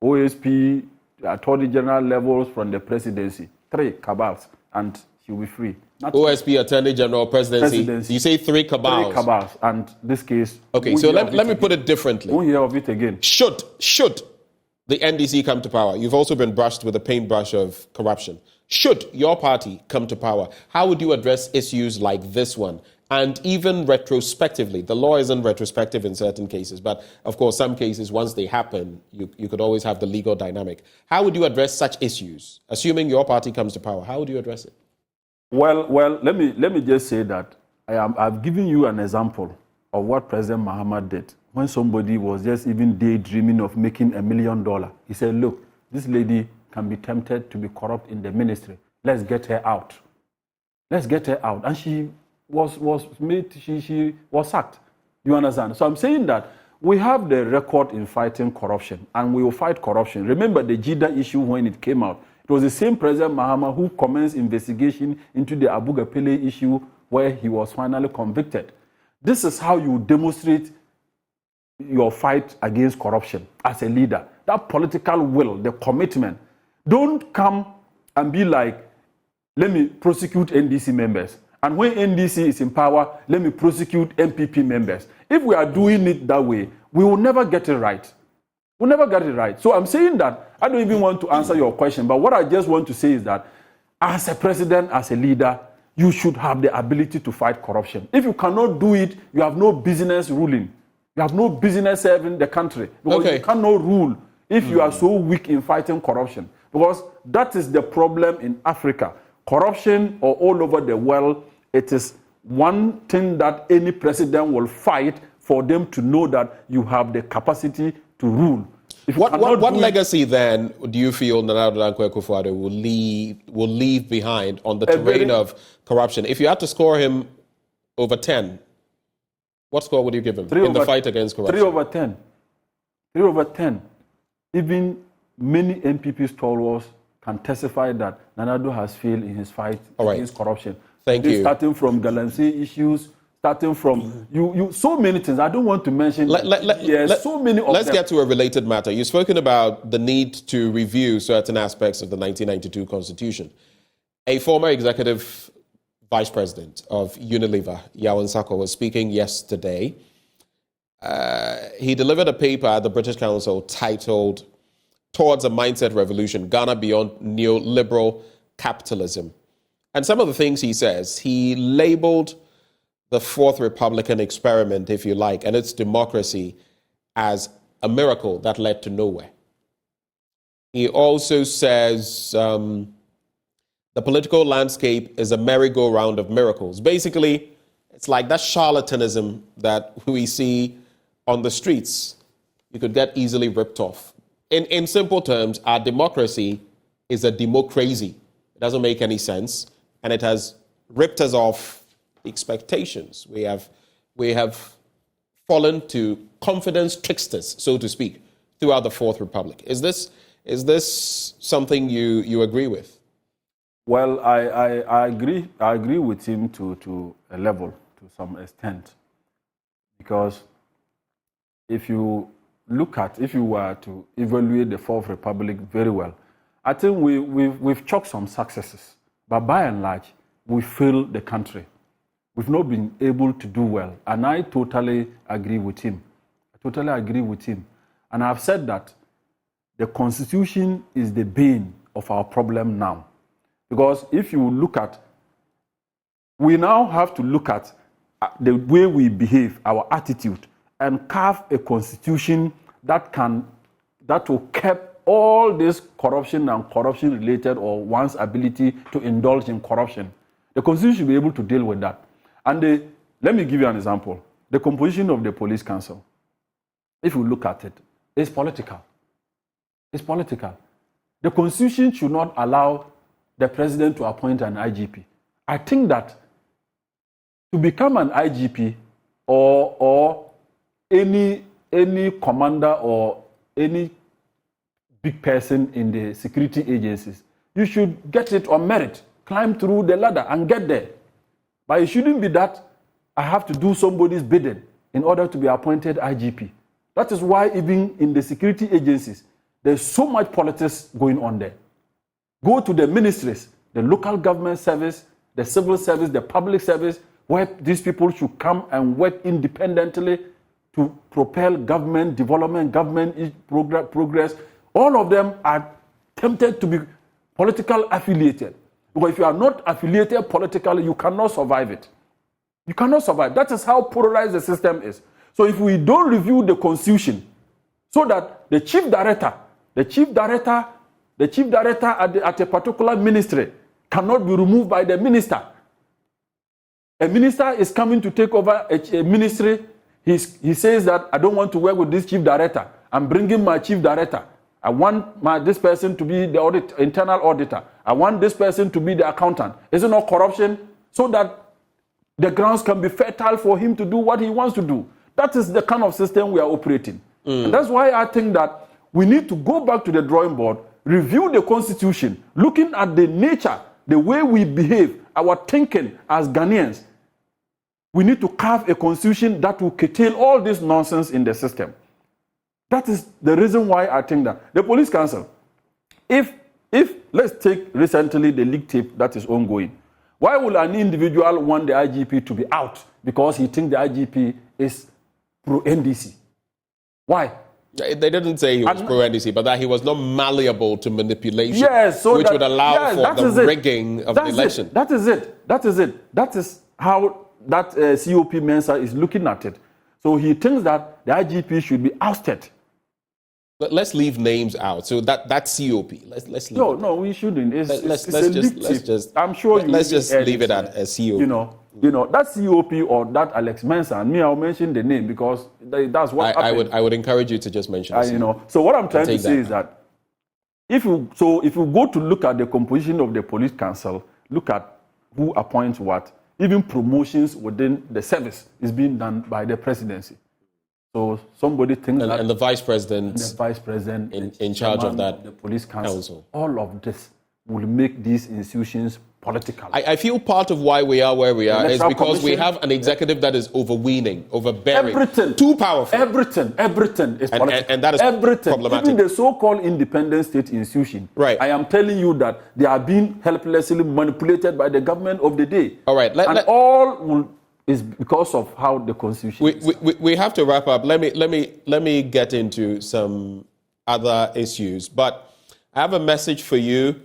OSP, Attorney General levels, from the presidency. 3 cabals, and he will be free. OSP, Attorney General, presidency. You say 3 cabals. 3 cabals, and this case... Okay, so let me put it differently. Won't hear of it again. Should the NDC come to power, you've also been brushed with a paintbrush of corruption. Should your party come to power, how would you address issues like this one? And even retrospectively, the law isn't retrospective in certain cases, but of course, some cases, once they happen, you could always have the legal dynamic. How would you address such issues? Assuming your party comes to power, how would you address it? Well, let me just say that I've given you an example of what President Mahama did when somebody was just even daydreaming of making $1 million. He said, look, this lady can be tempted to be corrupt in the ministry. Let's get her out. Let's get her out. And she was sacked. You understand? So I'm saying that we have the record in fighting corruption, and we will fight corruption. Remember the JIDA issue when it came out. It was the same President Mahama who commenced investigation into the Abu Gapele issue where he was finally convicted. This is how you demonstrate your fight against corruption as a leader. That political will, the commitment. Don't come and be like, let me prosecute NDC members. And when NDC is in power, let me prosecute MPP members. If we are doing it that way, we will never get it right. We'll never get it right. So I'm saying that I don't even want to answer your question, but what I just want to say is that as a president, as a leader, you should have the ability to fight corruption. If you cannot do it, you have no business ruling. You have no business serving the country. Because you cannot rule if you are so weak in fighting corruption. Because that is the problem in Africa. Corruption or all over the world, it is one thing that any president will fight for them to know that you have the capacity to rule. What legacy then do you feel Nana Dankwa Akufo-Addo will leave behind on the terrain of corruption? If you had to score him over 10, what score would you give him in the fight against corruption? 3 over 10. 3 over 10. Even many MPP stalwarts can testify that Nana has failed in his fight against corruption. Thank you. Starting from Galamsey issues, starting from you so many things. I don't want to mention. So many of them. Let's get to a related matter. You've spoken about the need to review certain aspects of the 1992 Constitution. A former executive vice president of Unilever, Yawan Sako, was speaking yesterday. He delivered a paper at the British Council titled Towards a Mindset Revolution, Ghana Beyond Neoliberal Capitalism. And some of the things he says, he labeled the Fourth Republican experiment, if you like, and its democracy as a miracle that led to nowhere. He also says the political landscape is a merry-go-round of miracles. Basically, it's like that charlatanism that we see on the streets. You could get easily ripped off. In simple terms, our democracy is a democracy. It doesn't make any sense, and it has ripped us off expectations. We have fallen to confidence tricksters, so to speak, throughout the Fourth Republic. Is this something you agree with? Well, I agree with him to a level, to some extent, because if you were to evaluate the Fourth Republic very well, I think we've chalked some successes, but by and large, we failed the country. We've not been able to do well, and I totally agree with him. And I've said that the Constitution is the bane of our problem now. Because if you look at, we now have to look at the way we behave, our attitude, and carve a constitution that will keep all this corruption and corruption-related or one's ability to indulge in corruption. The constitution should be able to deal with that. And let me give you an example. The composition of the police council, if you look at it, is political. It's political. The constitution should not allow the president to appoint an IGP. I think that to become an IGP or any commander or any big person in the security agencies. You should get it on merit, climb through the ladder and get there. But it shouldn't be that I have to do somebody's bidding in order to be appointed IGP. That is why even in the security agencies, there's so much politics going on there. Go to the ministries, the local government service, the civil service, the public service, where these people should come and work independently to propel government development, government progress. All of them are tempted to be political affiliated. Because if you are not affiliated politically, you cannot survive it. You cannot survive. That is how polarized the system is. So if we don't review the constitution, so that the chief director at a particular ministry cannot be removed by the minister. A minister is coming to take over a ministry. He says that I don't want to work with this chief director. I'm bringing my chief director. I want this person to be the internal auditor. I want this person to be the accountant. Is it not corruption? So that the grounds can be fertile for him to do what he wants to do. That is the kind of system we are operating. And that's why I think that we need to go back to the drawing board, review the constitution, looking at the nature, the way we behave, our thinking as Ghanaians. We need to carve a constitution that will curtail all this nonsense in the system. That is the reason why I think that the police council, if let's take recently the leak tape that is ongoing, why will an individual want the IGP to be out because he thinks the IGP is pro-NDC? Why? They didn't say he was pro-NDC, but that he was not malleable to manipulation, yes, so which would allow for the rigging of the election. That is it. That is how that COP Mensah is looking at it. So he thinks that the IGP should be ousted. But let's leave names out. So that COP. Let's leave no, we shouldn't. Let's just. I'm sure let's just leave it at a COP. You know that COP or that Alex Mensah. And me, I'll mention the name because that's what happened. I would encourage you to just mention. So what I'm trying to say is that if you go to look at the composition of the police council, look at who appoints what. Even promotions within the service is being done by the presidency. So somebody thinks that... And the vice president in charge of that the police council. All of this will make these institutions political. I feel part of why we are where we are is because we have an executive that is overweening, overbearing, too powerful. Everything is political. And that is problematic. Even the so-called independent state institution, right. I am telling you that they are being helplessly manipulated by the government of the day. All right. Is because of how the constitution we have to wrap up. Let me get into some other issues. But I have a message for you.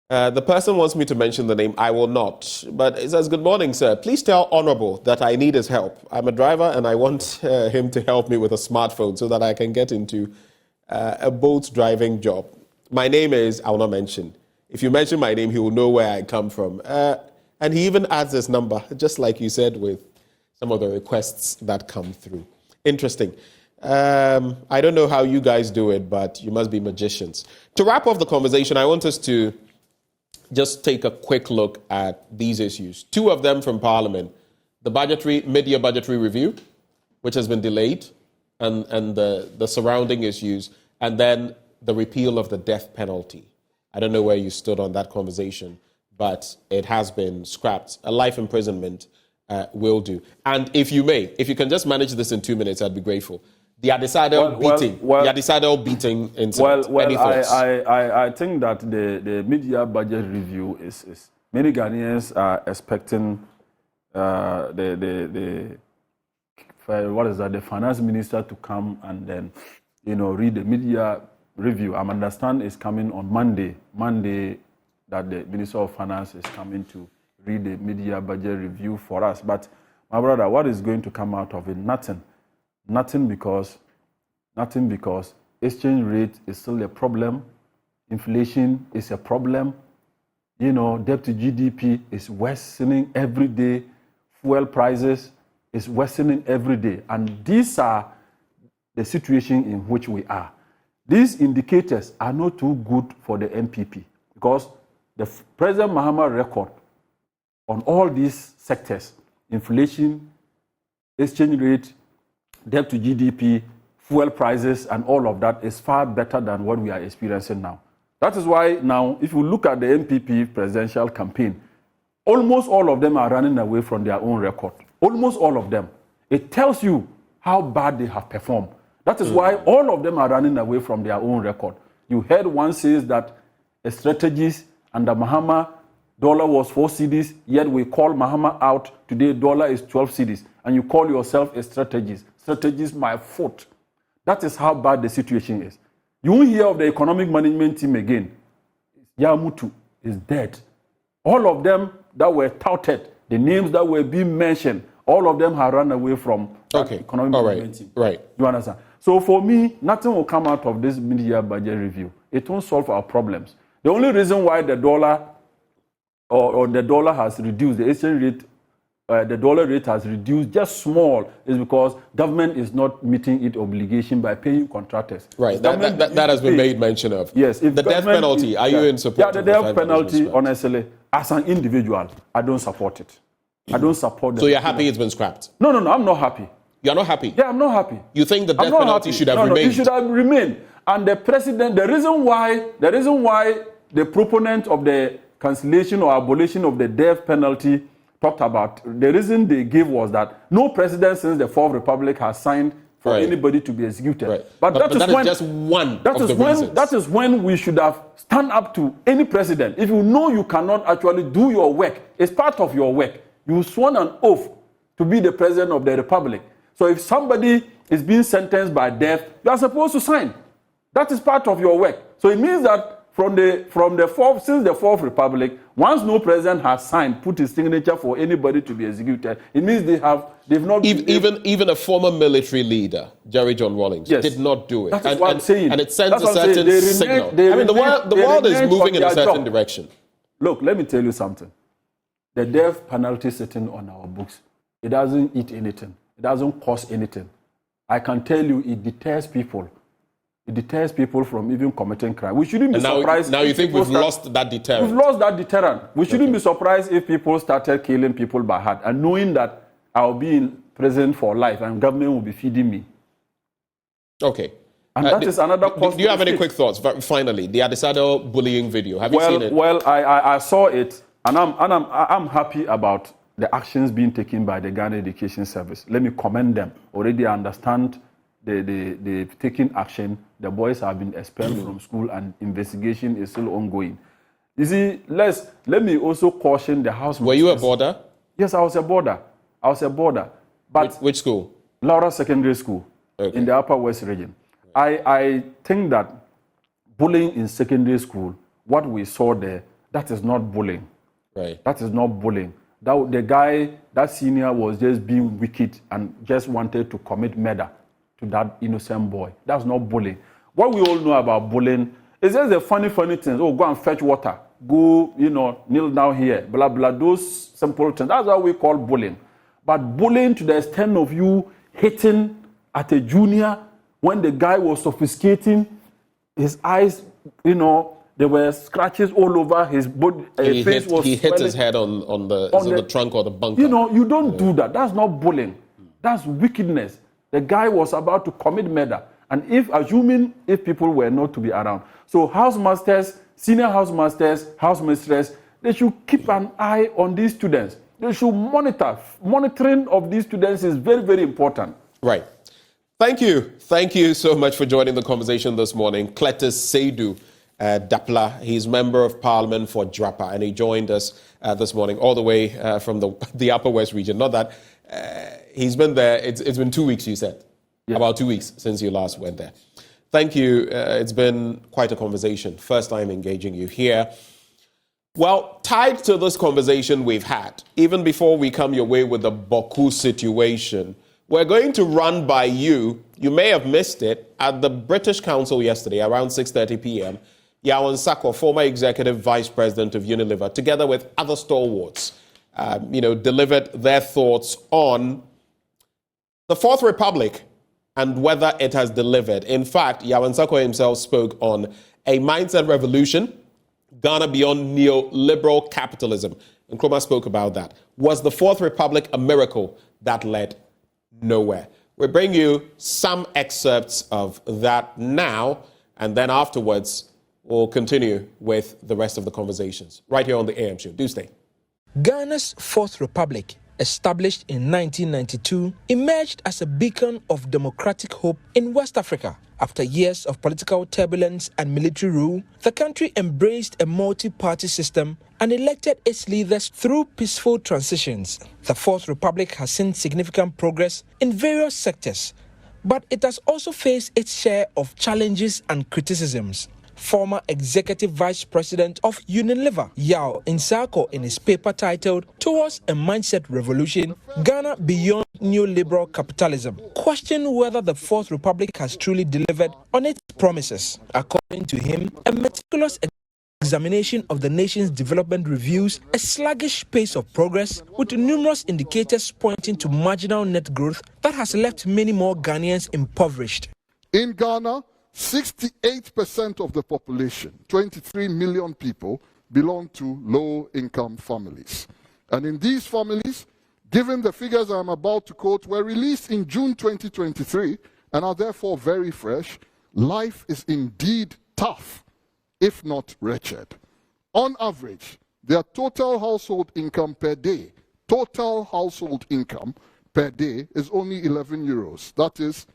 The person wants me to mention the name. I will not. But it says, good morning, sir. Please tell Honorable that I need his help. I'm a driver and I want him to help me with a smartphone so that I can get into a boat driving job. My name is, I will not mention. If you mention my name, he will know where I come from. And he even adds this number, just like you said, with some of the requests that come through. Interesting. I don't know how you guys do it, but you must be magicians. To wrap up the conversation, I want us to just take a quick look at these issues. Two of them from Parliament. The mid-year budgetary review, which has been delayed, and the surrounding issues, and then the repeal of the death penalty. I don't know where you stood on that conversation, but it has been scrapped. A life imprisonment will do. And if you can just manage this in 2 minutes, I'd be grateful. The Addisado beating incident. Any thoughts? I think that the mid-year budget review is many Ghanaians are expecting the finance minister to come and then read the mid-year review. I understand it's coming on Monday. That the Minister of Finance is coming to read the mid-year budget review for us. But, my brother, what is going to come out of it? Nothing. Nothing because exchange rate is still a problem. Inflation is a problem. Debt to GDP is worsening every day. Fuel prices is worsening every day. And these are the situation in which we are. These indicators are not too good for the MPP because the President Mahama record on all these sectors, inflation, exchange rate, debt to GDP, fuel prices and all of that is far better than what we are experiencing now. That is why now, if you look at the MPP presidential campaign, almost all of them are running away from their own record. Almost all of them. It tells you how bad they have performed. That is why all of them are running away from their own record. You heard one says that a strategist under Mahama, dollar was 4 cedis, yet we call Mahama out. Today, dollar is 12 cedis. And you call yourself a strategist. Strategist, my foot. That is how bad the situation is. You won't hear of the economic management team again. Yamutu is dead. All of them that were touted, the names that were being mentioned, all of them have run away from economic management team. Right. You understand? So for me, nothing will come out of this mid-year budget review. It won't solve our problems. The only reason why the dollar or the dollar has reduced, the exchange rate, the dollar rate has reduced just small, is because government is not meeting its obligation by paying contractors. Right, that has been made mention of. Yes. If the death penalty, are you in support of the death penalty, honestly, as an individual, I don't support it. I don't support it. So you're happy it's been scrapped? No, I'm not happy. You're not happy? Yeah, I'm not happy. You think the death penalty should have remained? No, it should have remained. And the president, the reason why the proponent of the cancellation or abolition of the death penalty talked about, the reason they gave was that no president since the Fourth Republic has signed for anybody to be executed. Right. But that is just one of the reasons. That is when we should have stand up to any president. If you know you cannot actually do your work, it's part of your work. You sworn an oath to be the president of the republic. So if somebody is being sentenced by death, you are supposed to sign. That is part of your work. So it means that since the Fourth Republic, once no president has signed, put his signature for anybody to be executed, it means they've not even a former military leader, Jerry John Rawlings, did not do it. That's what I'm saying. And it sends a certain signal. The world is moving in a certain direction. Look, let me tell you something. The death penalty sitting on our books, it doesn't eat anything. It doesn't cost anything. I can tell you, it deters people. It deters people from even committing crime. We shouldn't be surprised. Now you think we've lost that deterrent? We've lost that deterrent. We shouldn't be surprised if people started killing people by heart and knowing that I'll be in prison for life and government will be feeding me. Okay. And that is another cost. Do you have any quick thoughts? Finally, the Addisado bullying video. Have you seen it? Well, I saw it, and I'm happy about the actions being taken by the Ghana Education Service. Let me commend them. Already I understand they've taken action. The boys have been expelled from school and investigation is still ongoing. You see, let me also caution the house. Were you a boarder? Yes, I was a boarder. But which school? Laura Secondary School in the Upper West region. I think that bullying in secondary school, what we saw there, that is not bullying. Right. That is not bullying. That senior was just being wicked and just wanted to commit murder to that innocent boy. That's not bullying. What we all know about bullying is just the funny things. Oh, go and fetch water. Go, kneel down here. Blah, blah. Those simple things. That's what we call bullying. But bullying to the extent of you hitting at a junior when the guy was sophisticating, his eyes, there were scratches all over his body. He hit his head on the trunk or the bunker. You don't do that. That's not bullying. That's wickedness. The guy was about to commit murder. And assuming if people were not to be around. So housemasters, senior housemasters, housemistress, they should keep an eye on these students. They should monitor. Monitoring of these students is very, very important. Right. Thank you. Thank you so much for joining the conversation this morning. Cletus Seidu Dapilah, he's Member of Parliament for Drapa, and he joined us this morning all the way from the Upper West region. Not that he's been there. It's been 2 weeks, you said. Yeah. About 2 weeks since you last went there. Thank you. It's been quite a conversation. First time engaging you here. Well, tied to this conversation we've had, even before we come your way with the Boku situation, we're going to run by you may have missed it, at the British Council yesterday around 6:30 p.m., Yawan Sako, former Executive Vice President of Unilever, together with other stalwarts, delivered their thoughts on the Fourth Republic and whether it has delivered. In fact, Yawan Sako himself spoke on a mindset revolution, Ghana beyond neoliberal capitalism. And Nkrumah spoke about that. Was the Fourth Republic a miracle that led nowhere? We bring you some excerpts of that now, and then afterwards, we'll continue with the rest of the conversations right here on the AM show. Do stay. Ghana's Fourth Republic, established in 1992, emerged as a beacon of democratic hope in West Africa. After years of political turbulence and military rule, the country embraced a multi-party system and elected its leaders through peaceful transitions. The Fourth Republic has seen significant progress in various sectors, but it has also faced its share of challenges and criticisms. Former Executive Vice President of Unilever, Yao Nsako, in his paper titled Towards a Mindset Revolution, Ghana Beyond Neoliberal Capitalism, questioned whether the Fourth Republic has truly delivered on its promises. According to him, a meticulous examination of the nation's development reveals a sluggish pace of progress, with numerous indicators pointing to marginal net growth that has left many more Ghanaians impoverished. In Ghana, 68% of the population, 23 million people, belong to low-income families. And in these families, given the figures I'm about to quote, were released in June 2023 and are therefore very fresh, life is indeed tough, if not wretched. On average, their total household income per day, is only 11 euros. That is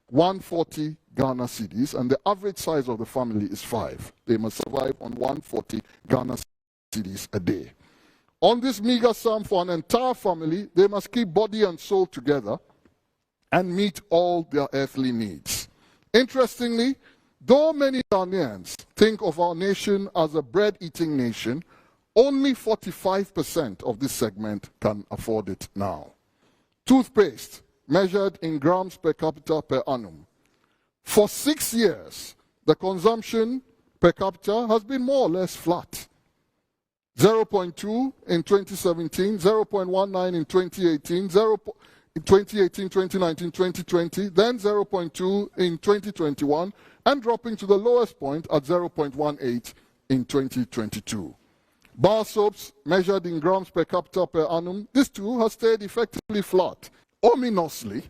140 Ghana cedis, and the average size of the family is 5. They must survive on 140 Ghana cedis a day. On this meager sum for an entire family, they must keep body and soul together and meet all their earthly needs. Interestingly, though many Ghanaians think of our nation as a bread-eating nation, only 45% of this segment can afford it now. Toothpaste, measured in grams per capita per annum. For 6 years, the consumption per capita has been more or less flat. 0.2 in 2017, 0.19 in 2018, 2019, 2020, then 0.2 in 2021, and dropping to the lowest point at 0.18 in 2022. Bar soaps, measured in grams per capita per annum, this too has stayed effectively flat. Ominously,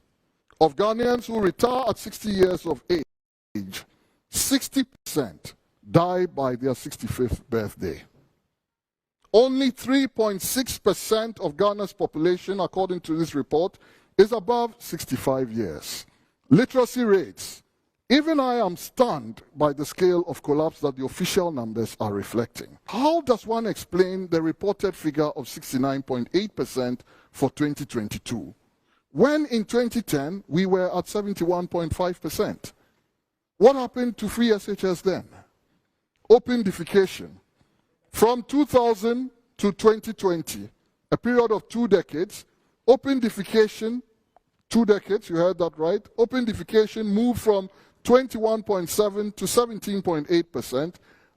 of Ghanaians who retire at 60 years of age, 60% die by their 65th birthday. Only 3.6% of Ghana's population, according to this report, is above 65 years. Literacy rates. Even I am stunned by the scale of collapse that the official numbers are reflecting. How does one explain the reported figure of 69.8% for 2022? When in 2010, we were at 71.5%. What happened to free SHS then? Open defecation. From 2000 to 2020, a period of 2 decades, open defecation, 2 decades, you heard that right, open defecation moved from 21.7 to 17.8%,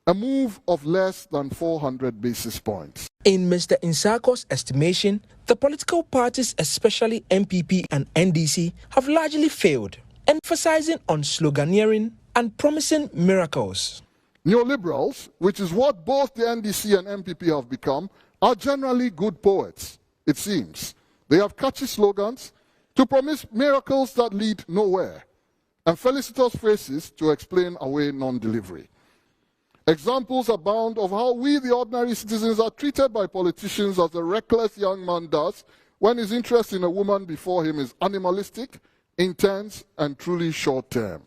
a move of less than 400 basis points. In Mr. Nsako's estimation, the political parties, especially MPP and NDC, have largely failed, emphasizing on sloganeering and promising miracles. Neoliberals, which is what both the NDC and MPP have become, are generally good poets, it seems. They have catchy slogans to promise miracles that lead nowhere, and felicitous phrases to explain away non-delivery. Examples abound of how we, the ordinary citizens, are treated by politicians as a reckless young man does when his interest in a woman before him is animalistic, intense, and truly short-term.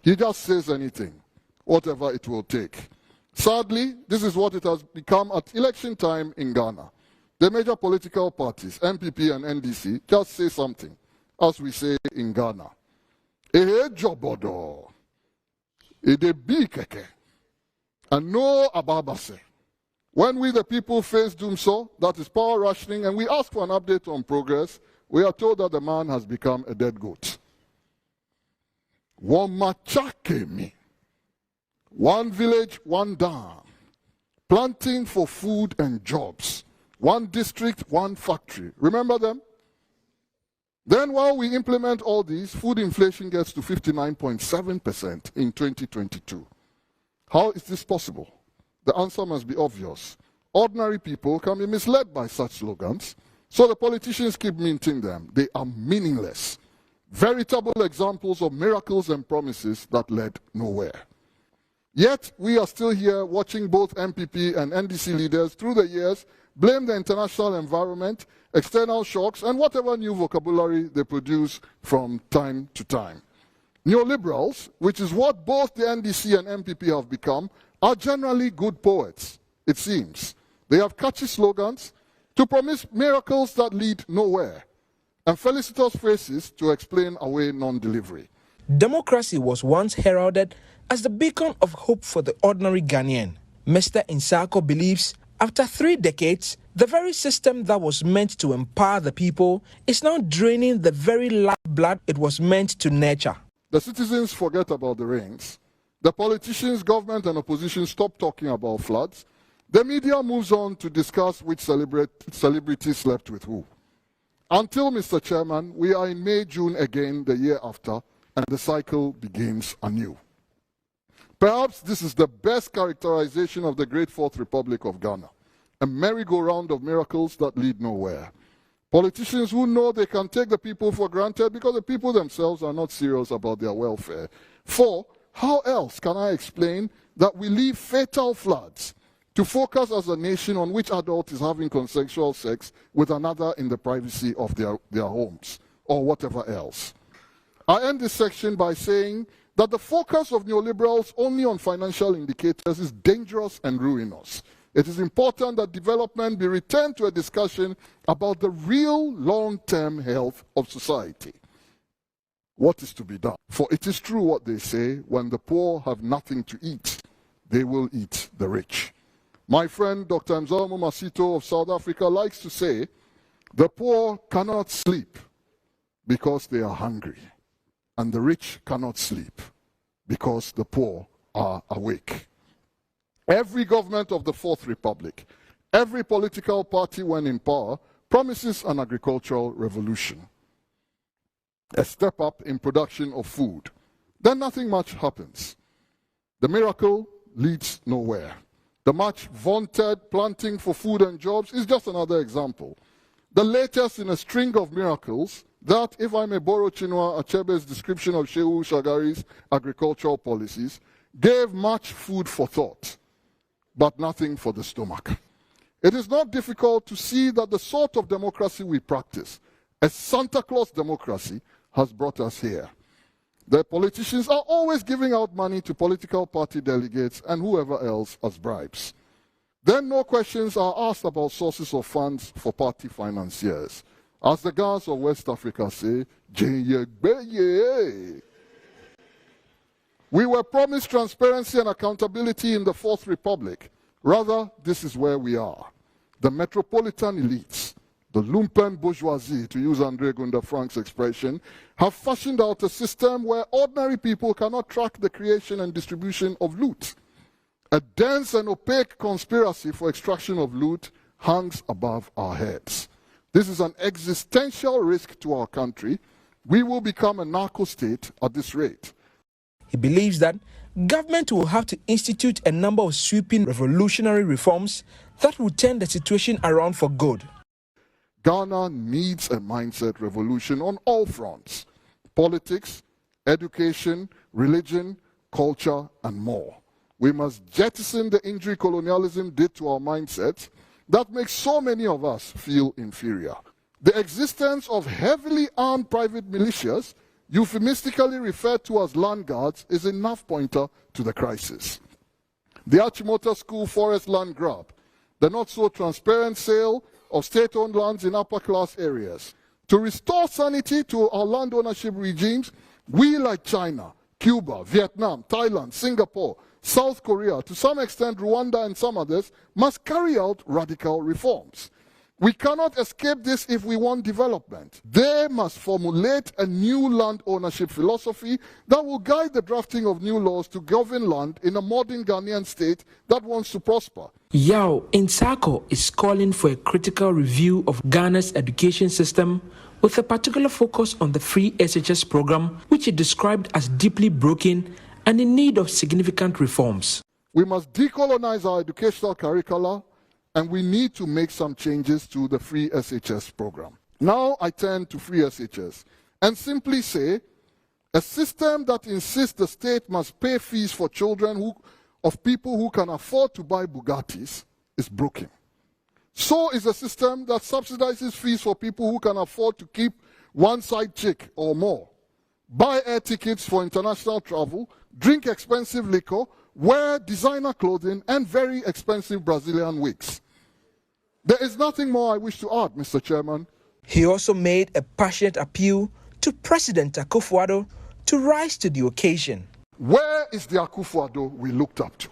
He just says anything, whatever it will take. Sadly, this is what it has become at election time in Ghana. The major political parties, MPP and NDC, just say something, as we say in Ghana. Ehe jobodo, ede bi keke. And no ababase. When we the people face doomsday, that is power rationing, and we ask for an update on progress, we are told that the man has become a dead goat. Wamachakemi. One village, one dam. Planting for food and jobs. One district, one factory. Remember them? Then while we implement all these, food inflation gets to 59.7% in 2022. How is this possible? The answer must be obvious. Ordinary people can be misled by such slogans, so the politicians keep minting them. They are meaningless. Veritable examples of miracles and promises that led nowhere. Yet, we are still here watching both MPP and NDC leaders through the years blame the international environment, external shocks, and whatever new vocabulary they produce from time to time. Neoliberals, which is what both the NDC and MPP have become, are generally good poets, it seems. They have catchy slogans to promise miracles that lead nowhere, and felicitous phrases to explain away non-delivery. Democracy was once heralded as the beacon of hope for the ordinary Ghanaian. Mr. Nsako believes after 3 decades, the very system that was meant to empower the people is now draining the very lifeblood it was meant to nurture. The citizens forget about the rains. The politicians, government and opposition stop talking about floods. The media moves on to discuss which celebrity slept with who. Until, Mr. Chairman, we are in May, June again the year after, and the cycle begins anew. Perhaps this is the best characterization of the Great Fourth Republic of Ghana, a merry-go-round of miracles that lead nowhere. Politicians who know they can take the people for granted because the people themselves are not serious about their welfare. 4, how else can I explain that we leave fatal floods to focus as a nation on which adult is having consensual sex with another in the privacy of their homes, or whatever else? I end this section by saying that the focus of neoliberals only on financial indicators is dangerous and ruinous. It is important that development be returned to a discussion about the real long-term health of society. What is to be done? For it is true what they say, when the poor have nothing to eat, they will eat the rich. My friend Dr. Mzomo Masito of South Africa likes to say, the poor cannot sleep because they are hungry, and the rich cannot sleep because the poor are awake. Every government of the Fourth Republic, every political party when in power, promises an agricultural revolution, a step up in production of food. Then nothing much happens. The miracle leads nowhere. The much vaunted planting for food and jobs is just another example. The latest in a string of miracles that, if I may borrow Chinua Achebe's description of Shehu Shagari's agricultural policies, gave much food for thought, but nothing for the stomach. It is not difficult to see that the sort of democracy we practice, a Santa Claus democracy, has brought us here. The politicians are always giving out money to political party delegates and whoever else as bribes. Then no questions are asked about sources of funds for party financiers. As the guys of West Africa say, we were promised transparency and accountability in the Fourth Republic. Rather, this is where we are. The metropolitan elites, the lumpen bourgeoisie, to use André Gunda Frank's expression, have fashioned out a system where ordinary people cannot track the creation and distribution of loot. A dense and opaque conspiracy for extraction of loot hangs above our heads. This is an existential risk to our country. We will become a narco state at this rate. He believes that government will have to institute a number of sweeping revolutionary reforms that will turn the situation around for good. Ghana needs a mindset revolution on all fronts: politics, education, religion, culture, and more. We must jettison the injury colonialism did to our mindsets that makes so many of us feel inferior. The existence of heavily armed private militias, euphemistically referred to as land guards, is enough pointer to the crisis. The Achimota School forest land grab, the not-so-transparent sale of state-owned lands in upper-class areas. To restore sanity to our land ownership regimes, we, like China, Cuba, Vietnam, Thailand, Singapore, South Korea, to some extent Rwanda and some others, must carry out radical reforms. We cannot escape this if we want development. They must formulate a new land ownership philosophy that will guide the drafting of new laws to govern land in a modern Ghanaian state that wants to prosper. Yao Nsako is calling for a critical review of Ghana's education system with a particular focus on the free SHS program, which he described as deeply broken and in need of significant reforms. We must decolonize our educational curricula, and we need to make some changes to the free SHS program. Now I turn to free SHS and simply say, a system that insists the state must pay fees for children of people who can afford to buy Bugattis is broken. So is a system that subsidizes fees for people who can afford to keep one side chick or more, buy air tickets for international travel, drink expensive liquor, wear designer clothing, and very expensive Brazilian wigs. There is nothing more I wish to add, Mr. Chairman. He also made a passionate appeal to President Akufo-Addo to rise to the occasion. Where is the Akufo-Addo we looked up to?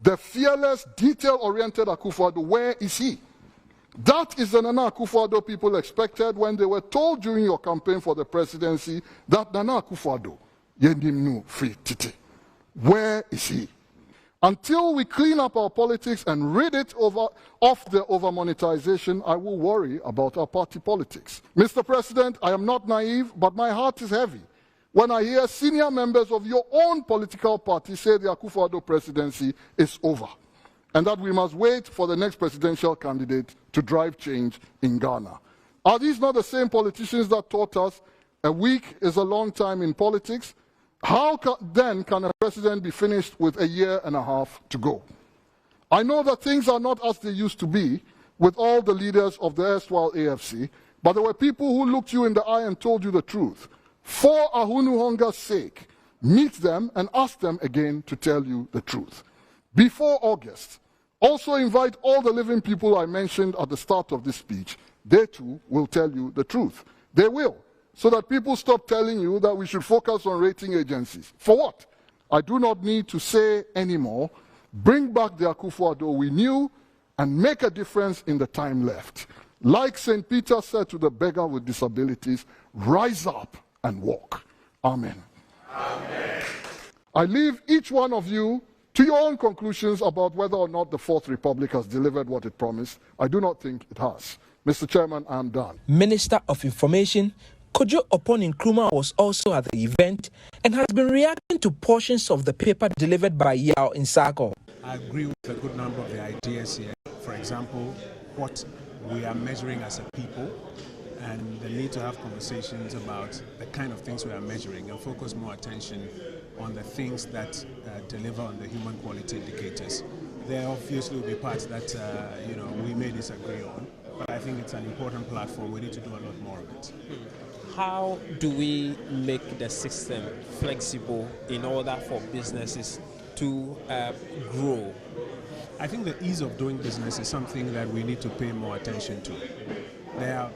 The fearless, detail-oriented Akufo-Addo, where is he? That is the Nana Akufo-Addo people expected when they were told during your campaign for the presidency that Nana Akufo-Addo, Yendimnu Free Titi. Where is he? Until we clean up our politics and rid it of the over-monetization, I will worry about our party politics. Mr. President, I am not naive, but my heart is heavy when I hear senior members of your own political party say the Akufo-Addo presidency is over, and that we must wait for the next presidential candidate to drive change in Ghana. Are these not the same politicians that taught us a week is a long time in politics? How then can a president be finished with a year and a half to go? I know that things are not as they used to be with all the leaders of the erstwhile AFC, but there were people who looked you in the eye and told you the truth. For Ahunu Honga's sake, meet them and ask them again to tell you the truth. Before August, also invite all the living people I mentioned at the start of this speech. They too will tell you the truth. They will, so that people stop telling you that we should focus on rating agencies. For what? I do not need to say anymore. Bring back the Akufo-Addo we knew and make a difference in the time left. Like St. Peter said to the beggar with disabilities, rise up and walk. Amen. Amen. I leave each one of you to your own conclusions about whether or not the Fourth Republic has delivered what it promised. I do not think it has. Mr. Chairman, I am done. Minister of Information Kojo Oppong Nkrumah was also at the event and has been reacting to portions of the paper delivered by Yao Nsako. I agree with a good number of the ideas here. For example, what we are measuring as a people, and the need to have conversations about the kind of things we are measuring and focus more attention on the things that deliver on the human quality indicators. There obviously will be parts that we may disagree on, but I think it's an important platform. We need to do a lot more of it. How do we make the system flexible in order for businesses to grow? I think the ease of doing business is something that we need to pay more attention to. There are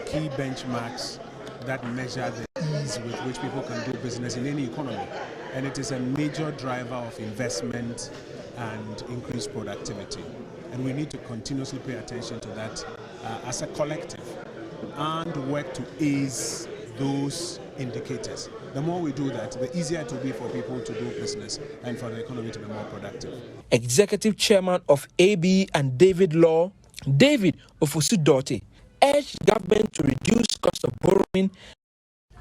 key benchmarks that measure the ease with which people can do business in any economy. And it is a major driver of investment and increased productivity. And we need to continuously pay attention to that as a collective and work to ease those indicators. The more we do that, the easier it will be for people to do business and for the economy to be more productive. Executive Chairman of AB and David Law, David Ofosu-Dorte, urged government to reduce cost of borrowing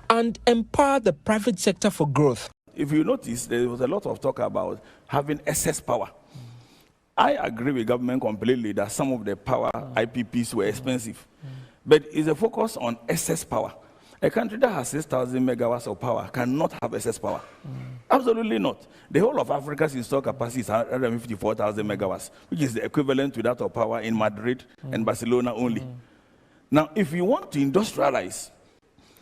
and empower the private sector for growth. If you notice, there was a lot of talk about having excess power. I agree with government completely that some of the power IPPs were expensive. But it's a focus on excess power. A country that has 6,000 megawatts of power cannot have excess power. Absolutely not. The whole of Africa's installed capacity is 154,000 megawatts, which is the equivalent to that of power in Madrid and Barcelona only. Now, if you want to industrialize,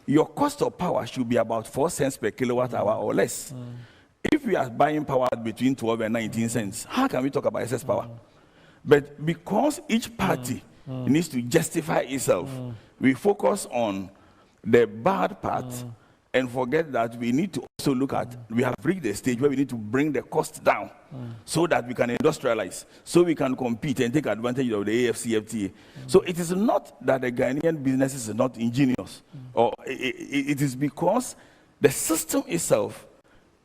your cost of power should be about 4 cents per kilowatt hour or less. If we are buying power between 12 and 19 cents, how can we talk about excess power? But because each party needs to justify itself, we focus on the bad part and forget that we need to also look at, we have reached a stage where we need to bring the cost down so that we can industrialize, so we can compete and take advantage of the AFCFTA. So it is not that the Ghanaian businesses are not ingenious, or it is because the system itself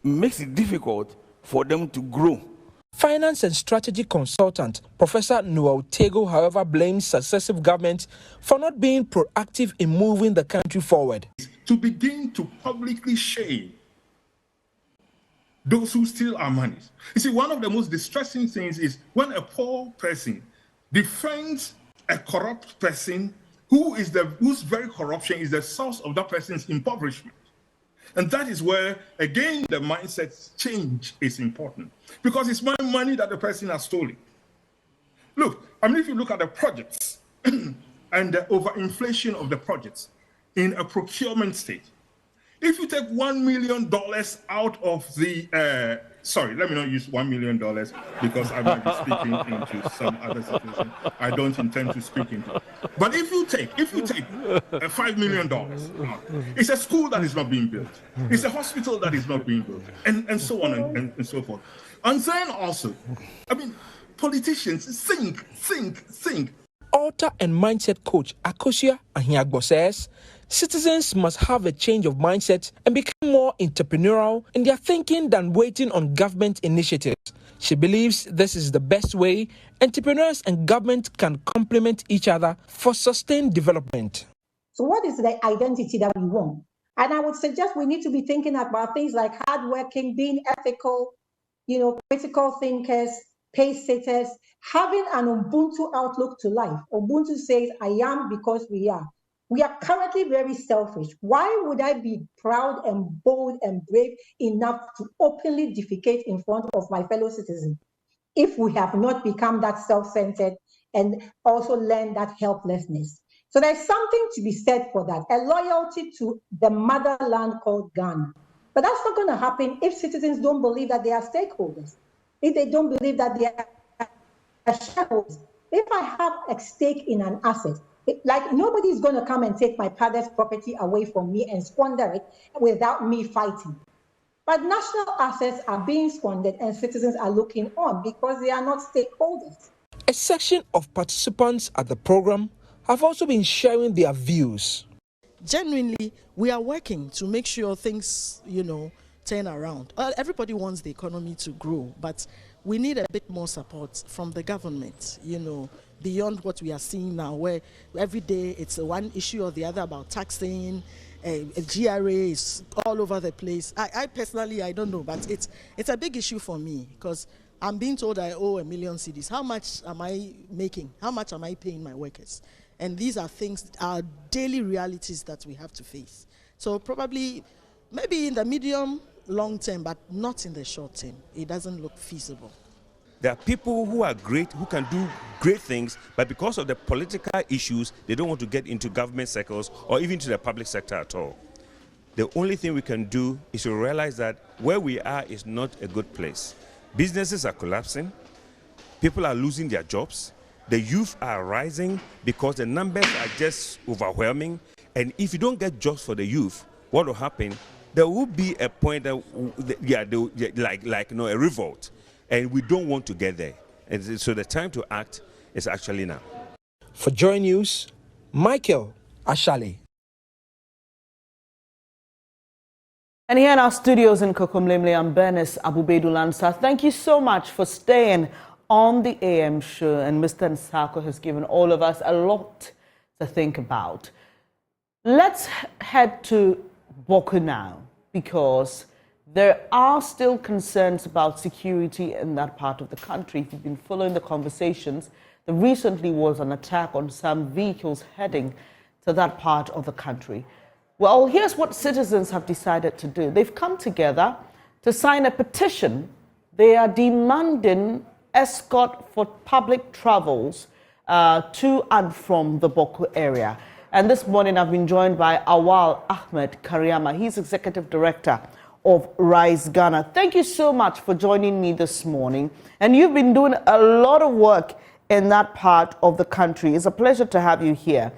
makes it difficult for them to grow. Finance and strategy consultant Professor Noel Tego, however, blames successive governments for not being proactive in moving the country forward. To begin to publicly shame those who steal our money. You see, one of the most distressing things is when a poor person defends a corrupt person whose very corruption is the source of that person's impoverishment. And that is where, again, the mindset change is important, because it's money that the person has stolen. Look, I mean, if you look at the projects and the overinflation of the projects in a procurement stage, if you take $1 million out of the, sorry, let me not use $1 million because I might be speaking into some other situation I don't intend to speak into. But if you take $5 million out, it's a school that is not being built, it's a hospital that is not being built, and so on and so forth. And then also, I mean, politicians think. Author and mindset coach Akosia Ahiagbo says citizens must have a change of mindset and become more entrepreneurial in their thinking than waiting on government initiatives. She believes this is the best way entrepreneurs and government can complement each other for sustained development. So what is the identity that we want? And I would suggest we need to be thinking about things like hardworking, being ethical, critical thinkers, pace setters, having an Ubuntu outlook to life. Ubuntu says, I am because we are. We are currently very selfish. Why would I be proud and bold and brave enough to openly defecate in front of my fellow citizens if we have not become that self-centered and also learn that helplessness? So there's something to be said for that, a loyalty to the motherland called Ghana. But that's not going to happen if citizens don't believe that they are stakeholders, if they don't believe that they are shareholders. If I have a stake in an asset, like nobody's going to come and take my father's property away from me and squander it without me fighting. But national assets are being squandered and citizens are looking on because they are not stakeholders. A section of participants at the program have also been sharing their views. Genuinely, we are working to make sure things, turn around. Everybody wants the economy to grow, but we need a bit more support from the government, beyond what we are seeing now, where every day it's one issue or the other about taxing, GRA is all over the place. I personally, I don't know, but it's a big issue for me because I'm being told I owe 1 million cedis. How much am I making? How much am I paying my workers? And these are things, our daily realities that we have to face. So probably, maybe in the medium, long term, but not in the short term. It doesn't look feasible. There are people who are great, who can do great things, but because of the political issues, they don't want to get into government circles or even to the public sector at all. The only thing we can do is to realize that where we are is not a good place. Businesses are collapsing, people are losing their jobs, the youth are rising because the numbers are just overwhelming, and if you don't get jobs for the youth, what will happen? There will be a point that, a revolt. And we don't want to get there. And so the time to act is actually now. For Joy News, Michael Ashale. And here in our studios in Kokomlemle, I'm Bernice Abubedu-Lansa. Thank you so much for staying on the AM show. And Mr. Nsako has given all of us a lot to think about. Let's head to Boko now, because there are still concerns about security in that part of the country. If you've been following the conversations, there recently was an attack on some vehicles heading to that part of the country. Well, here's what citizens have decided to do. They've come together to sign a petition. They are demanding escort for public travels to and from the Boko area. And this morning I've been joined by Awal Ahmed Kariama. He's Executive Director of Rise Ghana. Thank you so much for joining me this morning. And you've been doing a lot of work in that part of the country. It's a pleasure to have you here.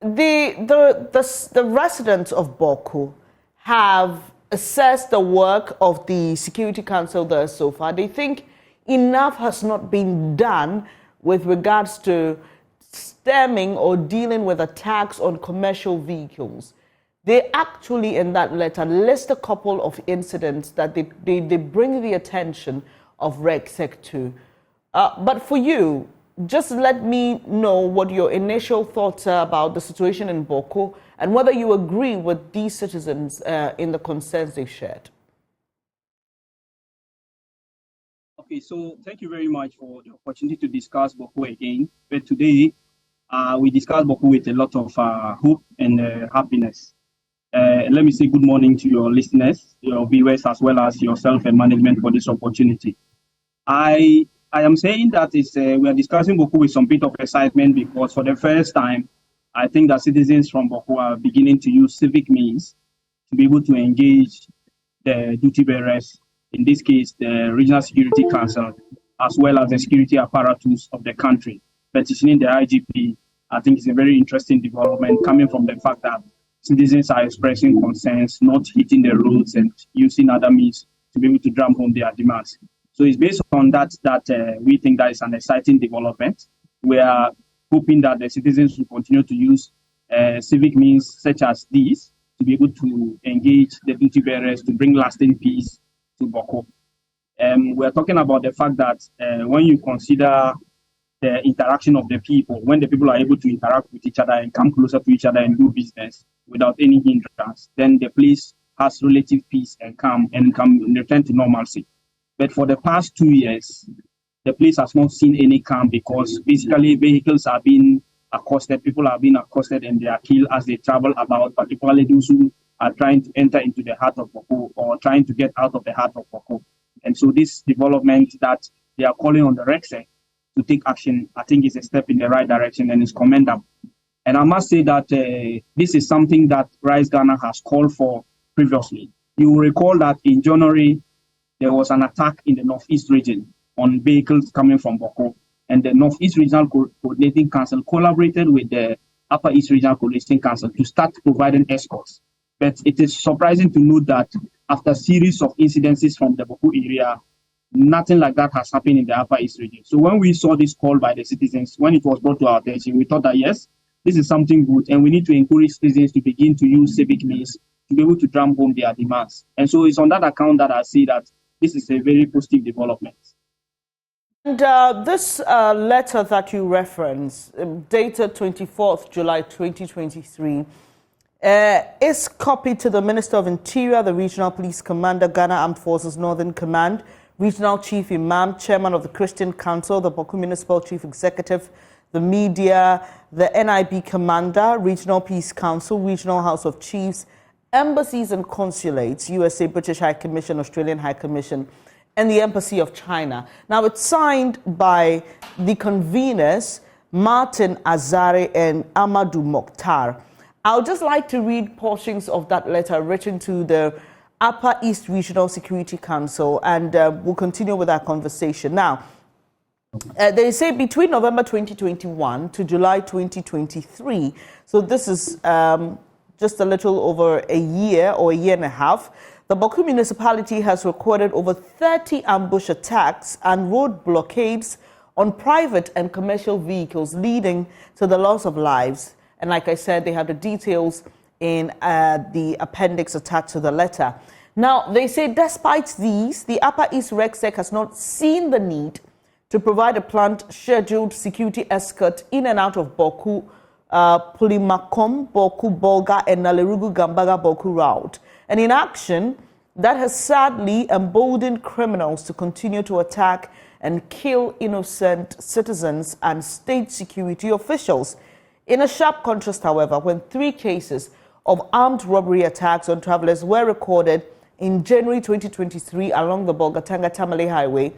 The residents of Boko have assessed the work of the Security Council there so far. They think enough has not been done with regards to stemming or dealing with attacks on commercial vehicles. They actually, in that letter, list a couple of incidents that they bring the attention of RegSec to. But for you, just let me know what your initial thoughts are about the situation in Boko and whether you agree with these citizens in the concerns they've shared. Okay, so thank you very much for the opportunity to discuss Boko again. But today, we discussed Boko with a lot of hope and happiness. Let me say good morning to your listeners, your viewers, as well as yourself and management for this opportunity. I am saying that we are discussing Boko with some bit of excitement because for the first time, I think that citizens from Boko are beginning to use civic means to be able to engage the duty bearers, in this case, the Regional Security Council, as well as the security apparatus of the country. Petitioning the IGP, I think it's a very interesting development coming from the fact that citizens are expressing concerns, not hitting the roads and using other means to be able to drum home their demands. So it's based on that we think that is an exciting development. We are hoping that the citizens will continue to use civic means such as these to be able to engage the duty bearers to bring lasting peace to Boko. We're talking about the fact that when you consider the interaction of the people, when the people are able to interact with each other and come closer to each other and do business without any hindrance, then the place has relative peace and calm and can return to normalcy. But for the past 2 years, the place has not seen any calm because basically vehicles are being accosted, people are being accosted and they are killed as they travel about, particularly those who are trying to enter into the heart of Boko or trying to get out of the heart of Boko. And so this development that they are calling on the RECSEC to take action, I think is a step in the right direction and is commendable. And I must say that this is something that Rise Ghana has called for previously. You will recall that in January, there was an attack in the Northeast region on vehicles coming from Boko. And the Northeast Regional Coordinating Council collaborated with the Upper East Regional Coordinating Council to start providing escorts. But it is surprising to note that after a series of incidences from the Boko area, nothing like that has happened in the Upper East region. So when we saw this call by the citizens, when it was brought to our attention, we thought that yes, this is something good, and we need to encourage citizens to begin to use civic means to be able to drum home their demands. And so it's on that account that I say that this is a very positive development. And this letter that you reference, dated 24th July 2023, is copied to the Minister of Interior, the Regional Police Commander, Ghana Armed Forces Northern Command, Regional Chief Imam, Chairman of the Christian Council, the Boko Municipal Chief Executive, the media, the NIB Commander, Regional Peace Council, Regional House of Chiefs, embassies and consulates, USA, British High Commission, Australian High Commission, and the Embassy of China. Now, it's signed by the conveners, Martin Azare and Amadou Mokhtar. I would just like to read portions of that letter written to the Upper East Regional Security Council, and we'll continue with our conversation. Now, they say between November 2021 to July 2023, so this is just a little over a year or a year and a half, the Boko municipality has recorded over 30 ambush attacks and road blockades on private and commercial vehicles, leading to the loss of lives. And like I said, they have the details in the appendix attached to the letter. Now, they say despite these, the Upper East RECSEC has not seen the need to provide a planned scheduled security escort in and out of Boku, Pulimakom, Boku, Bolga, and Nalerugu, Gambaga, Boku route. And in action, that has sadly emboldened criminals to continue to attack and kill innocent citizens and state security officials. In a sharp contrast, however, when 3 cases of armed robbery attacks on travelers were recorded in January 2023 along the Bolgatanga-Tamale Highway,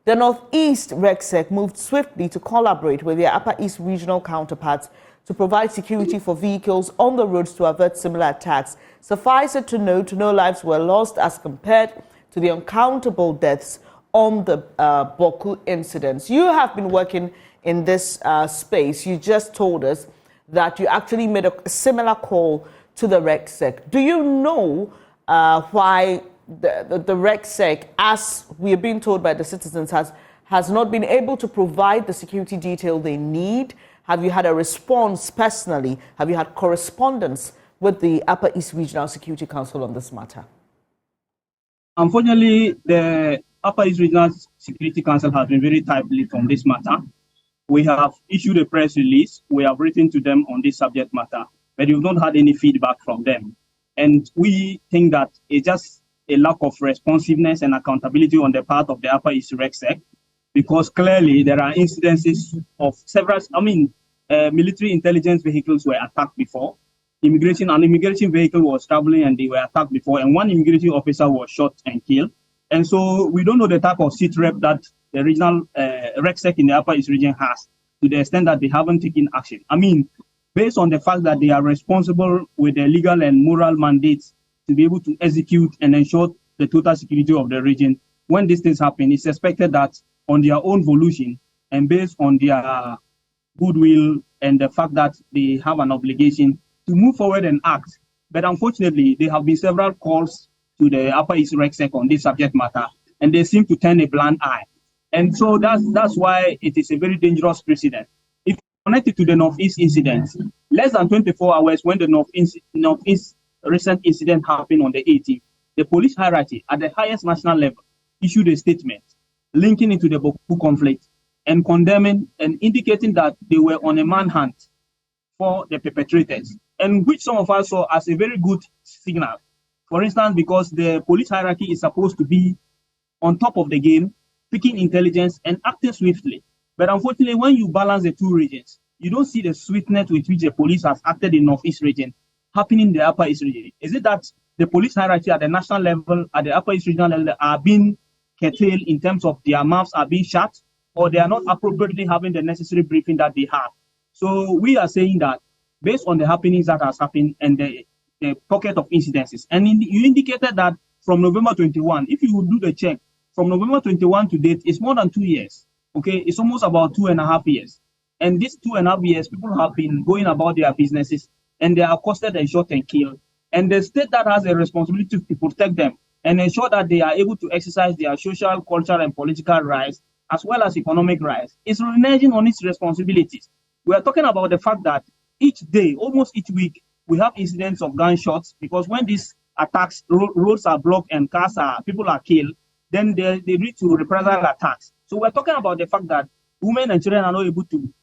the Northeast RECSEC moved swiftly to collaborate with their Upper East regional counterparts to provide security for vehicles on the roads to avert similar attacks. Suffice it to note, no lives were lost as compared to the uncountable deaths on the Boku incidents. You have been working in this space. You just told us that you actually made a similar call to the RECSEC. Do you know why the RECSEC, as we are being told by the citizens, has not been able to provide the security detail they need? Have you had a response personally? Have you had correspondence with the Upper East Regional Security Council on this matter? Unfortunately, the Upper East Regional Security Council has been very tight-lipped on this matter. We have issued a press release. We have written to them on this subject matter, but we've not had any feedback from them. And we think that it's just a lack of responsiveness and accountability on the part of the Upper East RECSEC, because clearly there are incidences of several, military intelligence vehicles were attacked before. An immigration vehicle was traveling and they were attacked before, and one immigration officer was shot and killed. And so we don't know the type of seat rep that the regional RECSEC in the Upper East region has, to the extent that they haven't taken action. I mean, based on the fact that they are responsible with the legal and moral mandates to be able to execute and ensure the total security of the region, when these things happen, it's expected that on their own volition and based on their goodwill and the fact that they have an obligation to move forward and act. But unfortunately, there have been several calls to the Upper East RECSEC on this subject matter, and they seem to turn a blind eye. And so that's why it is a very dangerous precedent. If connected to the Northeast incident, less than 24 hours when the Northeast recent incident happened on the 18th, the police hierarchy at the highest national level issued a statement linking it to the Boko conflict and condemning and indicating that they were on a manhunt for the perpetrators, and which some of us saw as a very good signal. For instance, because the police hierarchy is supposed to be on top of the game, picking intelligence and acting swiftly. But unfortunately, when you balance the two regions, you don't see the swiftness with which the police has acted in the Northeast region happening in the Upper East region. Is it that the police hierarchy at the national level, at the Upper East regional level, are being curtailed in terms of their mouths are being shut, or they are not appropriately having the necessary briefing that they have? So we are saying that based on the happenings that has happened and the pocket of incidences, and you indicated that from November 21, if you would do the check, from November 21 to date, it's more than 2 years. Okay, it's almost about 2.5 years. And these 2.5 years, people have been going about their businesses and they are accosted and shot and killed. And the state that has a responsibility to protect them and ensure that they are able to exercise their social, cultural, and political rights, as well as economic rights, is reneging on its responsibilities. We are talking about the fact that each day, almost each week, we have incidents of gunshots, because when these attacks, roads are blocked and people are killed, then they lead to reprisal attacks. So we're talking about the fact that women and children are not able to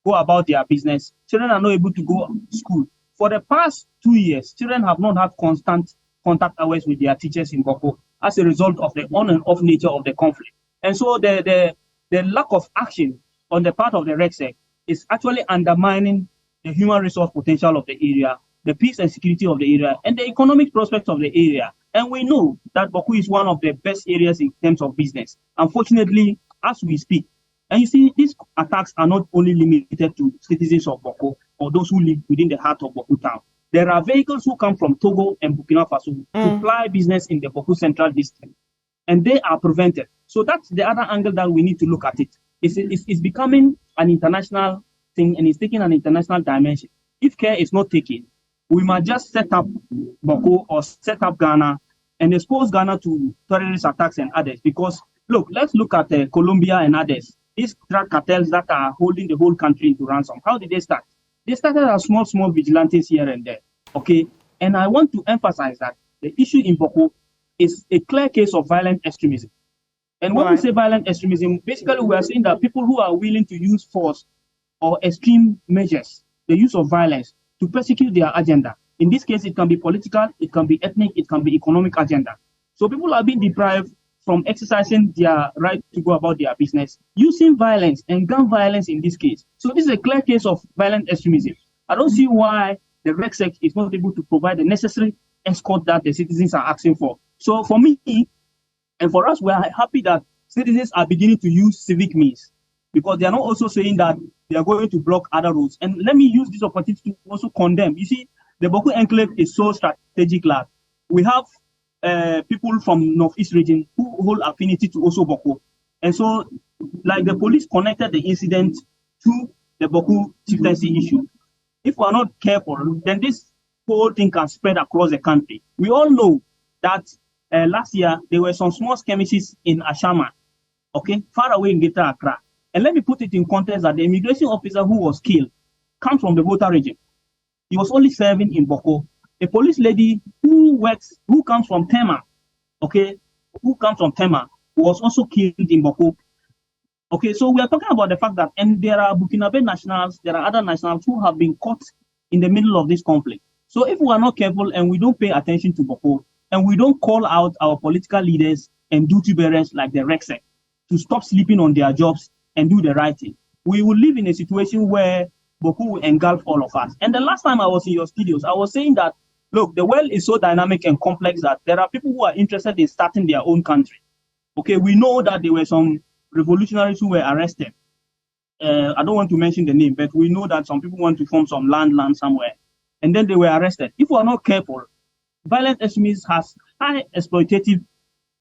go about their business. Children are not able to go to school. For the past 2 years, children have not had constant contact hours with their teachers in Boko as a result of the on and off nature of the conflict. And so the lack of action on the part of the RECSEC is actually undermining the human resource potential of the area, the peace and security of the area, and the economic prospects of the area. And we know that Boko is one of the best areas in terms of business. Unfortunately, as we speak, and you see, these attacks are not only limited to citizens of Boko or those who live within the heart of Boko town. There are vehicles who come from Togo and Burkina Faso to ply business in the Boko Central District, and they are prevented. So that's the other angle that we need to look at it. It's becoming an international thing, and it's taking an international dimension. If care is not taken, we might just set up Boko or set up Ghana and expose Ghana to terrorist attacks and others. Because, look, let's look at Colombia and others. These drug cartels that are holding the whole country into ransom. How did they start? They started as small vigilantes here and there. Okay? And I want to emphasize that the issue in Boko is a clear case of violent extremism. And when we say violent extremism, basically we are saying that people who are willing to use force or extreme measures, the use of violence, to persecute their agenda. In this case, it can be political, it can be ethnic, it can be economic agenda. So people are being deprived from exercising their right to go about their business, using violence and gun violence in this case. So this is a clear case of violent extremism. I don't see why the RECSEC is not able to provide the necessary escort that the citizens are asking for. So for me, and for us, we are happy that citizens are beginning to use civic means, because they are not also saying that they are going to block other roads. And let me use this opportunity to also condemn. You see, the Boko enclave is so strategic that we have people from Northeast region who hold affinity to also Boko. And so, like, the police connected the incident to the Boko chieftaincy issue. If we are not careful, then this whole thing can spread across the country. We all know that last year there were some small skirmishes in Ashama, okay, far away in Greater Accra. And let me put it in context that the immigration officer who was killed comes from the Volta region. He was only serving in Boko. A police lady who comes from Tema, okay, was also killed in Boko. Okay, so we are talking about the fact that, and there are Burkinabe nationals, there are other nationals who have been caught in the middle of this conflict. So if we are not careful and we don't pay attention to Boko, and we don't call out our political leaders and duty bearers like the RECSEC to stop sleeping on their jobs and do the right thing, we will live in a situation where Boko will engulf all of us. And the last time I was in your studios, I was saying that, look, the world is so dynamic and complex that there are people who are interested in starting their own country. Okay, we know that there were some revolutionaries who were arrested. I don't want to mention the name, but we know that some people want to form some land somewhere, and then they were arrested. If we are not careful, violent extremists has high exploitative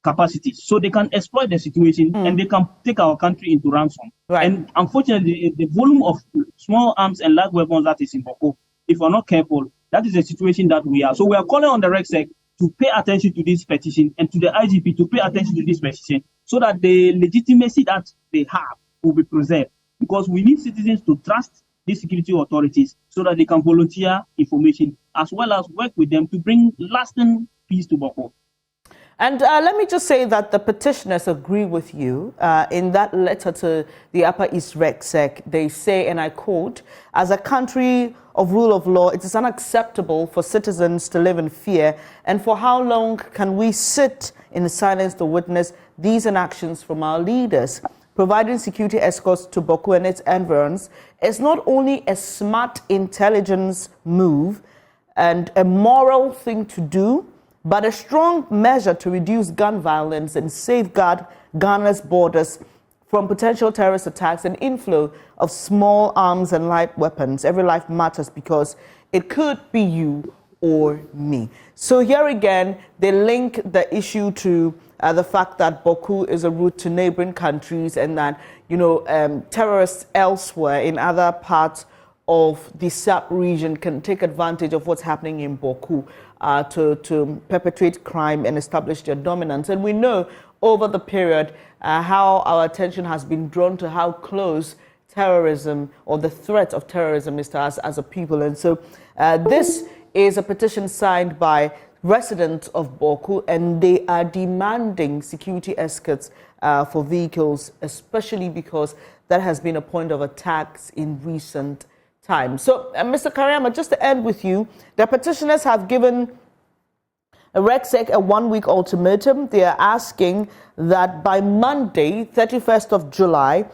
capacities, so they can exploit the situation and they can take our country into ransom. Right. And unfortunately, the volume of small arms and light weapons that is in Boko, if we're not careful, that is the situation that we are. So we are calling on the RECSEC to pay attention to this petition and to the IGP to pay attention to this petition so that the legitimacy that they have will be preserved. Because we need citizens to trust these security authorities so that they can volunteer information as well as work with them to bring lasting peace to Boko. And let me just say that the petitioners agree with you. In that letter to the Upper East RECSEC, they say, and I quote, "As a country of rule of law, it is unacceptable for citizens to live in fear. And for how long can we sit in silence to witness these inactions from our leaders? Providing security escorts to Boko and its environs is not only a smart intelligence move and a moral thing to do, but a strong measure to reduce gun violence and safeguard Ghana's borders from potential terrorist attacks and inflow of small arms and light weapons. Every life matters because it could be you or me." So here again, they link the issue to the fact that Boko is a route to neighboring countries and that, terrorists elsewhere in other parts of the sub-region can take advantage of what's happening in Boko to perpetrate crime and establish their dominance. And we know over the period how our attention has been drawn to how close terrorism or the threat of terrorism is to us as a people. And so this is a petition signed by residents of Boko, and they are demanding security escorts for vehicles, especially because that has been a point of attacks in recent times. So, Mr. Kariama, just to end with you, the petitioners have given RECSEC a one-week ultimatum. They are asking that by Monday, 31st of July,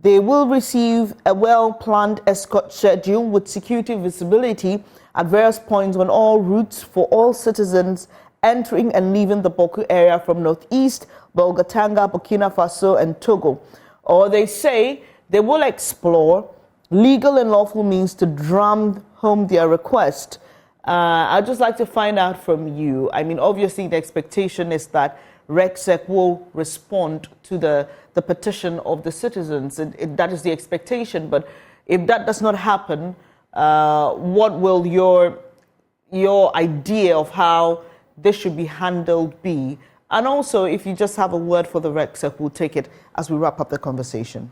they will receive a well-planned escort schedule with security visibility at various points on all routes for all citizens entering and leaving the Boko area from Northeast, Bolgatanga, Burkina Faso, and Togo. Or they say they will explore legal and lawful means to drum home their request. I'd just like to find out from you. I mean, obviously, the expectation is that RECSEC will respond to the petition of the citizens. That is the expectation. But if that does not happen, what will your idea of how this should be handled be? And also, if you just have a word for the RECSEC, we'll take it as we wrap up the conversation.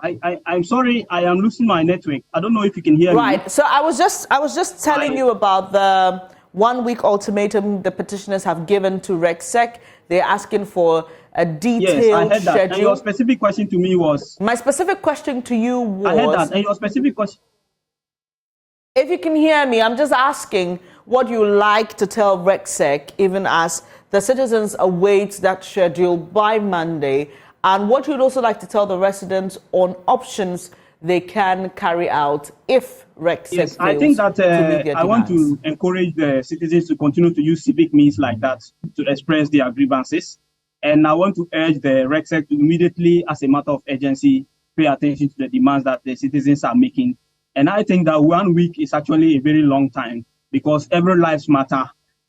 I'm sorry, I am losing my network. I don't know if you can hear me. Right. So I was just telling you about the one-week ultimatum the petitioners have given to RECSEC. They're asking for a detailed yes, I heard that. schedule. And your specific question to me was... My specific question to you was... I heard that. And your specific question... If you can hear me, I'm just asking what you like to tell RECSEC, even as the citizens await that schedule by Monday, and what you'd also like to tell the residents on options they can carry out if RECSEC Yes, I think that I want to encourage the citizens to continue to use civic means like that to express their grievances. And I want to urge the RECSEC to immediately, as a matter of urgency, pay attention to the demands that the citizens are making. And I think that 1 week is actually a very long time because every lives matter.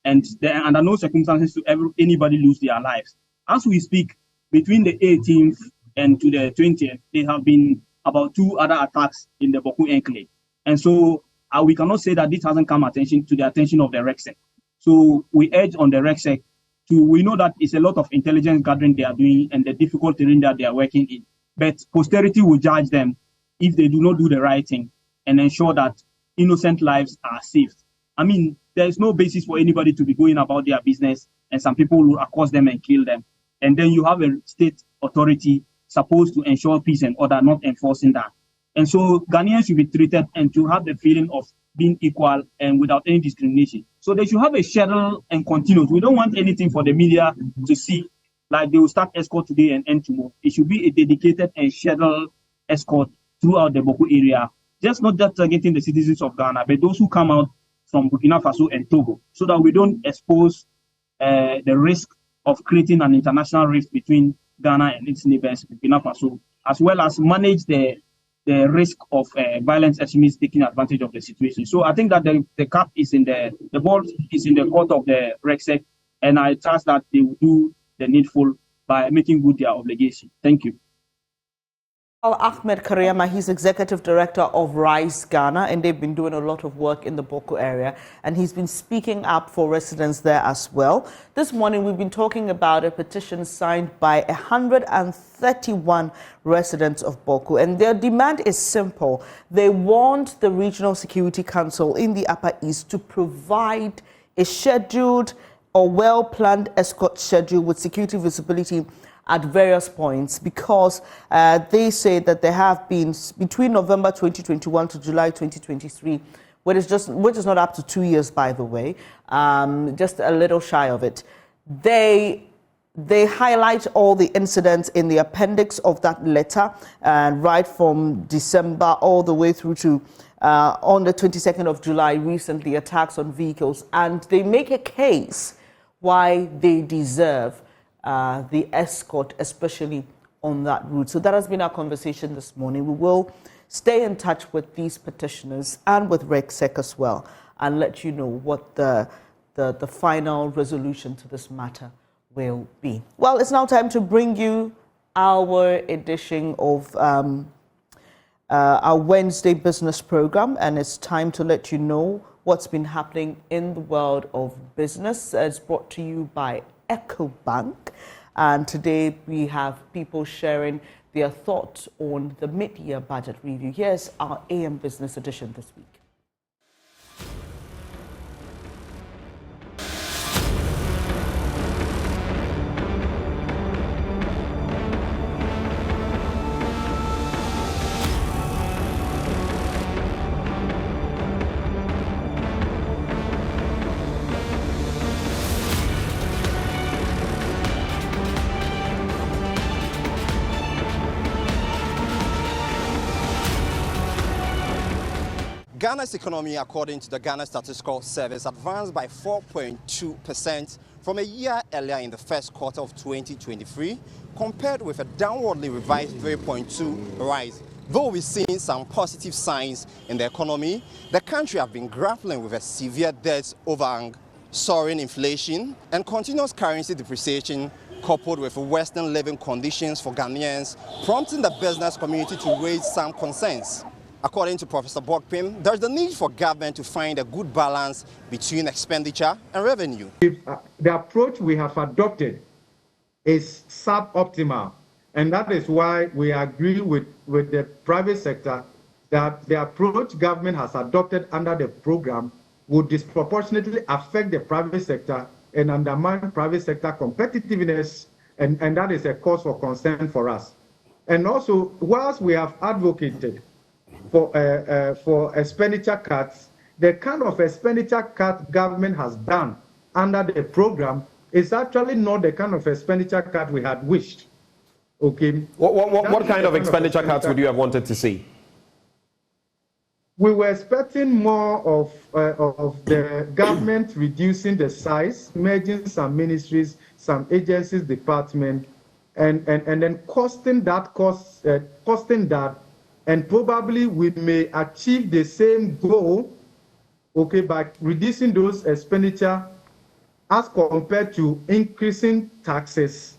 And under no circumstances to anybody lose their lives. As we speak, between the 18th and to the 20th, there have been about 2 other attacks in the Boko enclave. And so we cannot say that this hasn't come to the attention of the RECSEC. So we urge on the RECSEC we know that it's a lot of intelligence gathering they are doing and the difficult terrain that they are working in. But posterity will judge them if they do not do the right thing and ensure that innocent lives are saved. I mean, there is no basis for anybody to be going about their business and some people will accost them and kill them. And then you have a state authority supposed to ensure peace and order, not enforcing that. And so Ghanaians should be treated and to have the feeling of being equal and without any discrimination. So they should have a schedule and continuous. We don't want anything for the media to see, like they will start escort today and end tomorrow. It should be a dedicated and scheduled escort throughout the Boko area. Just not just targeting the citizens of Ghana, but those who come out from Burkina Faso and Togo, so that we don't expose the risk of creating an international rift between Ghana and its neighbors, Burkina Faso, as well as manage the risk of violent extremists taking advantage of the situation. So I think that the cap is in the ball is in the court of the RECSEC, and I trust that they will do the needful by making good their obligation. Thank you. Ahmed Kariama, he's executive director of RISE Ghana, and they've been doing a lot of work in the Boko area, and he's been speaking up for residents there as well. This morning, we've been talking about a petition signed by 131 residents of Boko, and their demand is simple. They want the Regional Security Council in the Upper East to provide a scheduled or well-planned escort schedule with security visibility at various points, because they say that there have been, between November 2021 to July 2023, which is not up to 2 years, by the way, just a little shy of it. They highlight all the incidents in the appendix of that letter, right from December all the way through to on the 22nd of July, recently, attacks on vehicles, and they make a case why they deserve the escort, especially on that route. So that has been our conversation this morning. We will stay in touch with these petitioners and with RECSEC as well, and let you know what the final resolution to this matter will be. Well, it's now time to bring you our edition of our Wednesday business program, and it's time to let you know what's been happening in the world of business. It's brought to you by EcoBank, and today we have people sharing their thoughts on the mid-year budget review. Here's our AM Business Edition this week. Ghana's economy, according to the Ghana Statistical Service, advanced by 4.2% from a year earlier in the first quarter of 2023, compared with a downwardly revised 3.2% rise. Though we've seen some positive signs in the economy, the country has been grappling with a severe debt overhang, soaring inflation, and continuous currency depreciation, coupled with Western living conditions for Ghanaians, prompting the business community to raise some concerns. According to Professor Bokpim, there's the need for government to find a good balance between expenditure and revenue. The approach we have adopted is suboptimal, and that is why we agree with the private sector that the approach government has adopted under the program would disproportionately affect the private sector and undermine private sector competitiveness, and that is a cause for concern for us. And also, whilst we have advocated for expenditure cuts, the kind of expenditure cut government has done under the program is actually not the kind of expenditure cut we had wished. Okay. What kind of expenditure cuts would you have wanted to see? We were expecting more of the government reducing the size, merging some ministries, some agencies, departments, and then costing that. And probably we may achieve the same goal, okay, by reducing those expenditure as compared to increasing taxes,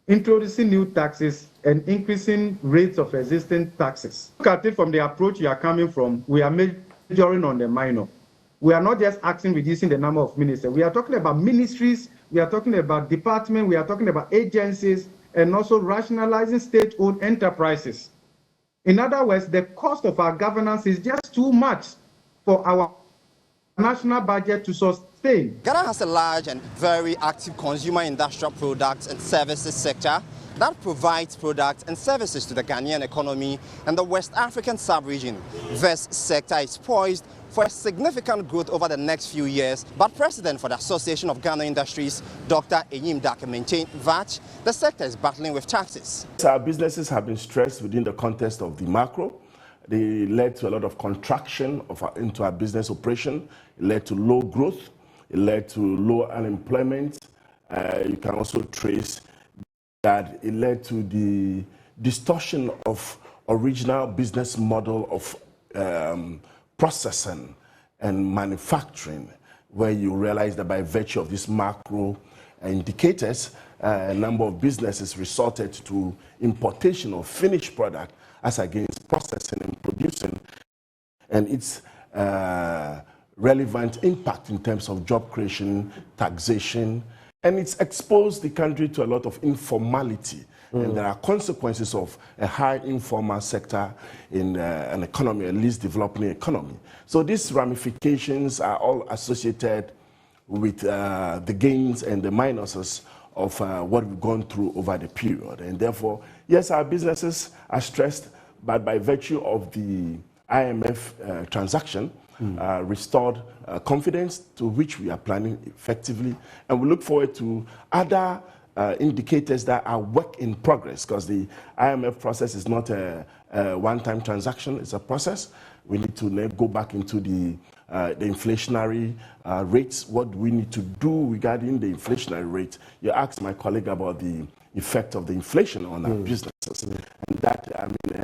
introducing new taxes, and increasing rates of existing taxes. Look at it from the approach you are coming from. We are majoring on the minor. We are not just asking reducing the number of ministers. We are talking about ministries, we are talking about departments, we are talking about agencies, and also rationalizing state-owned enterprises. In other words, the cost of our governance is just too much for our national budget to sustain. Ghana has a large and very active consumer industrial products and services sector, that provides products and services to the Ghanaian economy and the West African sub-region. This sector is poised for a significant growth over the next few years, but President for the Association of Ghana Industries, Dr. Enyim Dake, maintained that the sector is battling with taxes. Our businesses have been stressed within the context of the macro. They led to a lot of contraction into our business operation. It led to low growth. It led to low unemployment. You can also trace that it led to the distortion of original business model of processing and manufacturing, where you realize that by virtue of these macro indicators, a number of businesses resorted to importation of finished product as against processing and producing, and its relevant impact in terms of job creation, taxation, and it's exposed the country to a lot of informality. And there are consequences of a high informal sector in an economy, at least developing economy. So these ramifications are all associated with the gains and the minuses of what we've gone through over the period. And therefore, yes, our businesses are stressed, but by virtue of the IMF transaction, restored confidence to which we are planning effectively. And we look forward to other indicators that are work in progress, because the IMF process is not a one-time transaction, it's a process. We need to go back into the inflationary rates. What do we need to do regarding the inflationary rate? You asked my colleague about the effect of the inflation on our businesses. And that, I mean,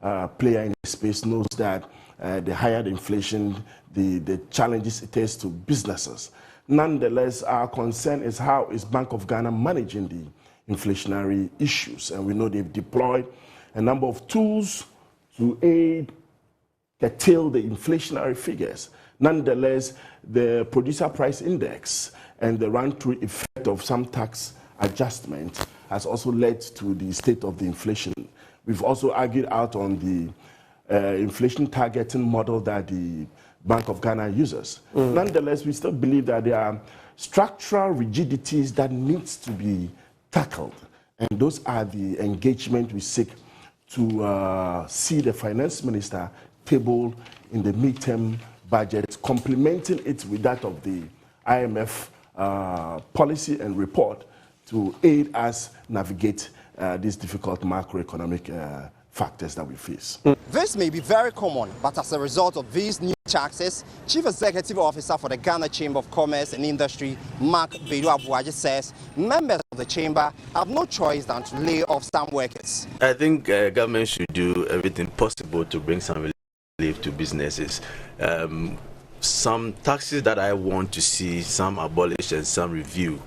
every player in the space knows that the higher the inflation, the challenges it is to businesses. Nonetheless, our concern is how is Bank of Ghana managing the inflationary issues. And we know they've deployed a number of tools to aid, curtail the inflationary figures. Nonetheless, the producer price index and the run-through effect of some tax adjustment has also led to the state of the inflation. We've also argued out on the inflation targeting model that the Bank of Ghana uses. Nonetheless, we still believe that there are structural rigidities that needs to be tackled. And those are the engagement we seek to see the finance minister table in the midterm budget, complementing it with that of the IMF policy and report to aid us navigate these difficult macroeconomic factors that we face. This may be very common, but as a result of these new taxes, Chief Executive Officer for the Ghana Chamber of Commerce and Industry, Mark Bedu-Abuaji, says members of the chamber have no choice than to lay off some workers. I think government should do everything possible to bring some relief to businesses. Some taxes that I want to see, some abolished and some review.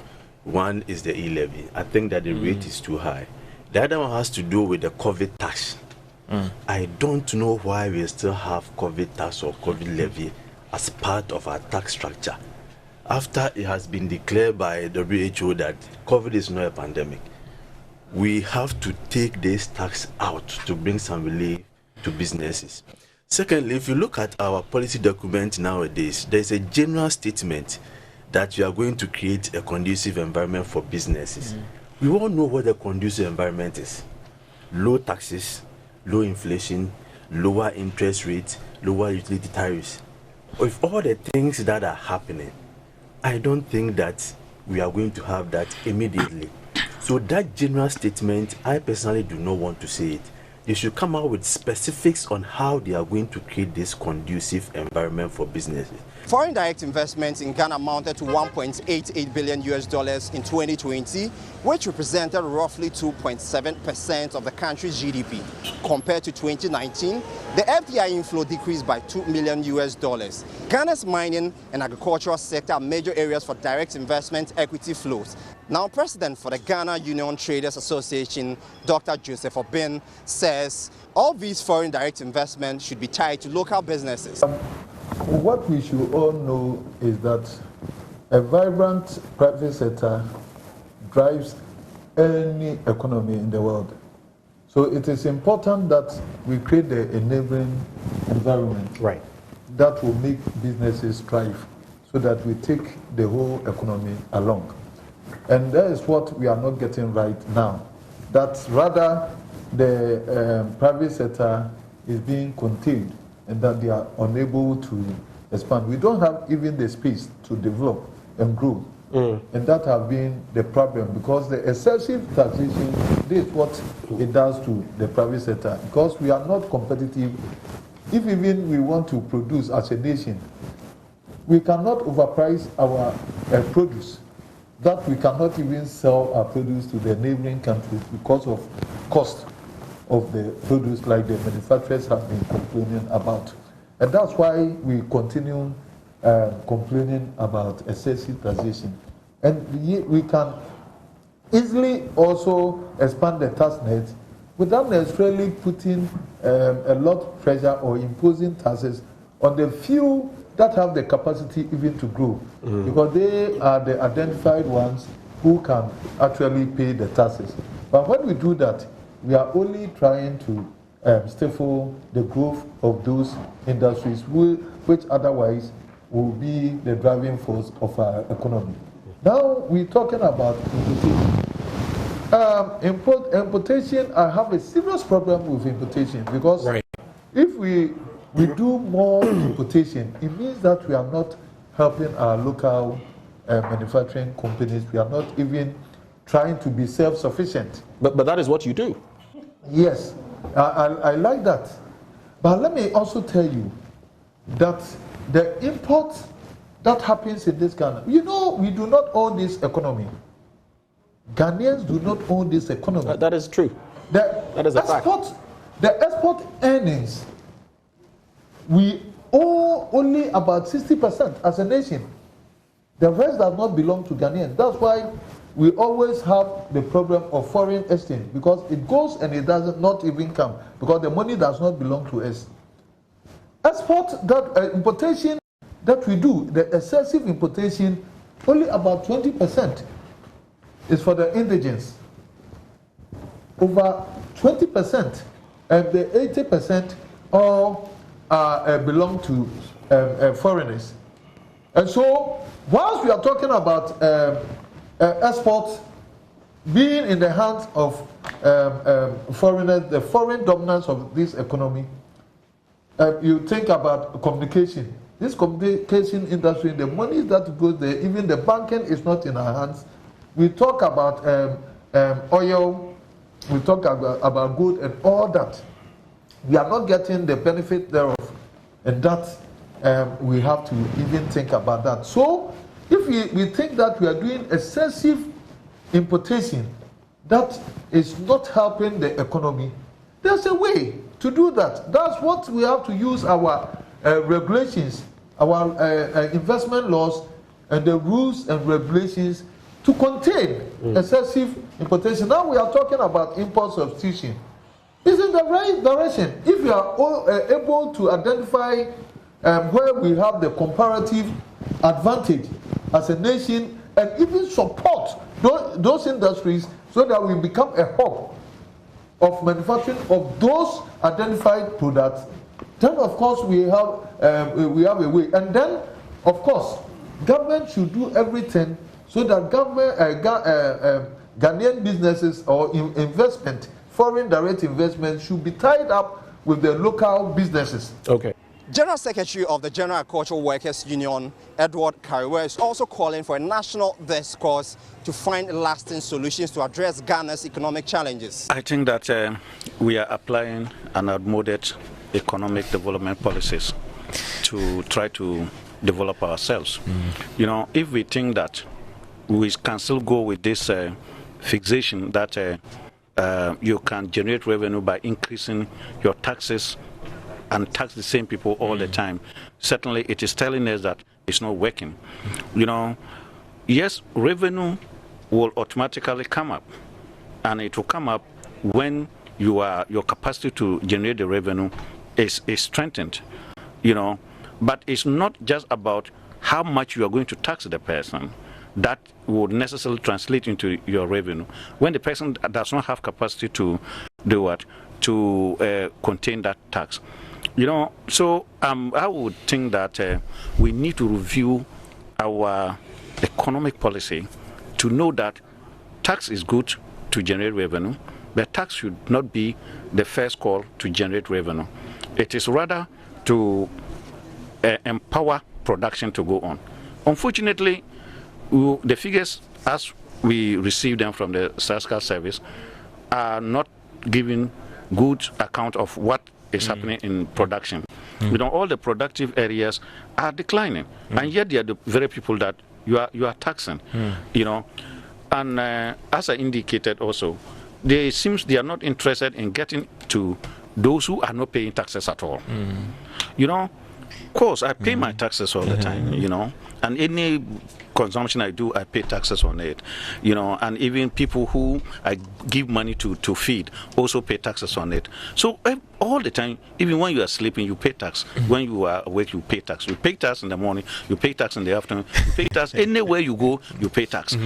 One is the e-levy. I think that the rate is too high. The other one has to do with the COVID tax. I don't know why we still have COVID tax or COVID levy as part of our tax structure, after it has been declared by WHO that COVID is not a pandemic. We have to take this tax out to bring some relief to businesses. Secondly, if you look at our policy document nowadays, there's a general statement that we are going to create a conducive environment for businesses. We all know what a conducive environment is. Low taxes, low inflation, lower interest rates, lower utility tariffs. With all the things that are happening, I don't think that we are going to have that immediately. So that general statement, I personally do not want to say it. They should come out with specifics on how they are going to create this conducive environment for businesses. Foreign direct investments in Ghana amounted to $1.88 billion in 2020, which represented roughly 2.7% of the country's GDP. Compared to 2019, the FDI inflow decreased by $2 million. Ghana's mining and agricultural sector are major areas for direct investment equity flows. Now, President for the Ghana Union Traders Association, Dr. Joseph Oppong, says all these foreign direct investments should be tied to local businesses. What we should all know is that a vibrant private sector drives any economy in the world. So it is important that we create the enabling environment that will make businesses thrive so that we take the whole economy along. And that is what we are not getting right now. That rather the private sector is being contained and that they are unable to expand. We don't have even the space to develop and grow. And that has been the problem, because the excessive taxation, this is what it does to the private sector, because we are not competitive. If even we want to produce as a nation, we cannot overprice our produce, that we cannot even sell our produce to the neighboring countries because of cost of the produce, like the manufacturers have been complaining about. And that's why we continue complaining about excessive taxation. And we can easily also expand the tax net without necessarily putting a lot of pressure or imposing taxes on the few that have the capacity even to grow, because they are the identified ones who can actually pay the taxes. But when we do that, we are only trying to stifle the growth of those industries which otherwise will be the driving force of our economy. Now we're talking about importation. Importation, I have a serious problem with importation, because if we do more importation, it means that we are not helping our local manufacturing companies. We are not even trying to be self-sufficient. But that is what you do. Yes, I like that. But let me also tell you that the import that happens in this Ghana, you know, we do not own this economy. Ghanaians do not own this economy. That is true. That is a fact. The export earnings, we owe only about 60% as a nation. The rest does not belong to Ghanaians. That's why we always have the problem of foreign exchange, because it goes and it does not even come, because the money does not belong to us. Importation that we do, the excessive importation, only about 20% is for the indigents. Over 20%, and the 80% all belong to foreigners. And so, whilst we are talking about exports being in the hands of foreigners, the foreign dominance of this economy, you think about communication. This communication industry, the money that goes there, even the banking is not in our hands. We talk about oil, we talk about gold and all that. We are not getting the benefit thereof, and that we have to even think about that. So, if we think that we are doing excessive importation that is not helping the economy, there's a way to do that. That's what we have to use our regulations, our investment laws, and the rules and regulations to contain excessive importation. Now we are talking about import substitution. It's in the right direction. If you are able to identify where we have the comparative advantage as a nation, and even support those industries so that we become a hub of manufacturing of those identified products, then of course we have a way. And then, of course, government should do everything so that Ghanaian businesses or investment, foreign direct investment, should be tied up with the local businesses. Okay. General Secretary of the General Agricultural Workers Union, Edward Kariwa, is also calling for a national discourse to find lasting solutions to address Ghana's economic challenges. I think that we are applying an outmoded economic development policies to try to develop ourselves. You know, if we think that we can still go with this fixation that you can generate revenue by increasing your taxes and tax the same people all the time, certainly it is telling us that it's not working. You know, yes, revenue will automatically come up, and it will come up when your capacity to generate the revenue is strengthened, you know. But it's not just about how much you are going to tax the person that would necessarily translate into your revenue. When the person does not have capacity to do what? To contain that tax. You know, so I would think that we need to review our economic policy to know that tax is good to generate revenue, but tax should not be the first call to generate revenue. It is rather to empower production to go on. Unfortunately, the figures as we receive them from the statistical service are not giving good account of what is happening in production. You know, all the productive areas are declining, and yet they are the very people that you are taxing. You know, and as I indicated also, it seems they are not interested in getting to those who are not paying taxes at all. You know, of course, I pay my taxes all the time, you know, and any consumption I do, I pay taxes on it, you know, and even people who I give money to feed also pay taxes on it. So all the time, even when you are sleeping, you pay tax. When you are awake, you pay tax. You pay tax in the morning, you pay tax in the afternoon, you pay tax anywhere you go, you pay tax.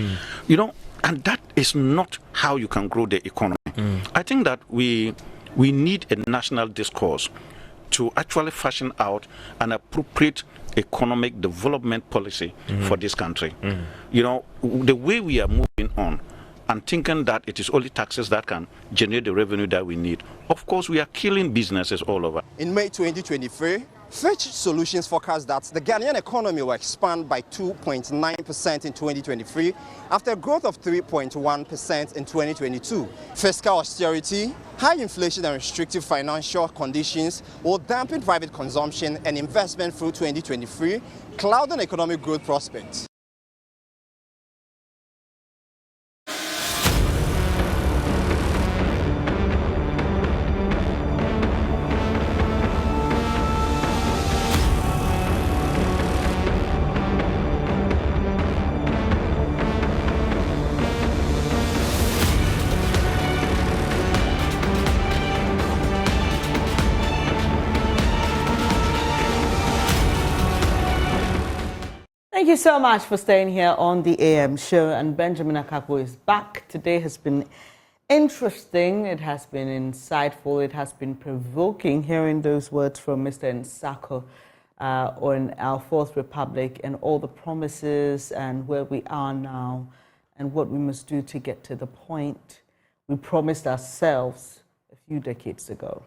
You know, and that is not how you can grow the economy. I think that we need a national discourse to actually fashion out an appropriate economic development policy for this country. You know, the way we are moving on and thinking that it is only taxes that can generate the revenue that we need, of course, we are killing businesses all over. In May 2023, Fitch Solutions forecast that the Ghanaian economy will expand by 2.9% in 2023 after a growth of 3.1% in 2022. Fiscal austerity, high inflation and restrictive financial conditions will dampen private consumption and investment through 2023, clouding economic growth prospects. Thank you so much for staying here on the AM show. And Benjamin Akakwo is back. Today has been interesting. It has been insightful. It has been provoking hearing those words from Mr. Nsako on our Fourth Republic and all the promises and where we are now and what we must do to get to the point we promised ourselves a few decades ago.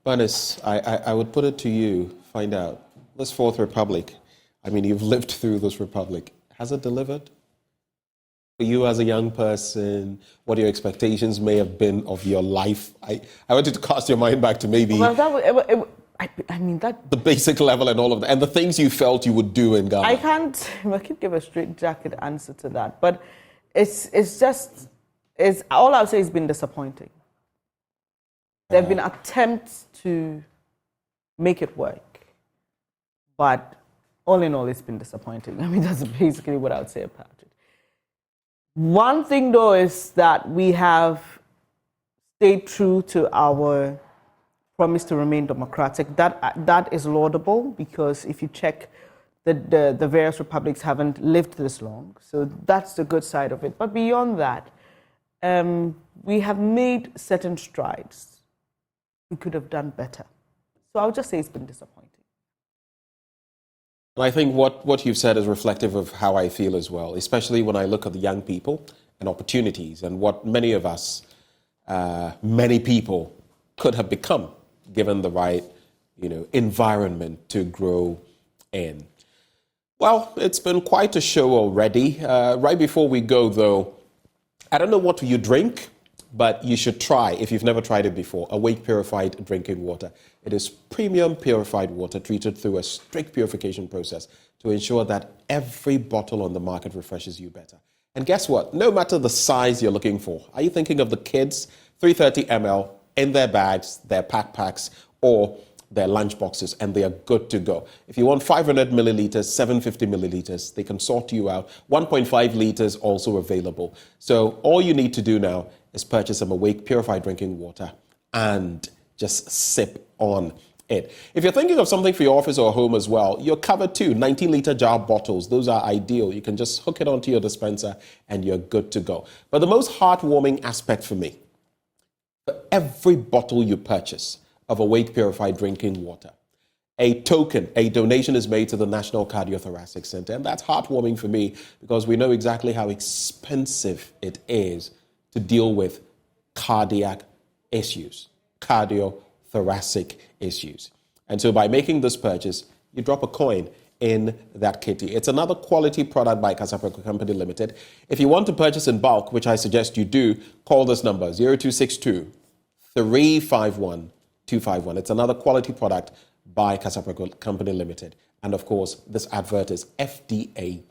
Bernice, I would put it to you, find out, this Fourth Republic, I mean, you've lived through this republic. Has it delivered? For you as a young person, what your expectations may have been of your life? I wanted to cast your mind back to maybe Well, the basic level and all of that, and the things you felt you would do in Ghana. I can't give a straight jacket answer to that, but it's all I'll say has been disappointing. There have been attempts to make it work, but all in all, it's been disappointing. I mean, that's basically what I would say about it. One thing, though, is that we have stayed true to our promise to remain democratic. That is laudable, because if you check, the various republics haven't lived this long. So that's the good side of it. But beyond that, we have made certain strides. We could have done better. So I would just say it's been disappointing. I think what you've said is reflective of how I feel as well, especially when I look at the young people and opportunities and what many of us, many people could have become given the right, environment to grow in. Well, it's been quite a show already. Right before we go, though, I don't know what you drink, but you should try, if you've never tried it before, Awake Purified Drinking Water. It is premium purified water treated through a strict purification process to ensure that every bottle on the market refreshes you better. And guess what? No matter the size you're looking for, are you thinking of the kids, 330 ml in their bags, their packs, or their lunch boxes, and they are good to go. If you want 500 milliliters, 750 milliliters, they can sort you out. 1.5 liters also available. So all you need to do now is purchase some Awake Purified Drinking Water and just sip on it. If you're thinking of something for your office or home as well, you're covered too. 19-liter jar bottles, those are ideal. You can just hook it onto your dispenser and you're good to go. But the most heartwarming aspect for me, for every bottle you purchase of Awake Purified Drinking Water, a token, a donation is made to the National Cardiothoracic Center. And that's heartwarming for me because we know exactly how expensive it is to deal with cardiac issues, cardiothoracic issues. And so by making this purchase, you drop a coin in that kitty. It's another quality product by Casapreco Company Limited. If you want to purchase in bulk, which I suggest you do, call this number, 0262 351 251. It's another quality product by Casapreco Company Limited. And of course, this advert is FDA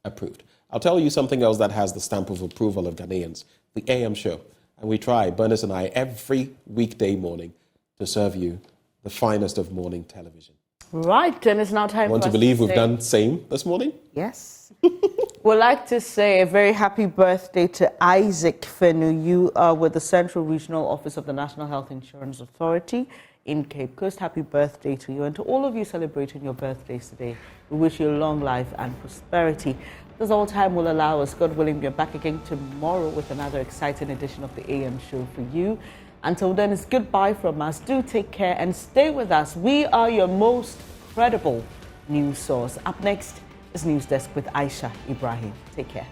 approved. I'll tell you something else that has the stamp of approval of Ghanaians, the AM show. And we try, Bernice and I, every weekday morning to serve you the finest of morning television. Right, and it's now time for us to believe we've done the same this morning? Yes. We'd like to say a very happy birthday to Isaac Fenu. You are with the Central Regional Office of the National Health Insurance Authority in Cape Coast. Happy birthday to you, and to all of you celebrating your birthdays today. We wish you long life and prosperity. That's all time will allow us. God willing, we're back again tomorrow with another exciting edition of the AM show for you. Until then, it's goodbye from us. Do take care and stay with us. We are your most credible news source. Up next is News Desk with Aisha Ibrahim. Take care.